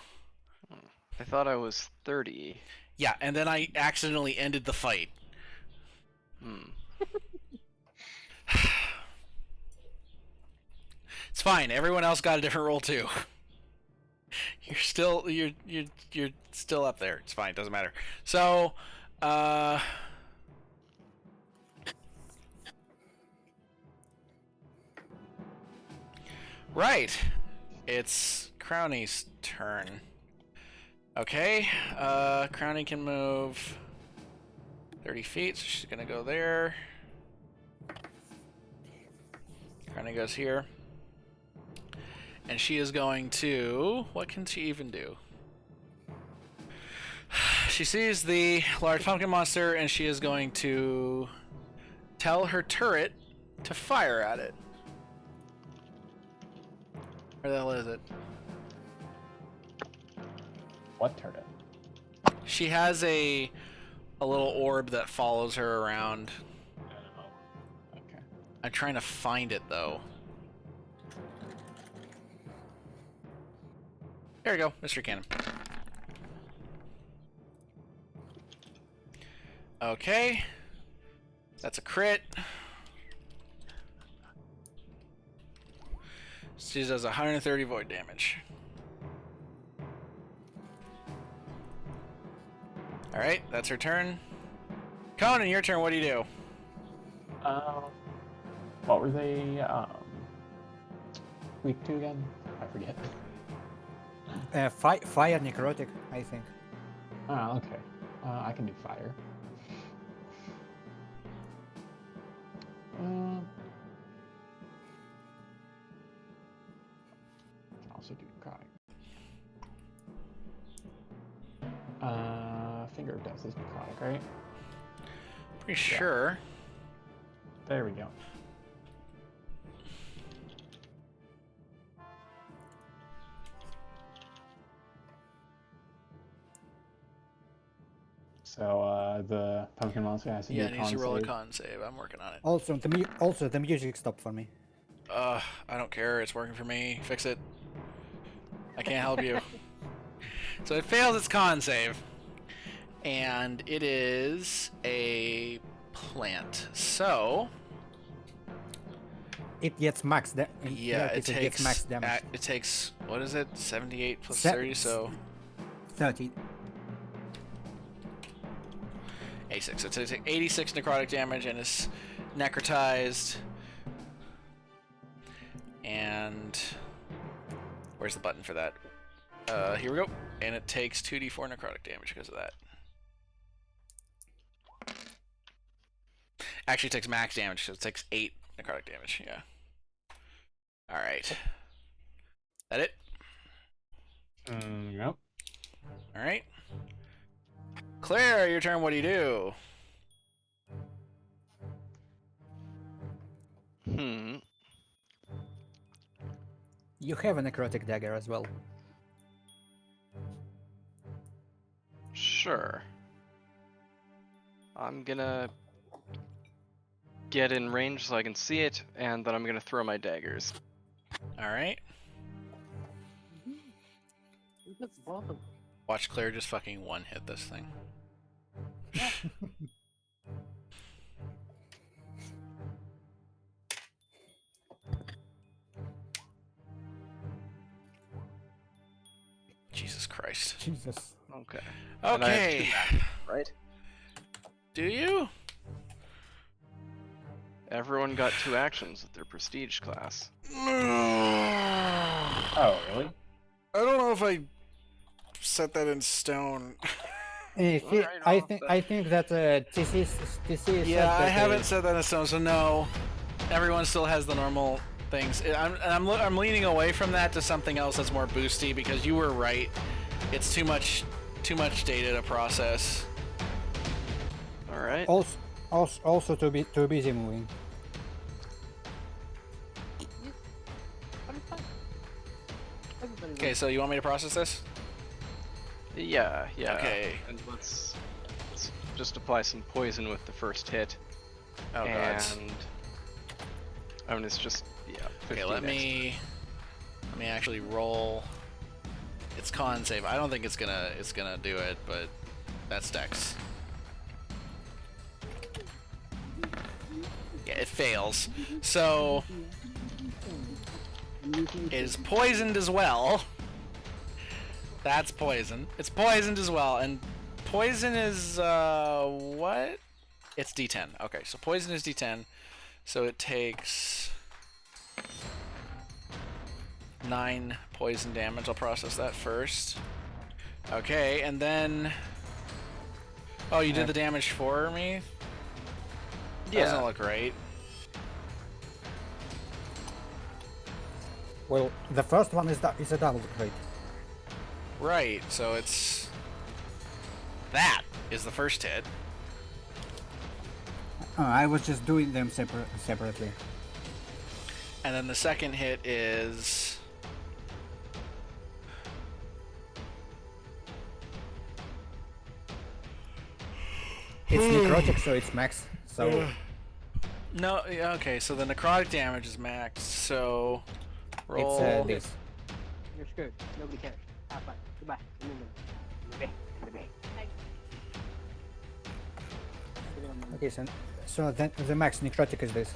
I thought I was 30. Yeah, and then I accidentally ended the fight. Hmm. It's fine. Everyone else got a different roll too. You're still up there. It's fine. It doesn't matter. So, right. It's Crowny's turn. Okay. Crowny can move 30 feet, so she's gonna go there. Crowny goes here. And she is going to... What can she even do? She sees the large pumpkin monster, and she is going to tell her turret to fire at it. Where the hell is it? What turret? She has a little orb that follows her around. Okay. I'm trying to find it, though. There we go, Mr. Cannon. Okay. That's a crit. She does 130 void damage. Alright, that's her turn. Conan, your turn, what do you do? What were they weak to again? I forget. Fire necrotic, I think. Oh, okay. I can do fire. Can also do necrotic. Finger of Death is necrotic, right? Pretty sure. There we go. So the pumpkin monster has to do Yeah, a it needs to con roll a save. con save. I'm working on it. Also the music stopped for me. I don't care. It's working for me. Fix it. I can't help you. So it fails its con save. And it is a plant. So, It gets max damage. yeah, it takes gets max damage. it takes, what is it? 78 plus Se- 30, so 30. 86. So it takes 86 necrotic damage and is necrotized. And where's the button for that? Here we go. And it takes 2d4 necrotic damage because of that. Actually, it takes max damage, so it takes 8 necrotic damage. Yeah. Alright. That it? Yep. Alright. Claire, your turn. What do you do? You have a necrotic dagger as well. Sure. I'm gonna get in range so I can see it, and then I'm gonna throw my daggers. Alright. Watch Claire just fucking one-hit this thing. Jesus Christ. Jesus. Okay. And I have Okay. 2 actions, right? Do you? Everyone got 2 actions with their prestige class. Oh, really? I don't know if I set that in stone. Alright, I well, think that TC said Yeah, I that, haven't set that in stone, so no. Everyone still has the normal things. I'm leaning away from that to something else that's more boosty because you were right. It's too much data to process. Alright. Also too busy moving. Okay, so you want me to process this? Yeah. Okay. And let's just apply some poison with the first hit. Oh god. And I mean, it's just Okay, 15 let me actually roll. It's con save. I don't think it's gonna do it, but that's Dex. Yeah, it fails. So it is poisoned as well. That's poison. It's poisoned as well, and poison is what? It's D10. Okay, so poison is D10. So it takes 9 poison damage. I'll process that first. Okay, and then... Oh, you did the damage for me? Yeah. Doesn't look right. Well, the first one is a double crit. Right, so it's... That is the first hit. I was just doing them separately. And then the second hit is... It's necrotic, so it's max. So No, yeah, okay, so the necrotic damage is maxed, so... Roll... it's this. You're screwed. Nobody cares. Have fun. Goodbye. Okay, so then the max necrotic is this.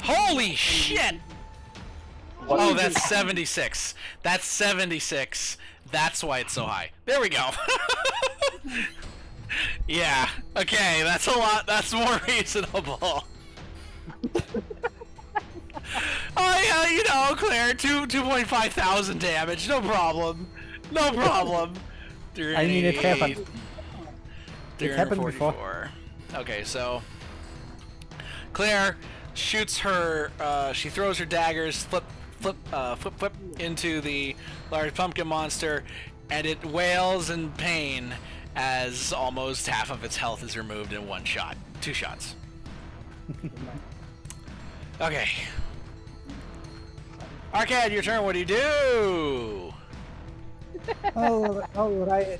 Holy shit! Oh, that's 76. That's 76. That's why it's so high. There we go. Yeah. Okay, that's a lot. That's more reasonable. Oh yeah, you know, Claire, 2.5 thousand damage. No problem. No problem. I mean, it happened. It happened before. 344. Okay, so Claire shoots her. She throws her daggers, flip into the large pumpkin monster, and it wails in pain as almost half of its health is removed in one shot. 2 shots. Okay. Arcade, your turn. What do you do? All right.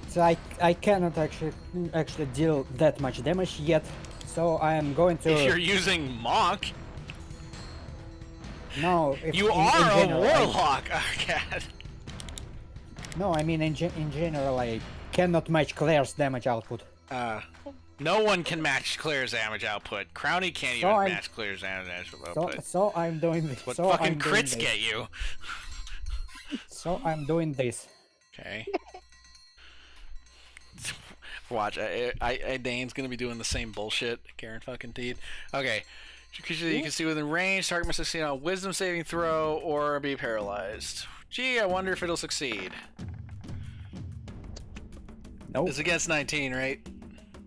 I cannot actually deal that much damage yet, so I am going to. If you're using Monk, No, if you in are a general, warlock, Arcade. No, I mean in general I cannot match Claire's damage output. No one can match Claire's damage output. Crowny can't So even I'm- match Claire's damage So output. so I'm doing this. What so fucking I'm doing crits this. get you? So I'm doing this. Okay. Watch, Dane's gonna be doing the same bullshit. Karen fucking Teed. Okay. Creature that you can see within range, target must succeed on a wisdom saving throw or be paralyzed. Gee, I wonder if it'll succeed. Nope. It's against 19, right?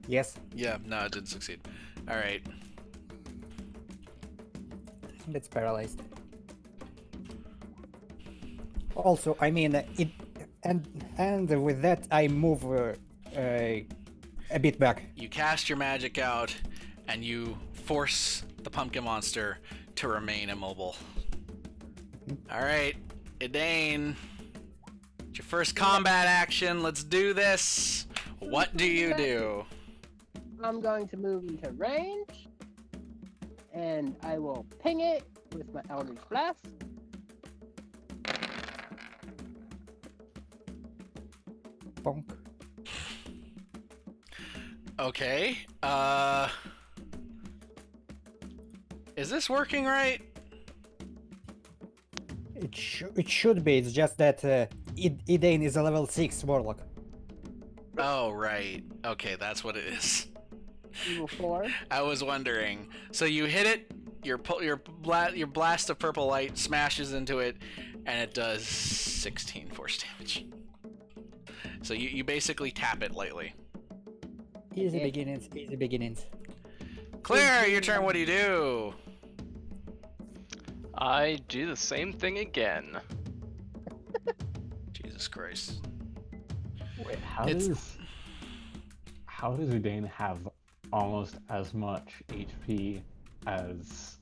Yes. Yeah, no, it didn't succeed. Alright. It's paralyzed. Also, I mean, it, and with that, I move a bit back. You cast your magic out, and you force the pumpkin monster to remain immobile. Alright, Idane. It's your first combat action. Let's do this. What do you do? I'm going to move into range, and I will ping it with my Eldritch Blast. Bonk. Okay. Is this working right? It should be. It's just that Idane is a level 6 warlock. Oh, right. Okay, that's what it is. Level 4. I was wondering. So you hit it, your blast of purple light smashes into it, and it does 16 force damage. So you basically tap it lightly. Easy beginnings, easy beginnings. Claire, your turn. What do you do? I do the same thing again. Jesus Christ. Wait, how does Udane have almost as much HP as,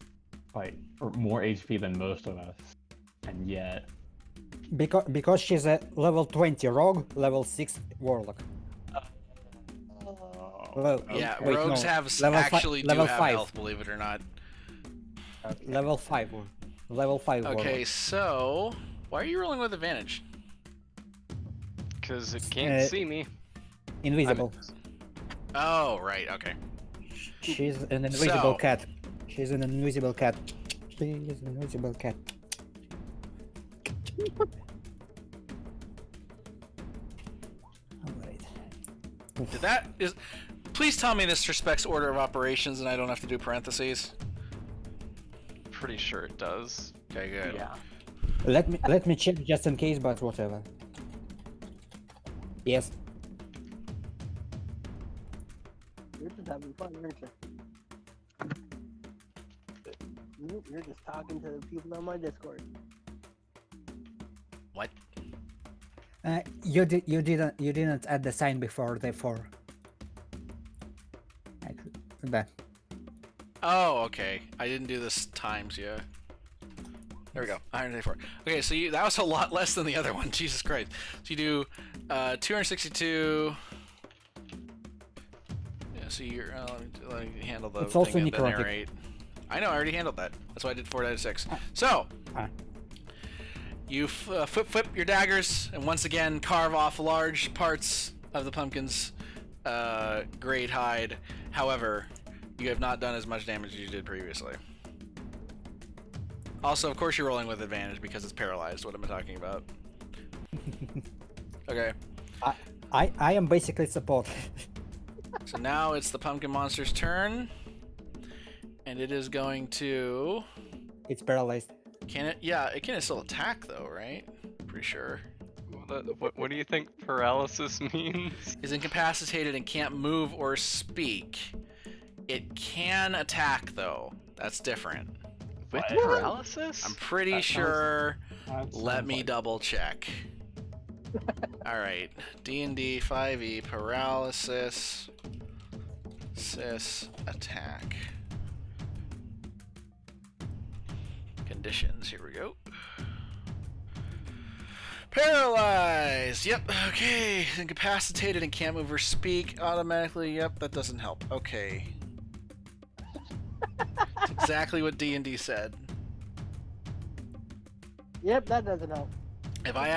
like, or more HP than most of us, and yet? Because she's a level 20 rogue, level 6 warlock. Well, Yeah, wait, rogues no. have level actually do level have 5. health, believe it or not. Level 5. Level 5 Okay, warlock. so why are you rolling with advantage? Because it can't see me. Invisible. Oh, right. Okay. She's an invisible So- cat. She's an invisible cat. She's an invisible cat. Alright. Did that is? Please tell me this respects order of operations, and I don't have to do parentheses. Pretty sure it does. Okay, good. Yeah. Let me check just in case, but whatever. Yes. You're just having fun, aren't you? You're just talking to the people on my Discord. What? You didn't add the sign before the 4. That. Oh, okay. I didn't do this times yet. There we go. 184. Okay, so that was a lot less than the other one. Jesus Christ. So you do 262. Yeah, so you're let me handle the It's also thing and then necrotic. narrate. I know, I already handled that. That's why I did 4 out of 6. So you flip your daggers and once again carve off large parts of the pumpkin's great hide. However, you have not done as much damage as you did previously. Also, of course, you're rolling with advantage because it's paralyzed. What am I talking about? Okay. I am basically support. So now it's the pumpkin monster's turn, and it is going to. It's paralyzed. Can it? Yeah, it can still attack though, right? Pretty sure. What do you think paralysis means? Is incapacitated and can't move or speak. It can attack though. That's different. With What? paralysis? I'm pretty That sounds- sure. That Let sounds me like- double check. All right, D&D 5e paralysis, attack. Conditions. Here we go. Paralyzed. Yep. Okay. Incapacitated and can't move or speak automatically. Yep. That doesn't help. Okay. It's exactly what D&D said. Yep, that doesn't help. If I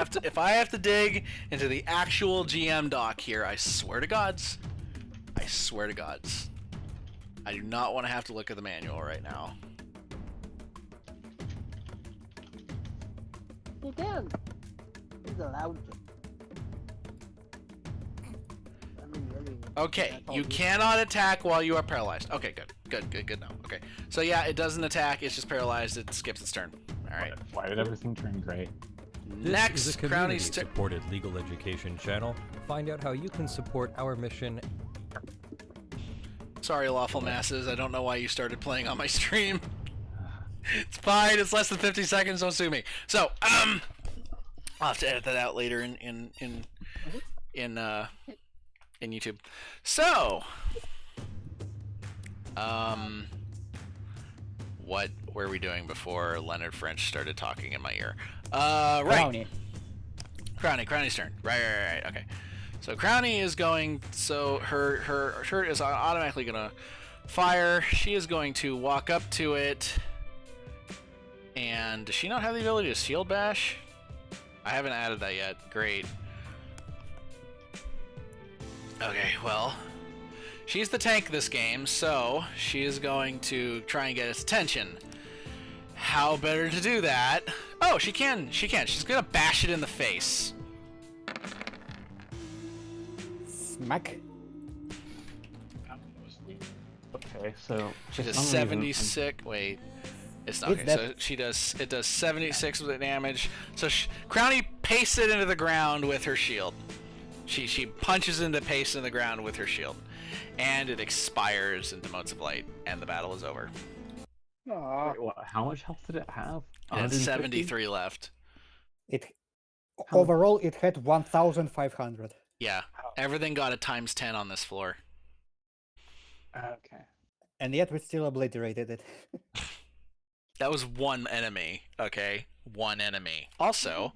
have to dig into the actual GM doc here, I swear to gods, I do not want to have to look at the manual right now. You can. He's allowed to. I mean, really. Okay, That's all you you- cannot attack while you are paralyzed. Okay, good now. Okay, so yeah, it doesn't attack. It's just paralyzed. It skips its turn. All right. Why did everything turn great? This Next, is a Crowny's community-supported legal education channel. Find out how you can support our mission. Sorry, lawful masses. I don't know why you started playing on my stream. It's fine. It's less than 50 seconds. Don't sue me. So, I'll have to edit that out later in YouTube. So, what were we doing before Leonard French started talking in my ear? Right. Crowny's turn. Right. Okay. So Crowny is going. So her shirt is automatically gonna fire. She is going to walk up to it. And does she not have the ability to shield bash? I haven't added that yet. Great. Okay, well, she's the tank this game, so she is going to try and get its attention. How better to do that? Oh, she can. She's gonna bash it in the face. Smack. Okay, so She for does some reason, 76. Wait, it's not It's okay. that- So she does. It does 76 with the damage. So Crowny pastes it into the ground with her shield. She punches into paste in the ground with her shield, and it expires into motes of light, and the battle is over. Aw. Wait, what, how much health did it have? It has 150? 73 left. It How- overall it had 1,500. Yeah, everything got a times 10 on this floor. Okay. And yet we still obliterated it. That was one enemy, okay? One enemy. Also,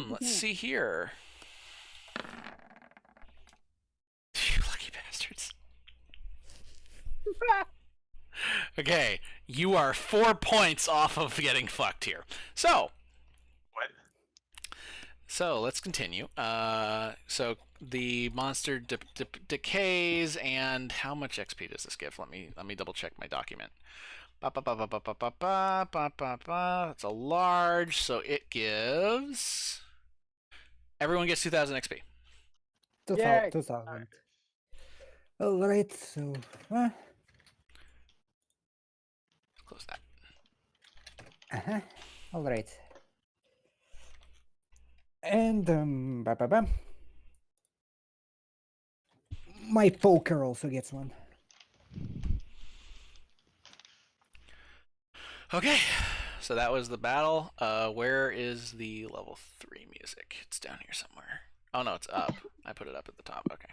let's see here. You lucky bastards. Okay, you are 4 points off of getting fucked here. So, What? So let's continue. So the monster decays, and how much XP does this give? Let me double check my document. It's a large, so it gives. Everyone gets 2,000 XP. 2,000. Yay. 2,000. Alright, so... Close that. Uh-huh. Alright. And, my poker also gets one. Okay, so that was the battle. Where is the level 3 music? It's down here somewhere. Oh no, it's up. I put it up at the top. Okay.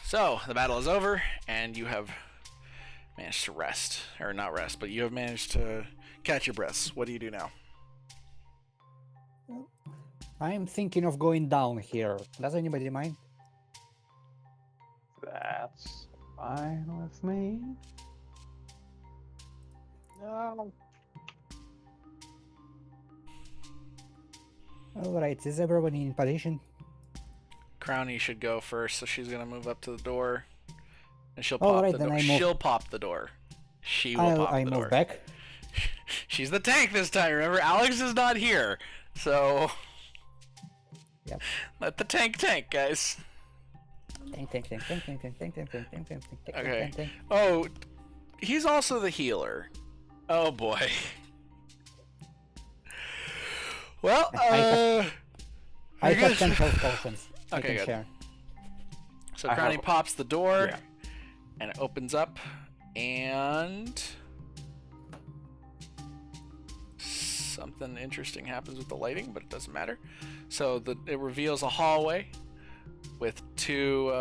So the battle is over, and you have managed to rest, or not rest, but you have managed to catch your breaths. What do you do now? I'm thinking of going down here. Does anybody mind? That's fine with me. No. Alright, is everyone in position? Crowny should go first, so she's gonna move up to the door, and she'll All pop right, the then door. I move- She'll pop the door. She will pop I the move door. back. She's the tank this time. Remember, Alex is not here, so Yep. let the tank, guys. Tank. Okay. Oh, he's also the healer. Oh boy. Well, I I have guess- 10 health potions. I Okay, can good. share. So I Crowny have- pops the door, Yeah. and it opens up, and something interesting happens with the lighting, but it doesn't matter. So it reveals a hallway with two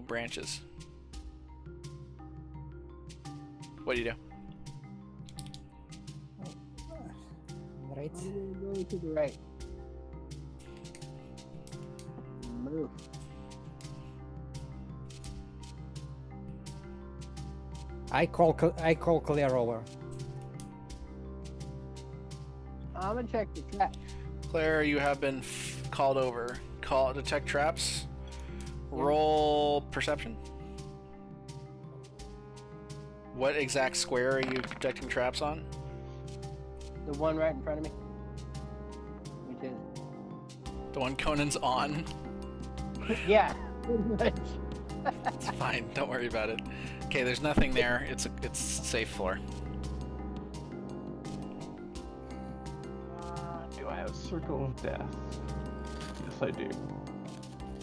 branches. What do you do? Right. I'm gonna go to the right. Move. I call clear over. I'm gonna check the trap. Claire, you have been called over. Detect traps. Roll perception. What exact square are you detecting traps on? The one right in front of me. Which is The one Conan's on. Yeah. pretty much. It's fine. Don't worry about it. Okay, there's nothing there. It's safe floor. Do I have Circle of Death? Yes, I do.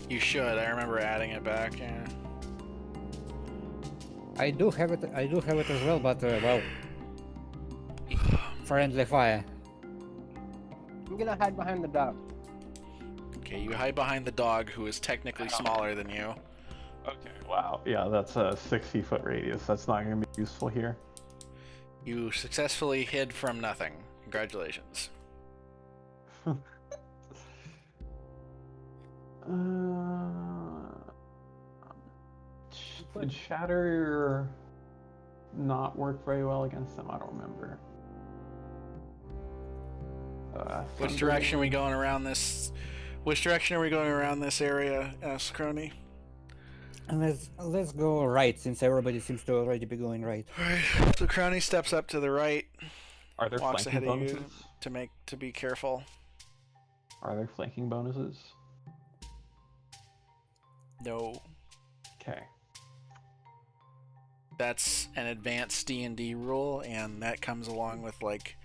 You should. I remember adding it back. Yeah. I do have it. I do have it as well, but well, friendly fire. I'm gonna hide behind the dog. Okay, you hide behind the dog, who is technically smaller than you. Okay, wow. Yeah, that's a 60-foot radius. That's not going to be useful here. You successfully hid from nothing. Congratulations. Did Shatter not work very well against them? I don't remember. Which direction are we going around this? Which direction are we going around this area, Crony? And let's go right, since everybody seems to already be going right. Alright, so Crony steps up to the right, Are there walks flanking ahead of bonuses? you to be careful. Are there flanking bonuses? No, Okay. that's an advanced D&D rule, and that comes along with like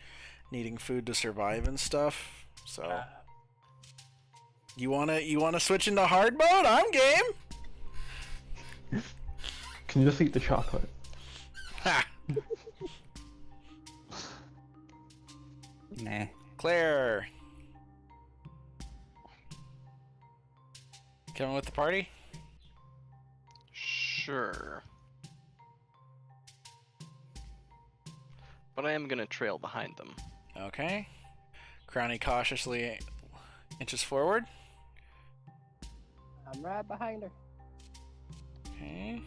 needing food to survive and stuff. So you wanna switch into hard mode? I'm game. Can you just eat the chocolate? Ha! Nah. Claire, coming with the party? Sure. But I am gonna trail behind them. Okay. Crowny cautiously inches forward. I'm right behind her. Okay.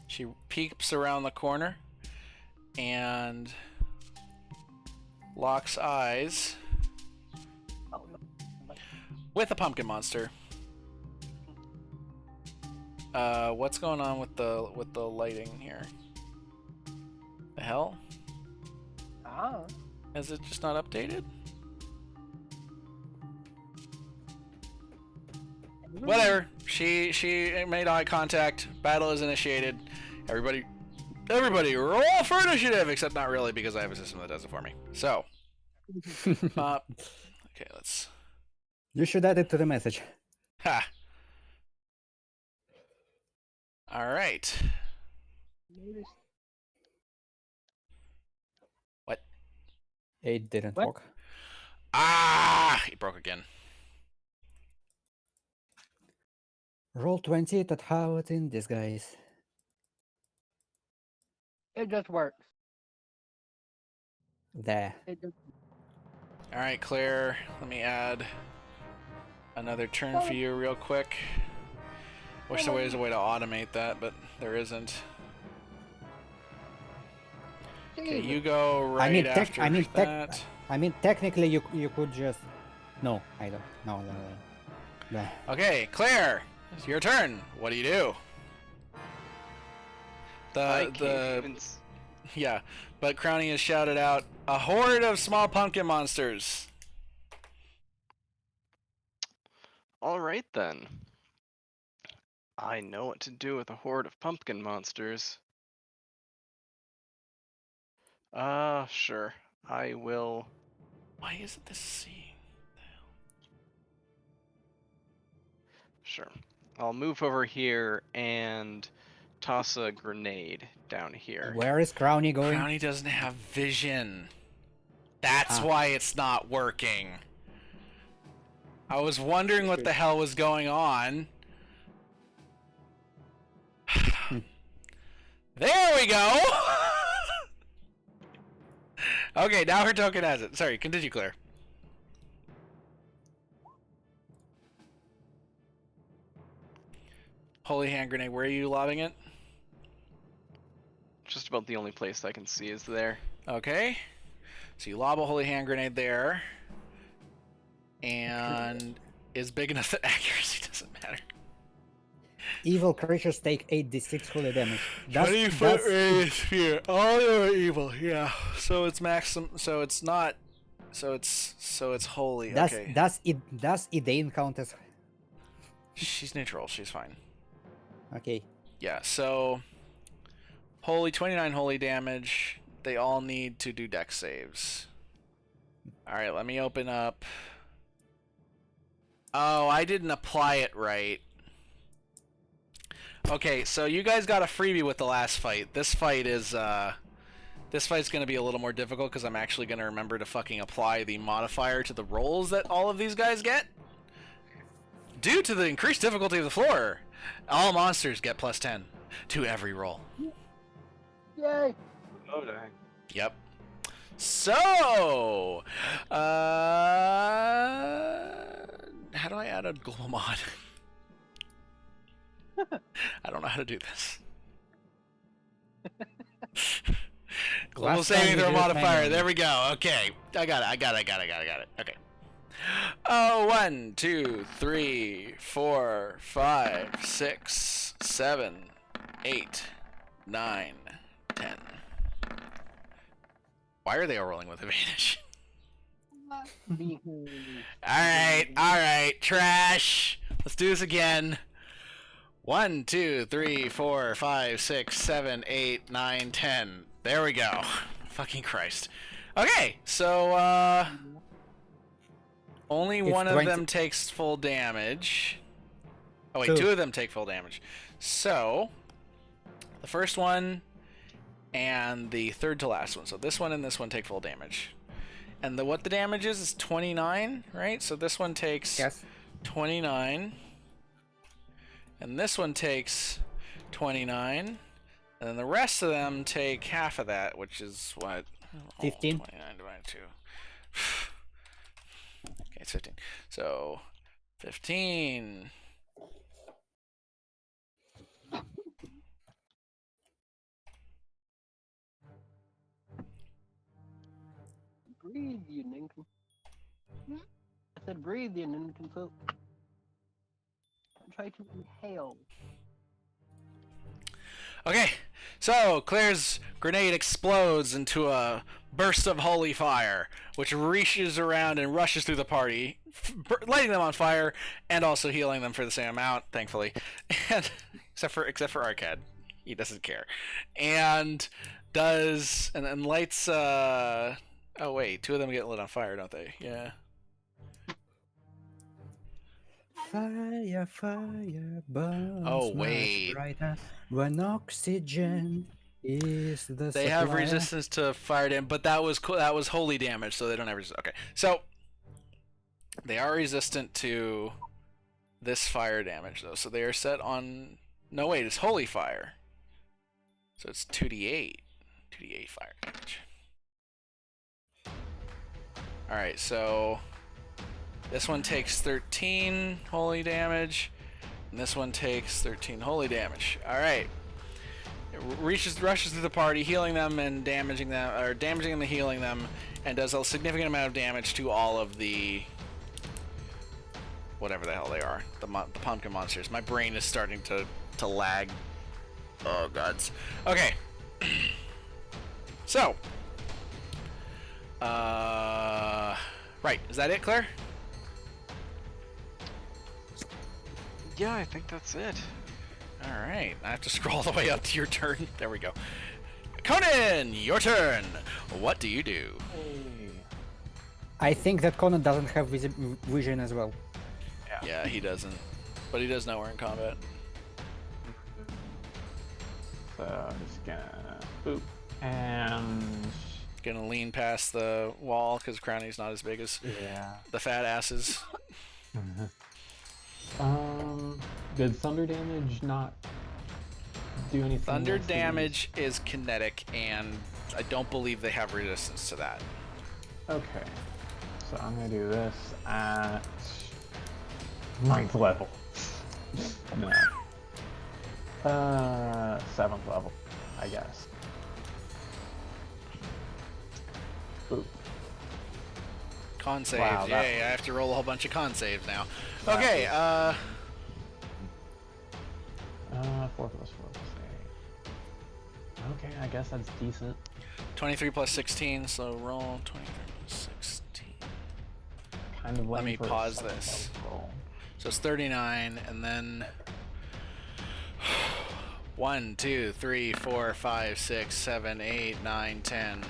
She peeps around the corner and locks eyes Oh, no. with a pumpkin monster. What's going on with the lighting here? The hell? Ah. Is it just not updated? Whatever. She made eye contact. Battle is initiated. Everybody roll for initiative, except not really because I have a system that does it for me. So, okay, let's. You should add it to the message. Ha. All right. What? It didn't What? work. Ah! It broke again. Roll 20 at how it in disguise. It just works. There. It just... All right, Claire. Let me add another turn for you real quick. Wish there was a way to automate that, but there isn't. Okay, you go right after that. I mean, technically, you could just. No, I don't. No. No. Okay, Claire, it's your turn. What do you do? Yeah, but Crowny has shouted out a horde of small pumpkin monsters. All right then. I know what to do with a horde of pumpkin monsters. Sure. I will. Why isn't this seeing? Sure. I'll move over here and toss a grenade down here. Where is Crowny going? Crowny doesn't have vision. That's why it's not working. I was wondering what the hell was going on. There we go! Okay, now her token has it. Sorry, continue, Claire. Holy hand grenade, where are you lobbing it? Just about the only place I can see is there. Okay. So you lob a holy hand grenade there. And is big enough that accuracy doesn't matter. Evil creatures take 8d6 holy damage. 20-foot radius sphere. All your evil, yeah. So it's maximum. So it's not So it's holy. Does Okay. does Idane count as? She's neutral. She's fine. Okay. Yeah. So holy 29 holy damage. They all need to do dex saves. All right. Let me open up. Oh, I didn't apply it right. Okay, so you guys got a freebie with the last fight. This fight's gonna be a little more difficult because I'm actually gonna remember to fucking apply the modifier to the rolls that all of these guys get. Due to the increased difficulty of the floor, all monsters get +10 to every roll. Yay! Oh dang. Yep. So, how do I add a global mod? I don't know how to do this. Global Last time saving you throw did it modifier. manually. There we go. Okay. I got it. Okay. Oh, 1, 2, 3, 4, 5, 6, 7, 8, 9, 10. Why are they all rolling with advantage? Alright, trash. Let's do this again. 1, 2, 3, 4, 5, 6, 7, 8, 9, 10. There we go. Fucking Christ. Okay, so, only It's one of 20 them takes full damage. Oh wait, Two. 2 of them take full damage. So, the first one and the third to last one. So this one and this one take full damage. And what the damage is 29, right? So this one takes Yes. 29. And this one takes 29. And then the rest of them take half of that, which is what? 15. 29 divided 2. Okay, it's 15. So, 15. Breathe, you nincompoop. I said breathe, you nincompoop. Try to inhale. Okay, so Claire's grenade explodes into a burst of holy fire, which reaches around and rushes through the party, lighting them on fire and also healing them for the same amount, thankfully. And except for Arcad, he doesn't care, and lights. Oh wait, 2 of them get lit on fire, don't they? Yeah. Fire, fire, burns Oh, much wait. brighter when oxygen is the They have supply. resistance to fire damage, but that was holy damage, so they don't have resistance. Okay, so they are resistant to this fire damage though, so they are set on. No wait, it's holy fire, so it's 2d8 fire damage. All right, so this one takes 13 holy damage, and this one takes 13 holy damage. All right. It rushes through the party, healing them and damaging them, or damaging them and healing them, and does a significant amount of damage to all of the whatever the hell they are, the pumpkin monsters. My brain is starting to lag. Oh gods. Okay. So, right, is that it, Claire? Yeah, I think that's it. Alright, I have to scroll all the way up to your turn. There we go. Conan, your turn. What do you do? I think that Conan doesn't have vision as well. Yeah, he doesn't. But he does know we're in combat. So I'm just gonna boop and Gonna lean past the wall because Crowny's not as big as yeah. the fat asses. Did thunder damage not do anything? Thunder else to these? damage is kinetic, and I don't believe they have resistance to that. Okay, so I'm gonna do this at 9th level. No. 7th level, I guess. Boop. Con saves. Wow, that- Yay, I have to roll a whole bunch of con saves now. Okay, 4 plus 4 plus 8. Okay, I guess that's decent. 23 plus 16, so roll 23 plus 16. Kind of Let me lame for a pause second this. level roll. So it's 39, and then 1, 2, 3, 4, 5, 6, 7, 8, 9, 10.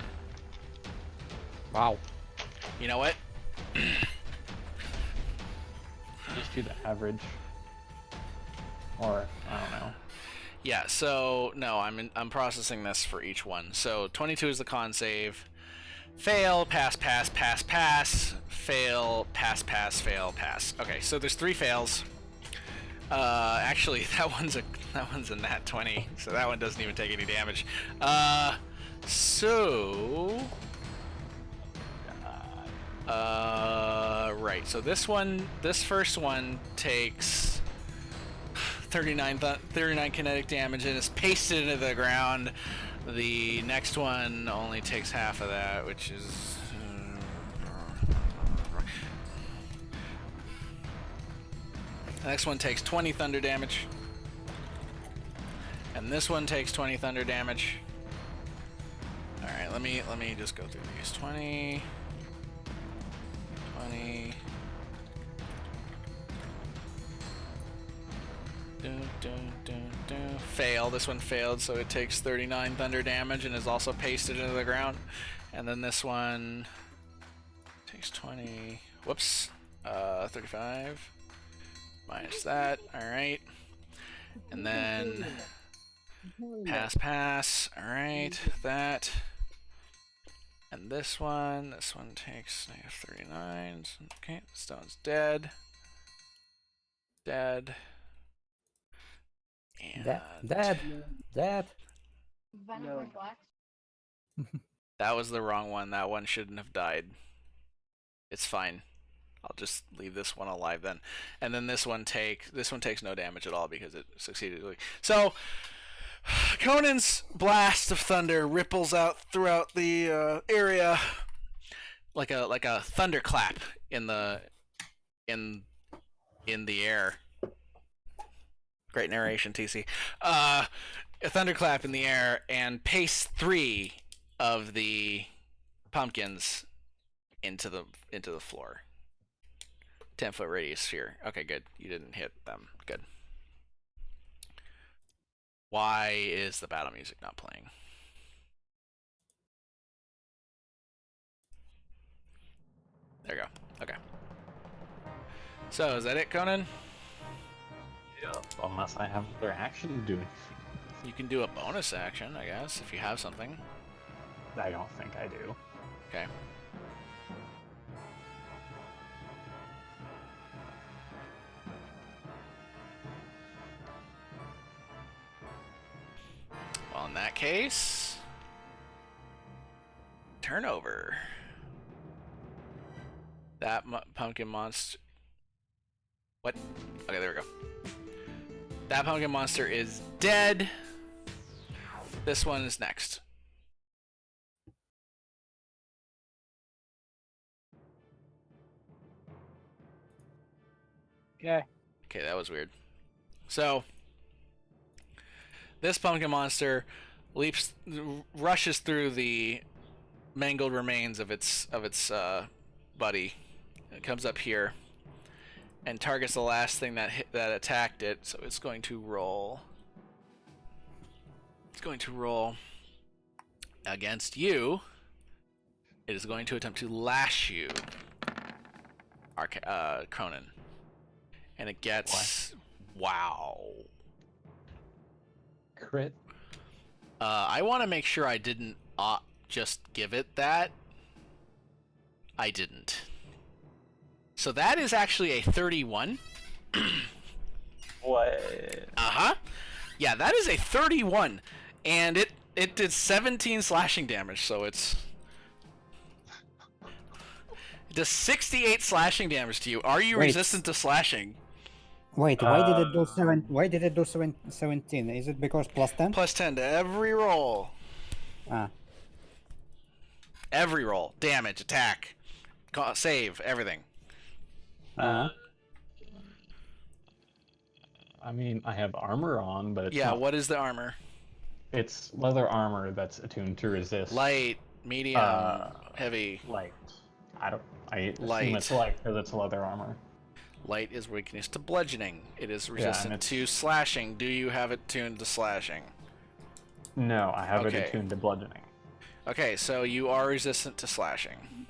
Wow. You know what? Just do the average. Or, I don't know. Yeah, so no, I'm processing this for each one. So 22 is the con save. Fail, pass, pass, pass, pass, fail, pass, pass, fail, pass. Okay, so there's 3 fails. Actually, that one's a nat 20, so that one doesn't even take any damage. Right. So this first one takes 39 kinetic damage and is pasted into the ground. The next one only takes half of that, which is the next one takes 20 thunder damage. And this one takes 20 thunder damage. Alright, let me just go through these. 20. Fail. This one failed, so it takes 39 thunder damage and is also pasted into the ground. And then this one takes 20. Whoops. 35. Minus that. Alright. And then pass. Alright. That. And this one takes negative 39. Okay, the stone's dead. And Dead. No. that was the wrong one. That one shouldn't have died. It's fine. I'll just leave this one alive then. And then this one takes no damage at all because it succeeded. So Conan's blast of thunder ripples out throughout the area like a thunderclap in the air. Great narration, TC. A thunderclap in the air and pastes 3 of the pumpkins into the floor. 10-foot radius sphere. Okay, good. You didn't hit them. Good. Why is the battle music not playing? There you go. Okay. So, is that it, Conan? Yeah. Unless I have other action to do. You can do a bonus action, I guess, if you have something. I don't think I do. Okay. Well, in that case, turnover. That pumpkin monster. What? Okay, there we go. That pumpkin monster is dead. This one is next. Okay. Okay, that was weird. So, this pumpkin monster rushes through the mangled remains of its buddy. It comes up here and targets the last thing that attacked it. So it's going to roll. It's going to roll against you. It is going to attempt to lash you, Cronin. And it gets wow. Crit. I want to make sure I didn't just give it that. I didn't. So that is actually a 31. What? Uh-huh. Yeah, that is a 31. And it did 17 slashing damage, so it does 68 slashing damage to you. Are you Wait. resistant to slashing? Wait, why did it do 7? Why did it do 17? Is it because plus 10? Plus 10 to every roll. Ah. Every roll. Damage, attack, save, everything. Uh-huh. I mean, I have armor on, but it's Yeah, not, what is the armor? it's leather armor that's attuned to resist. Light, medium, heavy. Light. I don't. I assume Light. it's light because it's leather armor. Light is weakness to bludgeoning. It is and resistant it's- to slashing. Do you have it tuned to slashing? No, I have Okay. it attuned to bludgeoning. Okay, so you are resistant to slashing.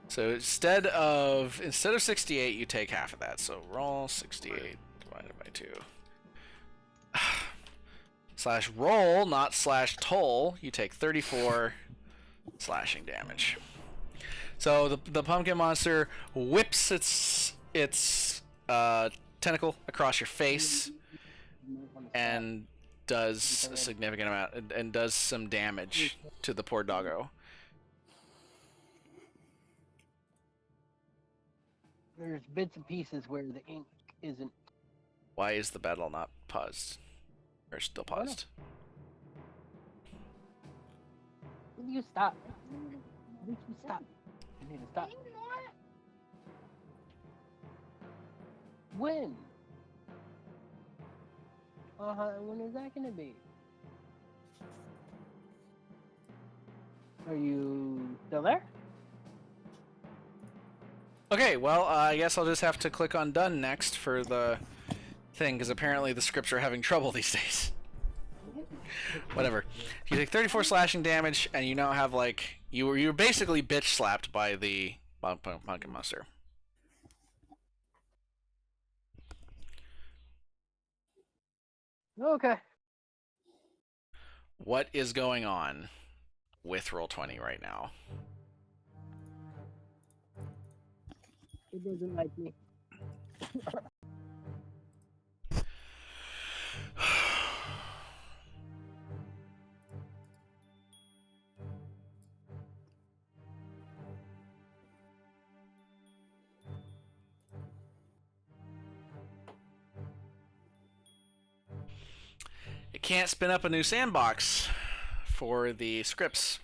So instead of 68, you take half of that. So roll 68 divided by 2. Slash roll, not slash toll. You take 34 slashing damage. So the pumpkin monster whips its tentacle across your face and does a significant amount and does some damage to the poor doggo. There's bits and pieces where the ink isn't. Why is the battle not paused? Or still paused? Will you stop? Will you stop? You need to stop. When? When is that gonna be? Are you still there? Okay, well, I guess I'll just have to click on done next for the thing, because apparently the scripts are having trouble these days. Whatever. You take 34 slashing damage, and you now have, like, you were basically bitch slapped by the pumpkin monster. Okay. What is going on with Roll20 right now? It doesn't like me. It can't spin up a new sandbox for the scripts.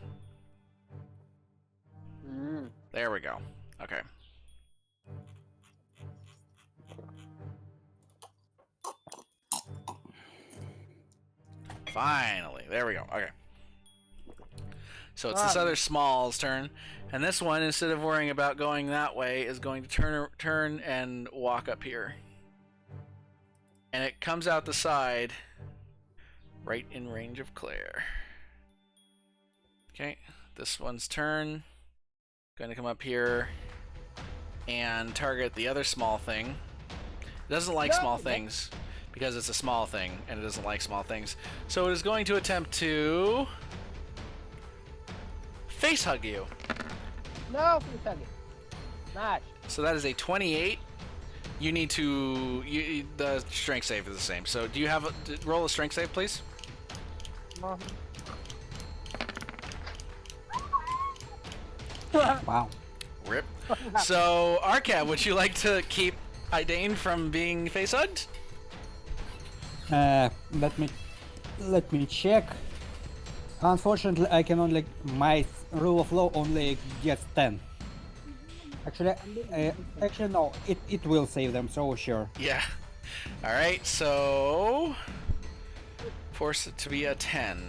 There we go. Okay. Finally. There we go. Okay. So it's this other small's turn. And this one, instead of worrying about going that way, is going to turn and walk up here. And it comes out the side, right in range of Claire. Okay, this one's turn. Going to come up here and target the other small thing. It doesn't like small things because it's a small thing, and it doesn't like small things. So it is going to attempt to face hug you. No, please hug it. Nice. So that is a 28. You need to the strength save is the same. So do you have roll a strength save, please? Wow. Rip. So Arcab, would you like to keep Idane from being face hugged? Let me check. Unfortunately, I can only my rule of law only gets 10. Actually no, it will save them, so sure. Yeah. All right. So force it to be a 10.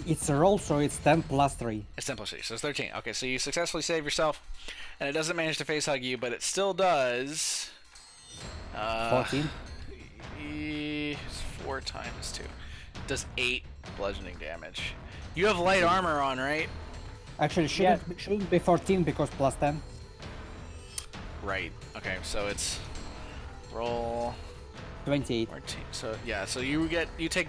It's a roll, so it's 10 plus 3. It's 10 plus 3, so it's 13. Okay, so you successfully save yourself, and it doesn't manage to face hug you, but it still does. 14. It's 4 times 2. It does 8 bludgeoning damage. You have light armor on, right? Actually, shouldn't be 14 because plus 10. Right. Okay, so it's roll 28. 14. So yeah, so you take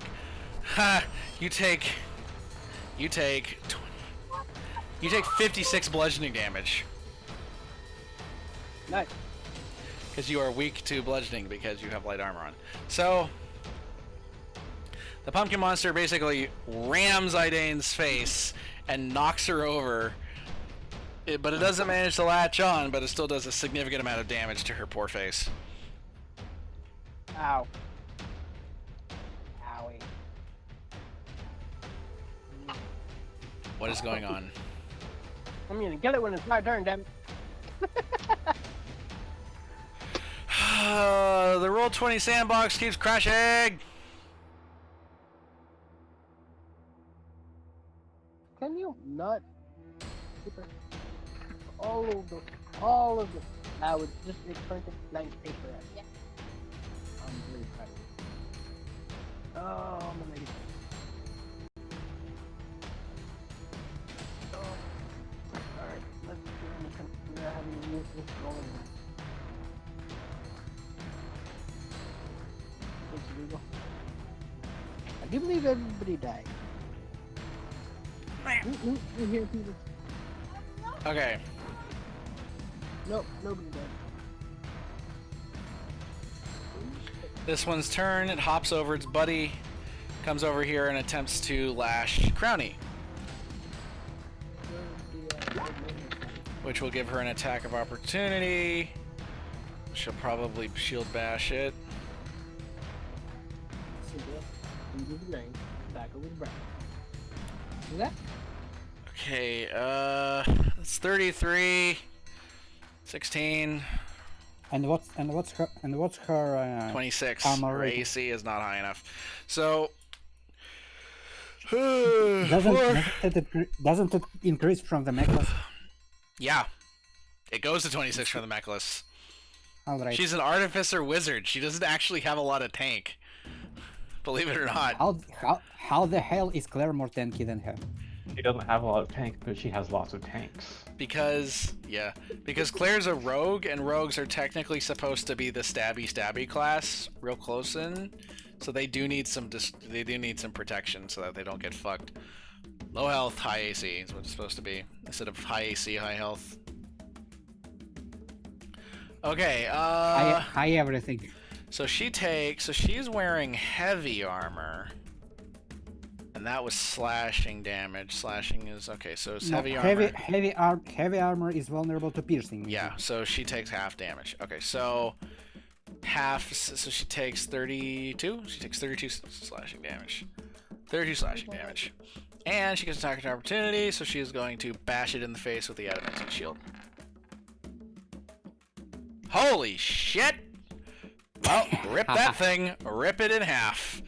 56 bludgeoning damage. Nice. Because you are weak to bludgeoning because you have light armor on. So the pumpkin monster basically rams Idane's face and knocks her over. But it doesn't manage to latch on, but it still does a significant amount of damage to her poor face. Ow. Owie. What is going on? I'm gonna get it when it's my turn, damn it. The Roll20 sandbox keeps crashing! Can you not paper. All of them. I would just return to blank paper. I'm really proud of you. Oh, my lady. Alright, let's do it. We're having to use this rolling. It's legal. I do believe everybody died. You hear people? Okay. Nope, nobody died. This one's turn. It hops over its buddy, comes over here and attempts to lash Crowny, which will give her an attack of opportunity. She'll probably shield bash it. Okay, that's 33, 16, And what's her 26. armor Her rating? AC is not high enough. So doesn't it increase from the necklace? yeah, it goes to 26 for the necklace. All right. She's an artificer wizard. She doesn't actually have a lot of tank. Believe it or not. How the hell is Claire more tanky than her? She doesn't have a lot of tank, but she has lots of tanks. Because Claire's a rogue, and rogues are technically supposed to be the stabby class, real close in. So they do need some protection so that they don't get fucked. Low health, high AC is what it's supposed to be, instead of high AC, high health. Okay, High everything. so she's wearing heavy armor. And that was slashing damage. Slashing is okay, so it's heavy armor. Heavy armor is vulnerable to piercing. Yeah, so she takes half damage. Okay, so half, so she takes 32? She takes 32 slashing damage. 32 slashing damage. And she gets attack of opportunity, so she is going to bash it in the face with the adamantine shield. Holy shit! Well, rip that thing, rip it in half.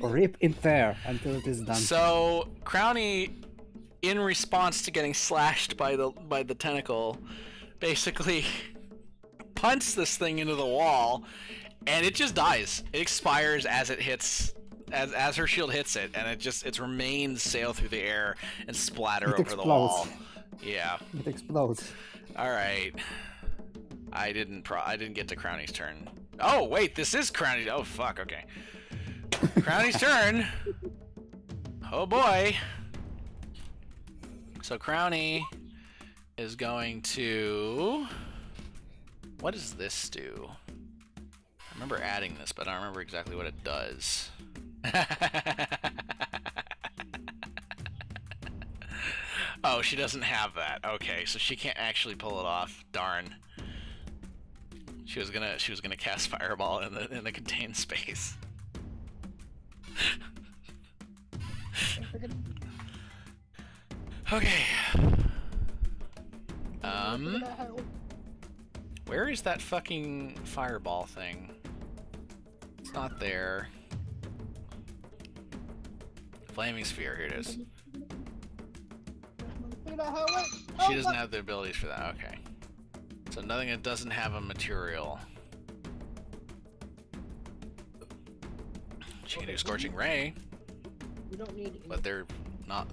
Rip in there until it is done. So Crowny, in response to getting slashed by the tentacle, basically punts this thing into the wall, and it just dies. It expires as it hits, as her shield hits it, and its remains sail through the air and splatter over the wall. Yeah. It explodes. All right. I didn't get to Crowny's turn. Oh wait, this is Crowny. Oh fuck. Okay. Crowny's turn. Oh boy. So Crowny is going to... What does this do? I remember adding this, but I don't remember exactly what it does. Oh, she doesn't have that. Okay, so she can't actually pull it off. Darn. She was gonna cast Fireball in the contained space. Okay. Where is that fucking fireball thing? It's not there. Flaming sphere, here it is. She doesn't have the abilities for that, okay. So nothing that doesn't have a material. She can do Scorching Ray. But they're not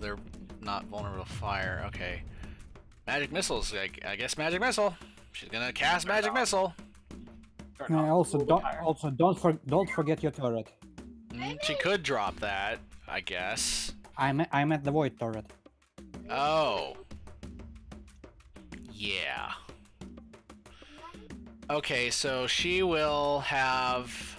vulnerable to fire. Okay. Magic missiles. I guess magic missile. She's gonna cast magic missile. Also don't forget your turret. She could drop that, I guess. I'm at the void turret. Oh. Yeah. Okay, so she will have...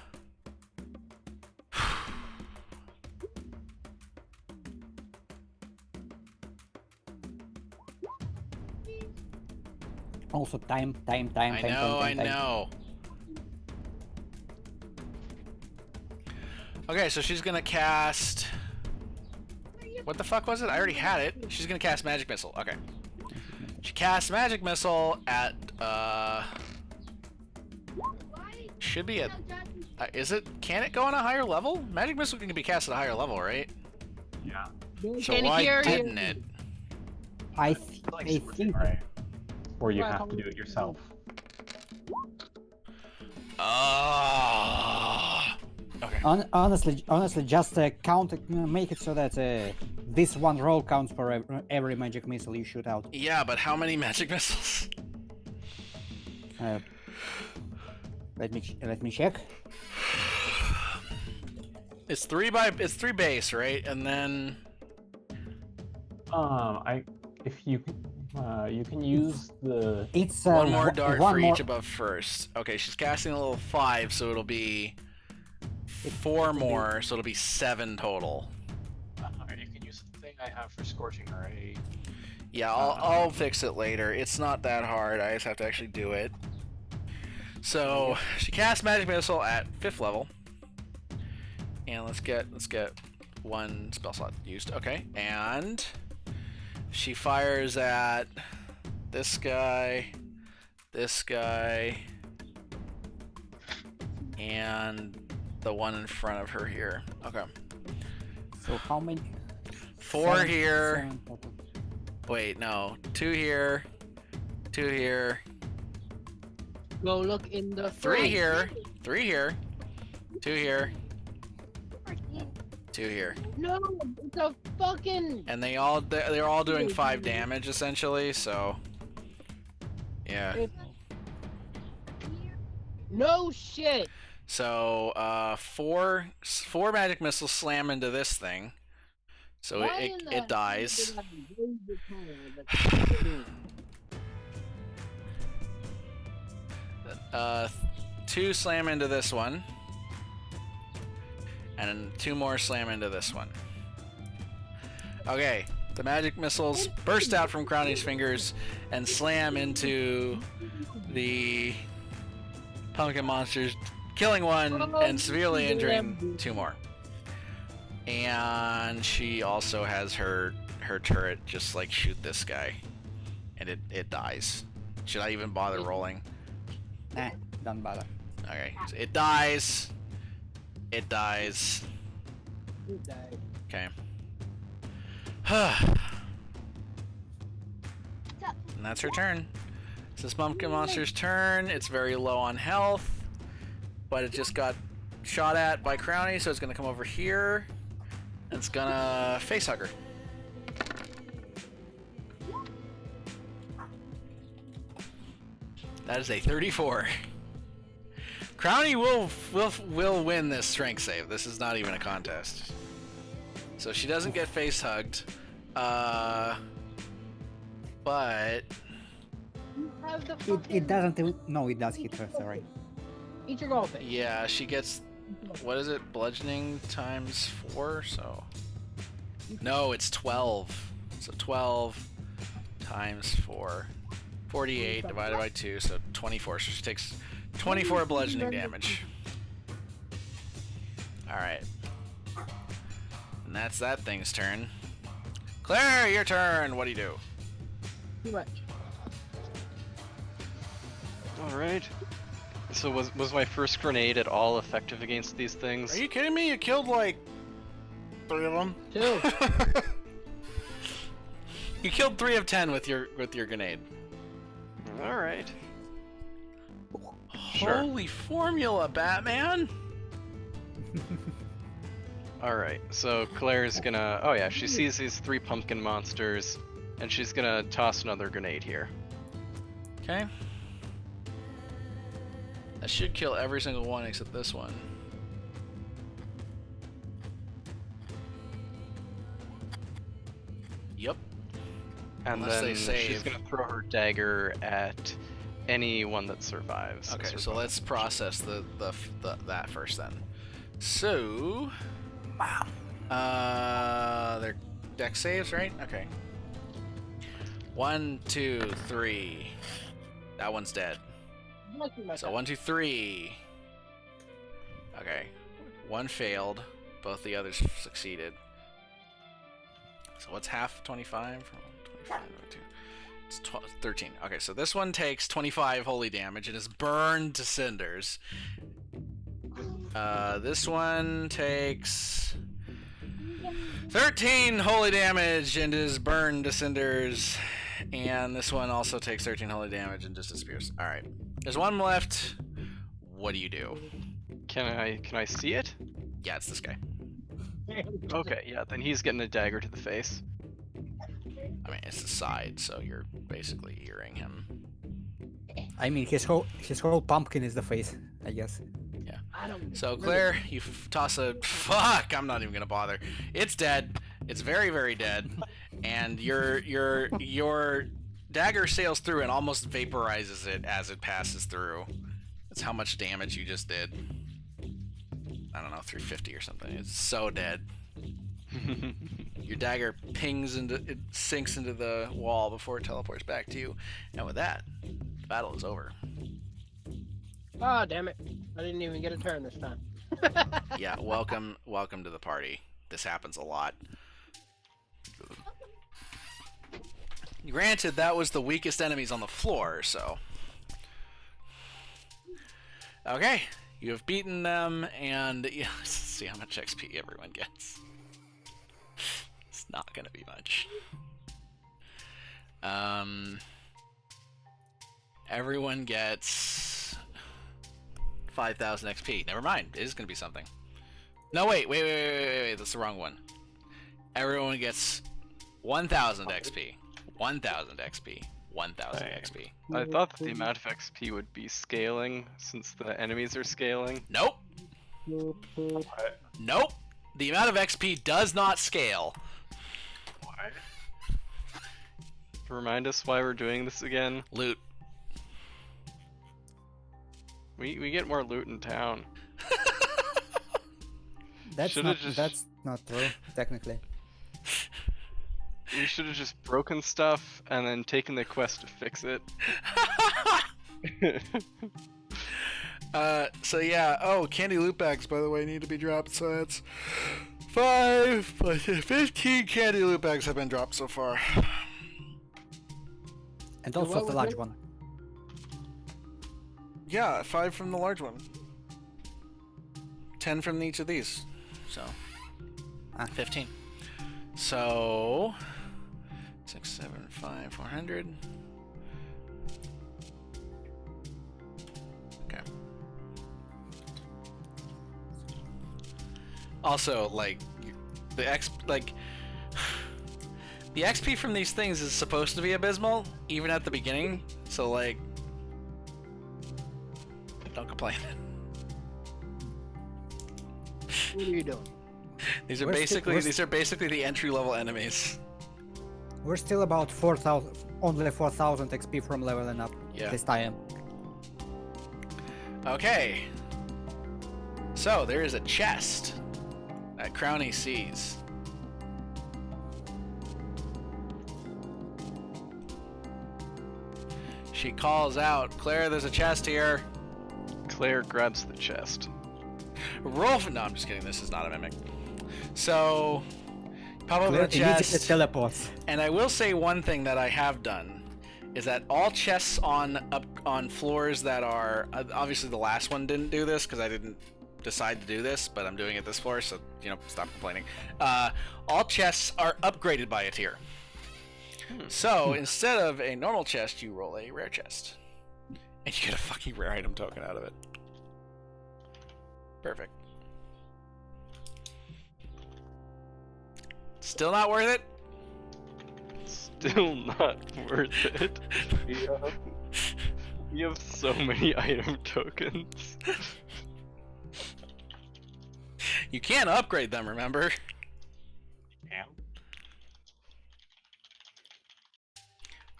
Also time. I know. Okay, so she's gonna cast... What the fuck was it? I already had it. She's gonna cast Magic Missile. Okay. She casts Magic Missile at, should be at... Can it go on a higher level? Magic Missile can be cast at a higher level, right? Yeah. So why didn't it? I Like I scorching think ray, or you Well, have to do it yourself. Okay. honestly, just count it, make it so that this one roll counts for every magic missile you shoot out. Yeah, but how many magic missiles? Let me check. It's three base, right? And then If you can use the It's one more dart one for more. each above first. Okay, she's casting a little 5, so it'll be 4 more, so it'll be 7 total. you can use the thing I have for scorching ray. Yeah, I'll fix it later. It's not that hard. I just have to actually do it. So she casts magic missile at 5th level, and let's get one spell slot used. Okay, and she fires at this guy, and the one in front of her here. Okay. So how many? 4 here. 7 total. Wait, no. 2 here. 2 here. Go look in the 3 here. 3 here. 2 here. 2 here. No, it's a fucking. And they're all doing 5 damage essentially, so yeah. No shit. So 4 magic missiles slam into this thing. So Why in the hell it dies. did I raise the tower? 2 slam into this one. And then 2 more slam into this one. Okay, the magic missiles burst out from Crowny's fingers and slam into the pumpkin monsters, killing 1 and severely injuring 2 more. And she also has her turret just like shoot this guy, and it dies. Should I even bother rolling? Nah, don't bother. Okay, so it dies. It dies. You died. Okay. And that's her turn. It's this pumpkin monster's turn. It's very low on health, but it just got shot at by Crowny, so it's gonna come over here. And it's gonna facehug her. That is a 34. Crowny will win this strength save. This is not even a contest. So she doesn't get face hugged. But You have the It fucking. doesn't. No, it does hit her. Sorry. Eat your golf. yeah, she gets, what is it? Bludgeoning times 4, so no, it's 12. So 12 times 4. 48 divided by 2, so 24. So she takes 24 bludgeoning damage. Alright. And that's that thing's turn. Claire, your turn! What do you do? Too much. Alright. So was my first grenade at all effective against these things? Are you kidding me? You killed like 3 of them. 2. You killed 3 of 10 with your grenade. Alright. Sure. Holy formula, Batman! Alright, so Claire's gonna... Oh yeah, she sees these 3 pumpkin monsters, and she's gonna toss another grenade here. Okay. That should kill every single one except this one. Yep. And Unless they then she's save. gonna throw her dagger at anyone that survives. Okay, so let's process that first then. So, they're dex saves, right? Okay. 1, 2, 3. That one's dead. So 1, 2, 3. Okay. 1 failed. Both the others succeeded. So what's half 25? 25 over 2. It's 13. Okay, so this one takes 25 holy damage and is burned to cinders. This one takes 13 holy damage and is burned to cinders. And this one also takes 13 holy damage and just disappears. Alright. There's one left. What do you do? Can I see it? Yeah, it's this guy. Okay, yeah, then he's getting a dagger to the face. I mean, it's the side, so you're basically hearing him. I mean, his whole pumpkin is the face, I guess. Yeah. I don't. So Claire, you toss a fuck. I'm not even gonna bother. It's dead. It's very, very dead. And your dagger sails through and almost vaporizes it as it passes through. That's how much damage you just did. I don't know, 350 or something. It's so dead. Your dagger it sinks into the wall before it teleports back to you. And with that, the battle is over. Oh, damn it. I didn't even get a turn this time. Yeah, welcome to the party. This happens a lot. Granted, that was the weakest enemies on the floor, so... Okay, you have beaten them, and yeah, let's see how much XP everyone gets. It's not gonna be much. Everyone gets 5,000 XP. Never mind, it is gonna be something. No, wait, that's the wrong one. Everyone gets 1,000 XP. 1,000 XP. 1,000 XP. I thought that the amount of XP would be scaling since the enemies are scaling. Nope. Nope. The amount of XP does not scale. Why? Remind us why we're doing this again. Loot. We get more loot in town. That's not true, technically. We should have just broken stuff and then taken the quest to fix it. So yeah, candy loot bags, by the way, need to be dropped, so that's 5 plus 15 candy loot bags have been dropped so far. And also the large one. Yeah, 5 from the large one. 10 from each of these. So 15. So 6, 7, 5, 400. Okay. Also, like the XP from these things is supposed to be abysmal, even at the beginning. So like, don't complain. What are you doing? These are basically the entry level enemies. We're still about 4,000, only 4,000 XP from leveling up this time. Okay. So there is a chest that Crowny sees. She calls out, "Claire, there's a chest here." Claire grabs the chest. Roll for... No, I'm just kidding. This is not a mimic. So, pop up the chest. Teleports. And I will say one thing that I have done is that all chests on floors that are... obviously, the last one didn't do this because I didn't decide to do this, but I'm doing it this floor, so, stop complaining. All chests are upgraded by a tier. So, instead of a normal chest, you roll a rare chest. And you get a fucking rare item token out of it. Perfect. Still not worth it? Still not worth it. We have so many item tokens. You can't upgrade them, remember? Yeah.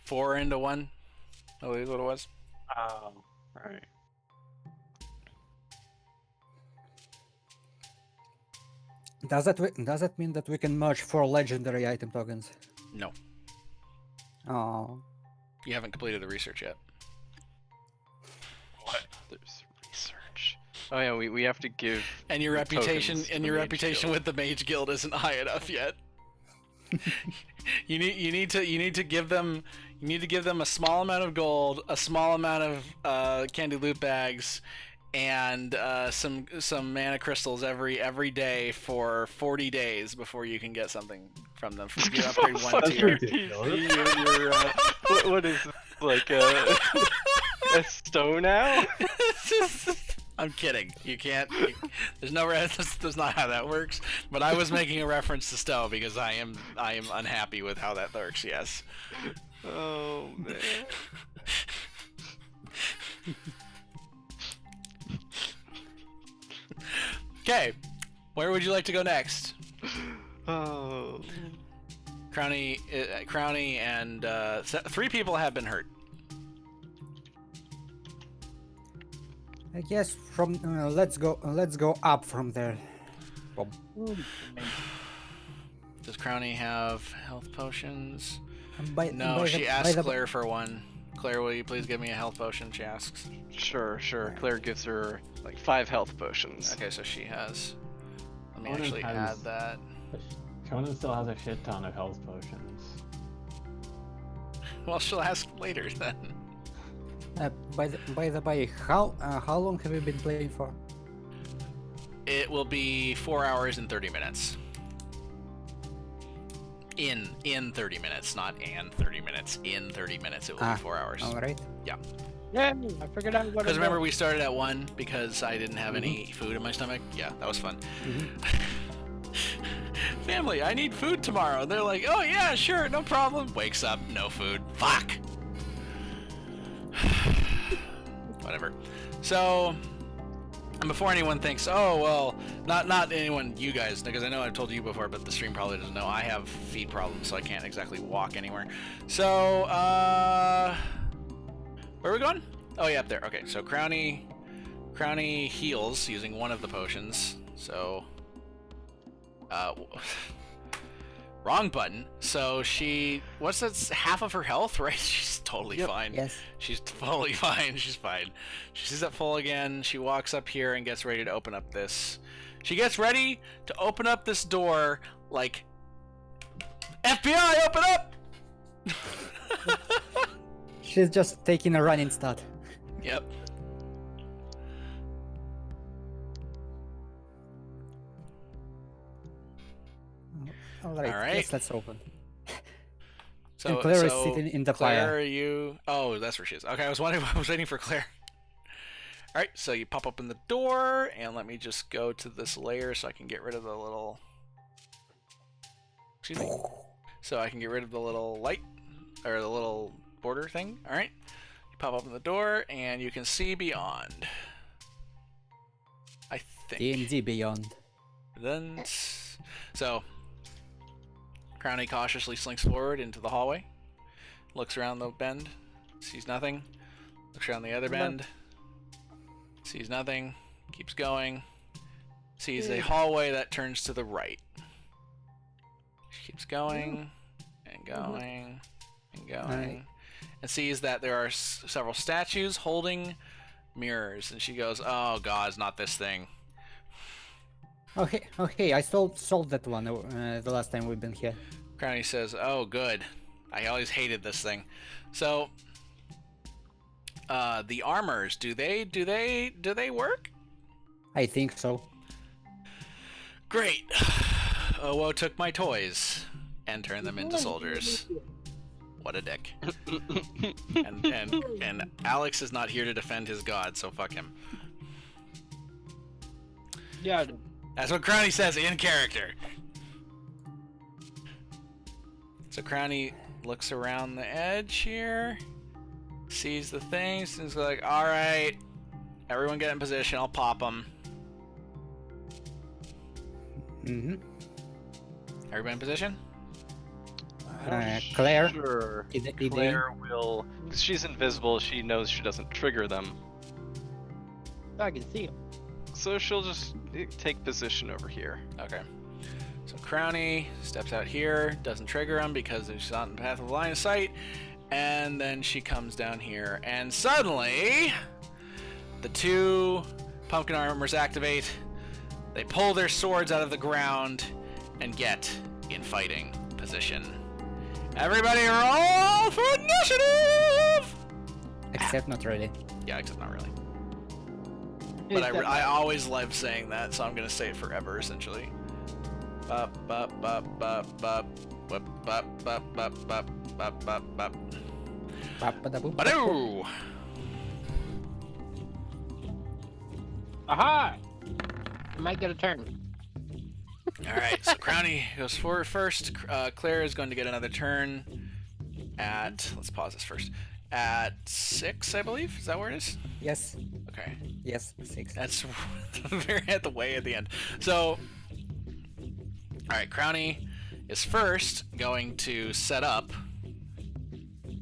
4 into 1. Oh, that's what it was? Oh, right. Does that mean that we can merge 4 legendary item tokens? No. Oh. You haven't completed the research yet. What? There's research. Oh yeah, we have to give. And your reputation Guild. with the Mage Guild isn't high enough yet. you need to give them a small amount of gold, a small amount of candy loot bags, and some mana crystals every day for 40 days before you can get something from them. You upgrade one That's tier. ridiculous. You're, what is this, like a stow now? I'm kidding. You can't. There's no. That's not how that works. But I was making a reference to Stowe because I am unhappy with how that works. Yes. Oh man. Okay. Where would you like to go next? Oh. Crowny, and 3 people have been hurt. I guess from let's go up from there. Bob. Does Crowny have health potions? By No, she by asks the- Claire for one. Claire, will you please give me a health potion? She asks. Sure. Claire gives her like 5 health potions. Okay, so she has. Let me Conan actually has- add that. Conan still has a shit ton of health potions. Well, she'll ask later then. by the way, how long have you been playing for? It will be 4 hours and 30 minutes. In 30 minutes, not and 30 minutes. In 30 minutes, it will be 4 hours. All right. Yeah, I figured out what. Because remember, we started at 1 because I didn't have any food in my stomach. Yeah, that was fun. Family, I need food tomorrow. They're like, oh yeah, sure, no problem. Wakes up, no food. Fuck. Whatever. So, and before anyone thinks, oh well, not anyone, you guys, because I know I've told you before, but the stream probably doesn't know. I have feet problems, so I can't exactly walk anywhere. So, where are we going? Oh yeah, up there. Okay, so Crowny heals using one of the potions. So, wrong button. So what's that? Half of her health, right? She's totally fine. Yes. She's totally fine. She's fine. She sees it full again. She walks up here and gets ready to open up this. She gets ready to open up this door like, FBI, open up! She's just taking a running start. Yep. All right. All right. Yes, let's open. So And Claire is so sitting in the Claire, fire. are you? Oh, that's where she is. Okay, I was waiting for Claire. All right, so you pop open the door, and let me just go to this layer so I can get rid of the little. Excuse me. So I can get rid of the little light or the little border thing. All right. You pop open the door, and you can see beyond. I think. D&D Beyond. Then, so, Crowny cautiously slinks forward into the hallway, looks around the bend, sees nothing, looks around the other bend, sees nothing, keeps going, sees a hallway that turns to the right. She keeps going, and going, and going, and sees that there are several statues holding mirrors, and she goes, oh god, it's not this thing. Okay, I solved that one the last time we've been here. Crowny says, oh good, I always hated this thing. So, the armors, do they work? I think so. Great. Owo took my toys and turned them into soldiers. What a dick. and Alex is not here to defend his god, so fuck him. Yeah. That's what Crowny says in character. So Crowny looks around the edge here, sees the things, and is like, alright, everyone get in position, I'll pop them. Everybody in position? Claire? Sure. Ideen? Claire will. Because she's invisible, she knows she doesn't trigger them. I can see him. So she'll just take position over here. Okay. So Crowny steps out here, doesn't trigger him because she's not in the path of line of sight, and then she comes down here, and suddenly the 2 pumpkin armors activate. They pull their swords out of the ground and get in fighting position. Everybody roll for initiative! Except not really. Yeah, except not really. But I always love saying that, so I'm gonna say it forever, essentially. Bop, bop, bop, bop, bop. Bop, bop, bop, bop, bop, bop, bop, bop. Badoo! Aha! I might get a turn. Alright, so Crowny goes forward first. Claire is going to get another turn at... Let's pause this first. At 6, I believe? Is that where it is? Yes. Okay. Yes, 6. That's very at the way at the end. So... Alright, Crowny is first going to set up.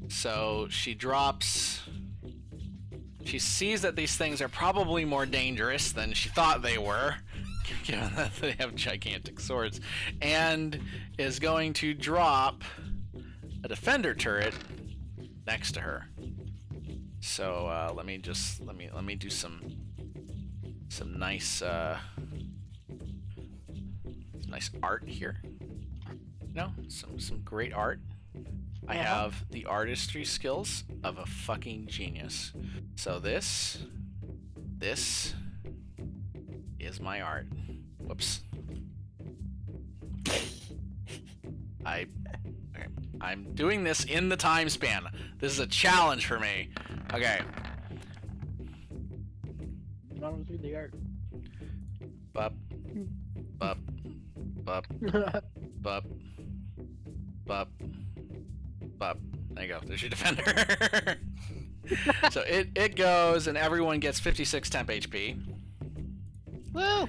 So she drops... She sees that these things are probably more dangerous than she thought they were, given that they have gigantic swords, and is going to drop a defender turret next to her. So let me do some nice nice art here. No, some great art. I have the artistry skills of a fucking genius. So this is my art. Whoops. I'm doing this in the time span. This is a challenge for me. Okay. I don't see the art. Bup. Bup. Bup. Bup. Bup. Bup. There you go. There's your defender. So it goes, and everyone gets 56 temp HP. Woo!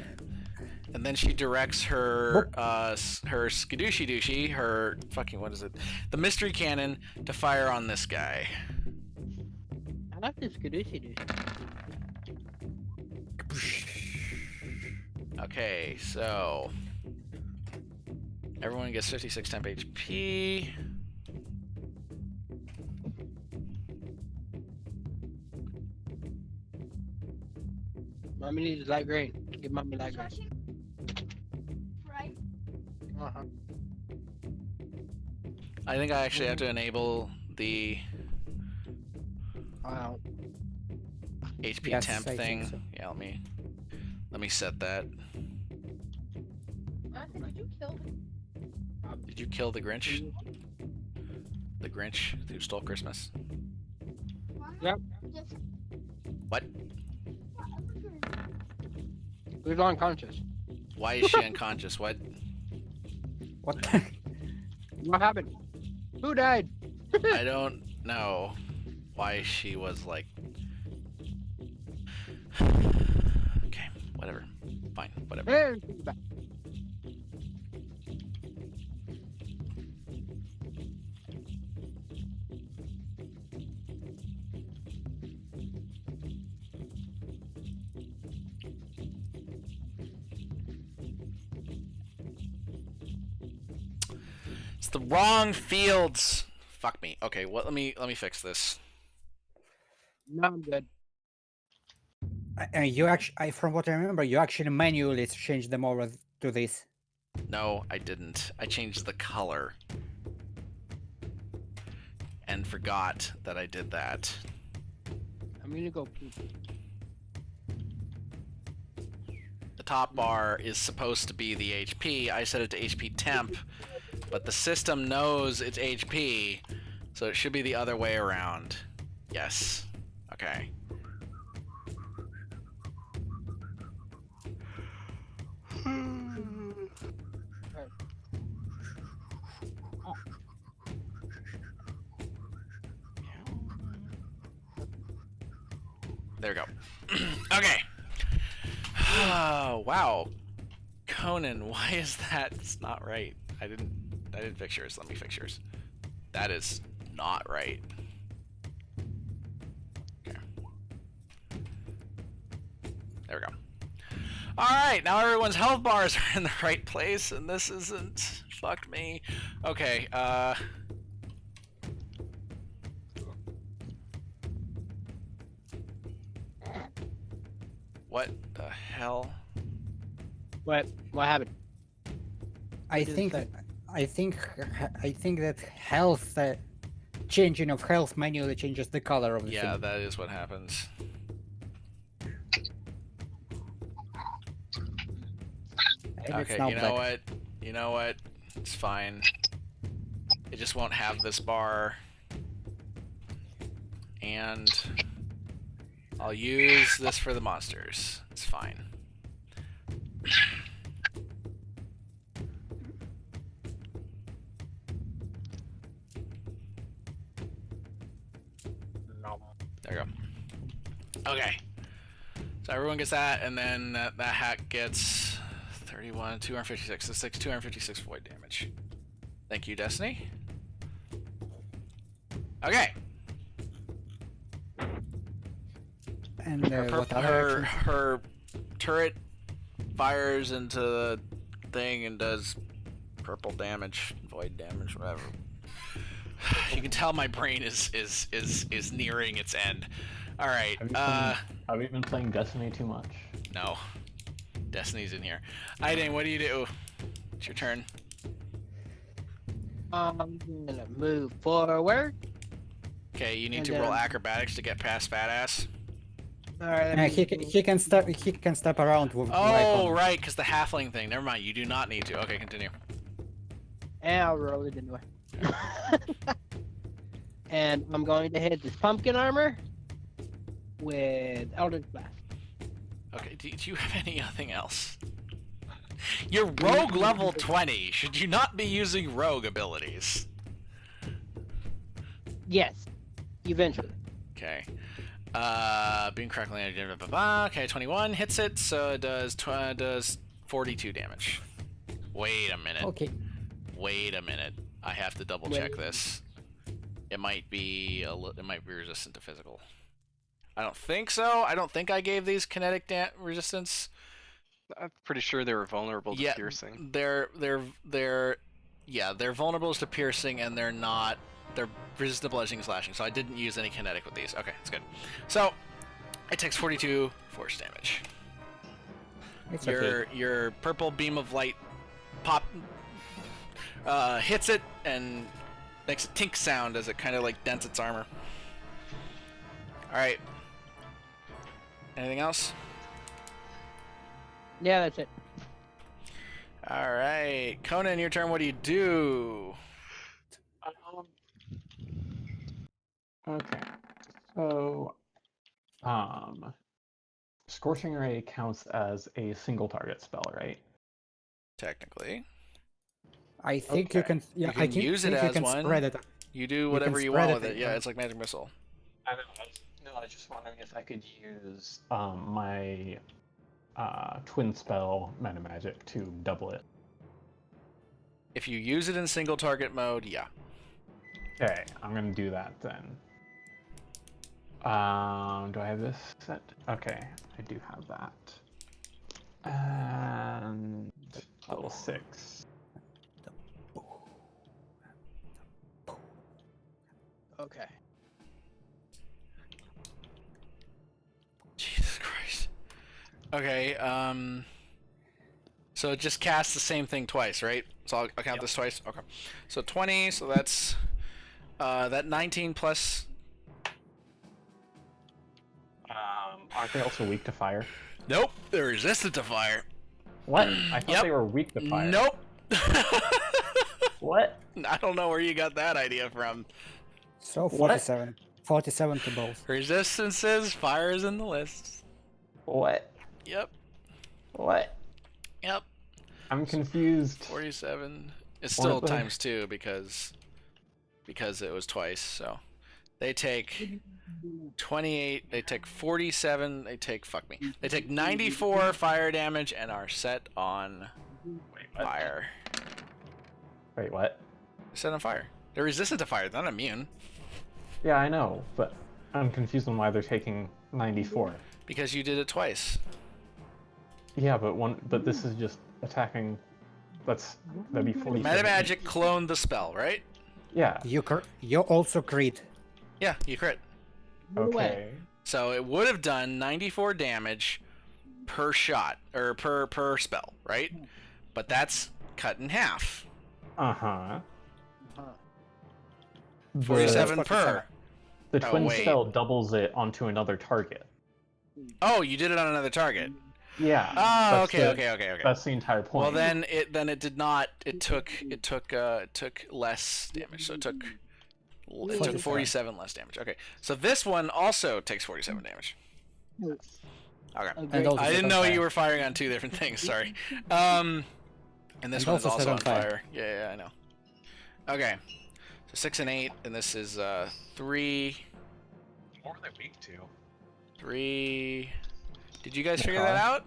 And then she directs her her skadooshi doushi, her fucking, what is it? The mystery cannon to fire on this guy. I like this Kadushi dude. Okay, so everyone gets 56 temp HP. Mommy needs light green. Give mommy light green. Right. Uh-huh. I think I actually have to enable the Wow. HP Yes, temp I think thing. so. Yeah, let me set that. Did you kill him? Did you kill the Grinch? The Grinch who stole Christmas? Yep. Just What? Who's unconscious? Why is she unconscious? What? What? What happened? Who died? I don't know why she was like... Okay, whatever. Fine, whatever. Hey, she's back. It's the wrong fields. Fuck me. Okay, what? Let me fix this. No, I'm good. You actually, from what I remember, you actually manually changed them over to this. No, I didn't. I changed the color. And forgot that I did that. I'm gonna go poop. The top bar is supposed to be the HP. I set it to HP temp, but the system knows it's HP, so it should be the other way around. Yes. Okay. There we go. Okay. Oh, wow. Conan, why is that? It's not right. I didn't fix yours. Let me fix yours. That is not right. Okay. There we go. Alright, now everyone's health bars are in the right place, and this isn't... Fuck me. Okay, what the hell? What happened? I did think that? I think that health changing of health manually changes the color of the Yeah, thing. that is what happens. And it's Okay, now you know black. what? You know what? It's fine. It just won't have this bar. And I'll use this for the monsters. It's fine. There you go. Okay. So everyone gets that, and then that hack gets 31, 256. This takes 256 void damage. Thank you, Destiny. Okay. And what other actions? Her turret fires into the thing and does purple damage, void damage, whatever. You can tell my brain is nearing its end. All right. Have you been playing Destiny too much? No. Destiny's in here. Aiden, what do you do? It's your turn. I'm gonna move forward. Okay, you need And to roll then- acrobatics to get past Fat Ass. All right. He can step around with Oh, Lycon. right, because the halfling thing. Never mind. You do not need to. Okay, continue. And I'll roll it anyway. And I'm going to hit this pumpkin armor with Eldritch Blast. Okay, do you have anything else? You're rogue level 20. Should you not be using rogue abilities? Yes, eventually. Okay. Beam crackling. Okay, 21 hits it, so it does 42 damage. Wait a minute. Okay. Wait a minute. I have to double check this. It might be resistant to physical. I don't think so. I don't think I gave these kinetic resistance. I'm pretty sure they were vulnerable to piercing. They're vulnerable to piercing, and they're resistant to bludgeoning and slashing. So I didn't use any kinetic with these. Okay, that's good. So it takes 42 force damage. It's okay. Your purple beam of light hits it and makes a tink sound as it kind of like dents its armor. All right. Anything else? Yeah, that's it. All right, Conan, your turn. What do you do? Okay. So, Scorching Ray counts as a single target spell, right? Technically, I think you Okay. can. Yeah, You can I think use it you as can one. spread it. you do whatever you spread want with it, it. Yeah, right? it's like magic missile. I know. I was just wondering if I could use my twin spell meta magic to double it. If you use it in single target mode, yeah. Okay, I'm gonna do that then. Do I have this set? Okay, I do have that. And level 6. Okay. Jesus Christ. Okay. So it just casts the same thing twice, right? So I'll count this twice. Okay. So 20. So that's that 19 plus. Aren't they also weak to fire? Nope. They're resistant to fire. What? I thought Yep. they were weak to fire. Nope. What? I don't know where you got that idea from. So What? 47. 47 to both. Resistances, fire is in the list. What? Yep. What? Yep. I'm confused. 47. It's What still the- times 2 because it was twice. So they take 28. They take 47. They take They take 94 fire damage and are set on Wait, what? fire. Wait, what? Set on fire. They're resistant to fire. They're not immune Yeah, I know, but I'm confused on why they're taking 94. because you did it twice. Yeah, but this is just attacking. That'd be 40. Meta magic cloned the spell, right? Yeah. You also crit. Yeah, you crit. Okay. So it would have done 94 damage per shot or per spell, right? But that's cut in half. Uh-huh. 47 The- per. The Oh, twin wait. spell doubles it onto another target. Oh, you did it on another target. Yeah. Oh, that's okay, the- okay. That's the entire point. Well, then it did not. It took less damage. So it took 47. 47 less damage. Okay, so this one also takes 47 damage. Okay. And Great. also I set didn't on know fire. you were firing on two different things. Sorry. And this And one is also set also on on fire. fire. Yeah, I know. Okay, so 6 and 8, and this is 3. What were they weak to? 3. Did you guys figure that out?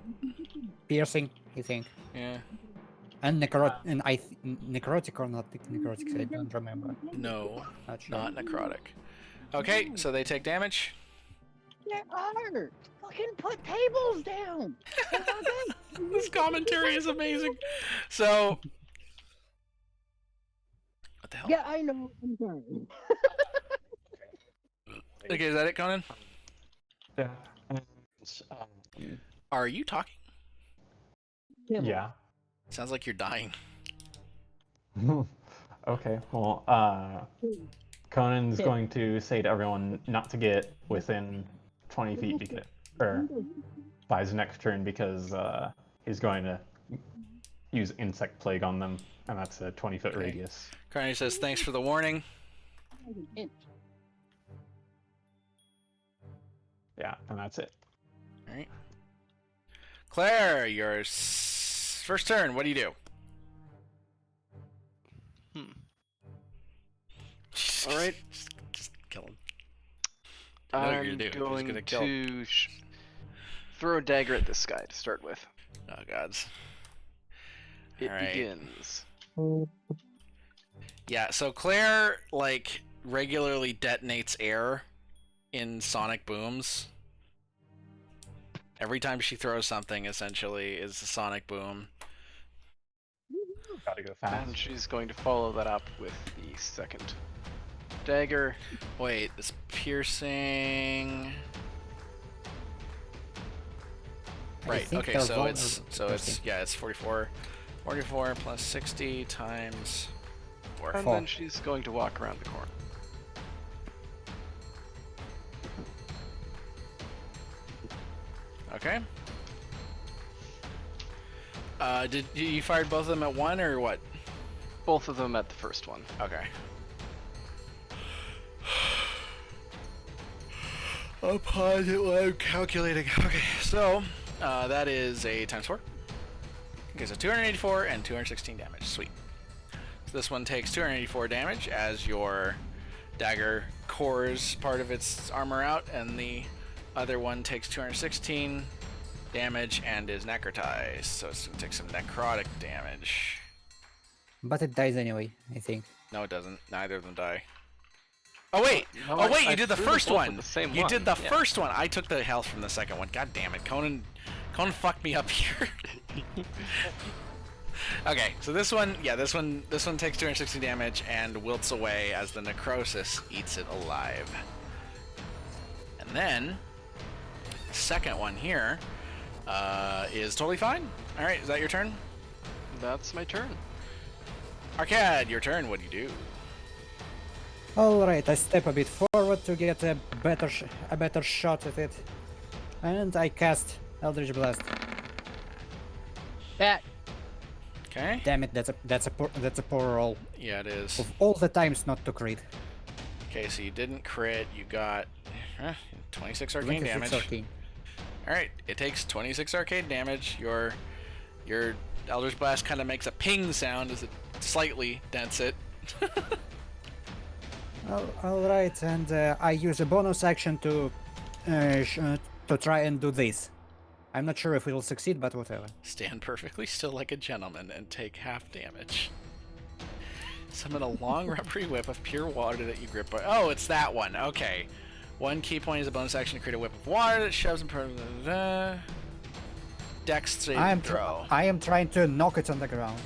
Piercing, I think. Yeah. And necrotic or not necrotic, I don't remember. No, Not sure. not necrotic. Okay, so they take damage. There are! Fucking put tables down! This commentary is amazing. So, what the hell? Yeah, I know. I'm sorry. Okay, is that it, Conan? Yeah. Are you talking? Yeah. Sounds like you're dying. Okay. Well, Conan's going to say to everyone not to get within 20 feet because, or by his next turn because he's going to use insect plague on them, and that's a 20-foot Okay. radius. Carney says, thanks for the warning. Yeah, and that's it. Alright. Claire, your first turn. What do you do? All right. Just kill him. I know what you're I'm gonna do. You're just going gonna kill. to throw a dagger at this guy to start with. Oh, gods. It Alright. begins. Yeah, so Claire, like, regularly detonates air in sonic booms. Every time she throws something, essentially, is a sonic boom. Gotta go fast. And she's going to follow that up with the second dagger. Wait, this piercing... I Right, think okay, they're so vulnerable it's, to piercing. yeah, it's 44. 44 plus 60 times 4. And Four. then she's going to walk around the corner. Okay. Did you fired both of them at one or what? Both of them at the first one. Okay. I'll pause it while I'm calculating. Okay, so that is a times 4. Okay, so 284 and 216 damage. Sweet. So this one takes 284 damage as your dagger cores part of its armor out, and the other one takes 216 damage and is necrotized. So it's gonna take some necrotic damage. But it dies anyway, I think. No, it doesn't. Neither of them die. Oh wait! No, Oh wait! I You did the threw them first both one. at the same You one, did the yeah. first one. I took the health from the second one. God damn it, Conan fucked me up here. Okay, so this one takes 260 damage and wilts away as the necrosis eats it alive. And then the second one here is totally fine. All right, is that your turn? That's my turn. Arcad, your turn. What do you do? Alright, I step a bit forward to get a better shot at it. And I cast Eldritch Blast. That. Okay. Damn it, that's a poor roll. Yeah, it is. Of all the times not to crit. Okay, so you didn't crit. You got 26 arcane 26 damage. arcane. All right, it takes 26 arcane damage. Your Eldritch Blast kind of makes a ping sound as it slightly dents it. Alright, and I use a bonus action to try and do this. I'm not sure if it'll succeed, but whatever. Stand perfectly still like a gentleman and take half damage. Summon a long rubbery whip of pure water that you grip by. Oh, it's that one. Okay. One key point is a bonus action to create a whip of water that shoves and Dex saving throw. I am trying to knock it on the ground.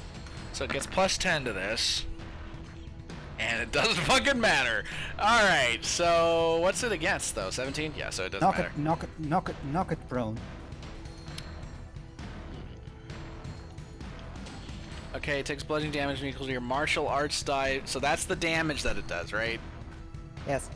So it gets plus 10 to this. And it doesn't fucking matter. Alright, so what's it against though? 17? Yeah, so it doesn't matter. Knock it prone. Okay, it takes bludgeoning damage and equals to your martial arts die. So that's the damage that it does, right? Yes.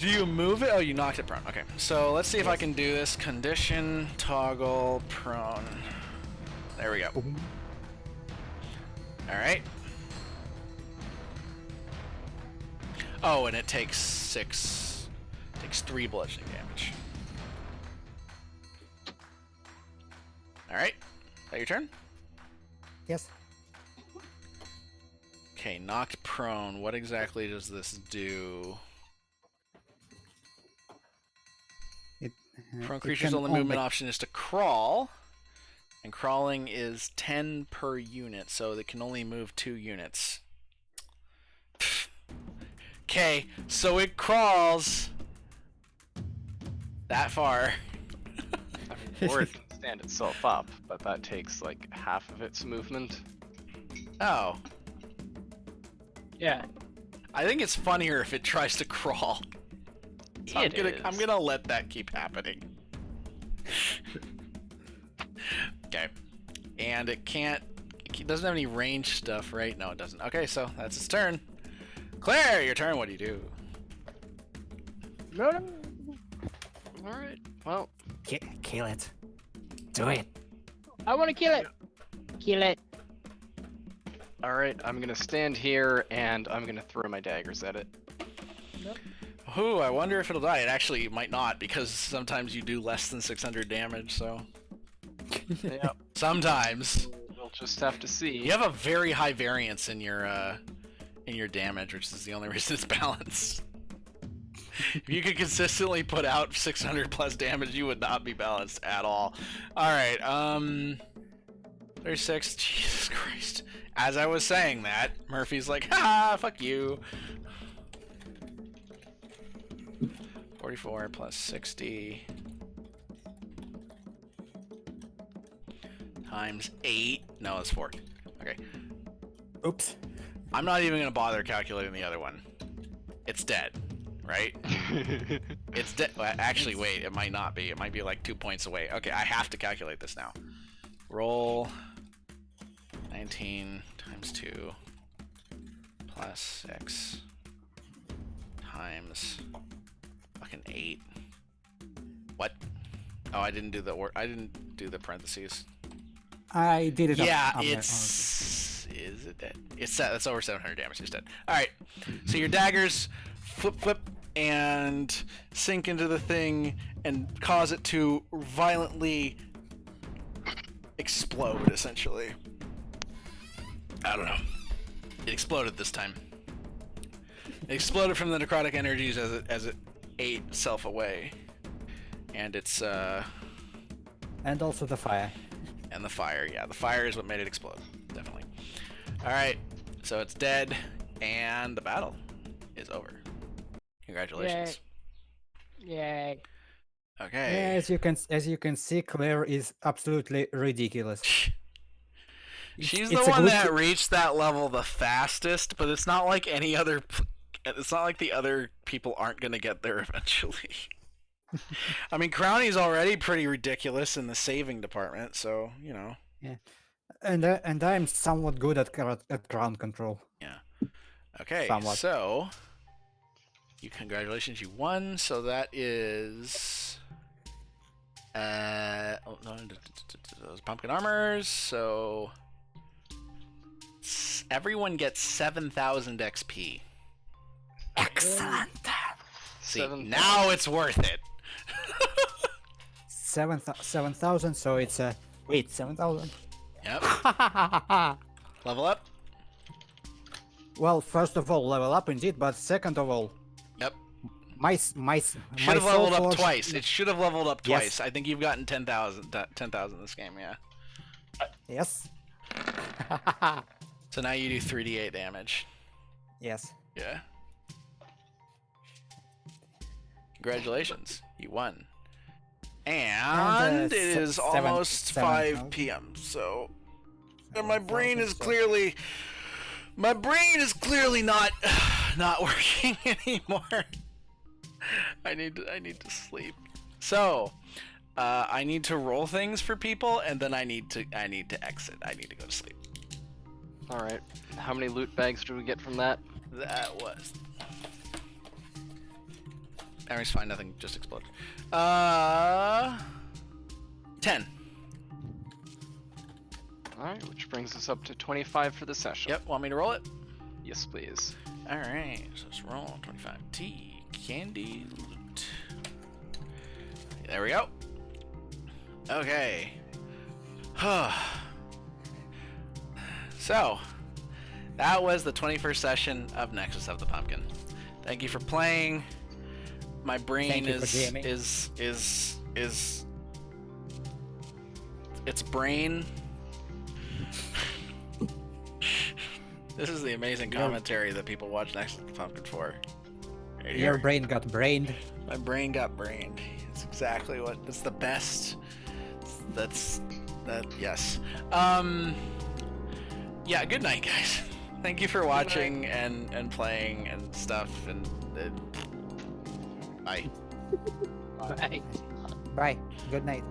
Do you move it? Oh, you knocked it prone. Okay, so let's see if I can do this. Condition, toggle, prone. There we go. Alright. Oh, and it takes 3 bludgeoning damage. Alright. Is that your turn? Yes. Okay, knocked prone. What exactly does this do? Prone It creatures' can only movement option is to crawl. And crawling is 10 per unit, so they can only move 2 units. Okay, so it crawls that far. Or it can stand itself up, but that takes like half of its movement. Oh, Yeah. I think it's funnier if it tries to crawl. So I'm is. gonna let that keep happening. Okay, and it doesn't have any range stuff, right? No, it doesn't. Okay, so that's its turn. Claire, your turn. What do you do? All right. Well, Kill it. Do it. I want to kill it. Kill it. all right. I'm gonna stand here and I'm gonna throw my daggers at it. Ooh, I wonder if it'll die. It actually might not, because sometimes you do less than 600 damage, so... Yep. Sometimes. We'll just have to see. You have a very high variance in your damage, which is the only reason it's balanced. If you could consistently put out 600 plus damage, you would not be balanced at all. Alright, 36, Jesus Christ. As I was saying that, Murphy's like, ha, fuck you. 44 plus 60 times 8. No, it's 4. Okay. Oops. I'm not even gonna bother calculating the other one. It's dead, right? It's dead. Well, actually, wait. It might not be. It might be like 2 points away. Okay, I have to calculate this now. Roll 19 times 2 plus 6 times fucking 8. What? Oh, I didn't do the parentheses. I did it. Yeah, up there. it's... Is it dead? It's that's over 700 damage. It's dead. Alright, so your daggers flip, and sink into the thing and cause it to violently explode, essentially. I don't know. It exploded this time. It exploded from the necrotic energies as it ate itself away. And it's, And also the fire. And the fire, yeah. The fire is what made it explode. Definitely. Alright, so it's dead, and the battle is over. Congratulations. Yay. Okay. As you can see, Claire is absolutely ridiculous. She's it's the a one good that reached that level the fastest, but it's not like any other... It's not like the other people aren't going to get there eventually. I mean, Crowny's already pretty ridiculous in the saving department, so, you know. Yeah. And I'm somewhat good at ground control. Yeah. Okay, Somewhat. so... Congratulations, you won, so that is... oh, no, those pumpkin armors, so... Everyone gets 7,000 XP. Excellent. See, now it's worth it. 7,000, so it's wait, 7,000. Yep. Level up. Well, first of all, level up indeed, but second of all, Yep. my Should my have leveled soul up forge- twice. It should have leveled up Yes. twice. I think you've gotten 10,000 this game, yeah. Yes. So now you do 3d8 damage. Yes. Yeah. Congratulations, you won. And it is almost 5 p.m. So, and my brain is clearly not working anymore. I need to sleep. So, I need to roll things for people, and then I need to exit. I need to go to sleep. All right. How many loot bags do we get from that? That was Everything's fine. Nothing just exploded. 10. Alright, which brings us up to 25 for the session. Yep. Want me to roll it? Yes, please. All right. So let's roll 25. T candy loot. There we go. Okay. So, that was the 21st session of Nexus of the Pumpkin. Thank you for playing. My brain is its brain. This is the amazing commentary that people watch Nexus of the Pumpkin for. Right Your here. brain got brained. My brain got brained. It's exactly what. It's the best. Yes. Yeah. Good night, guys. Thank you for watching and playing and stuff and bye. Bye. Bye. Good night.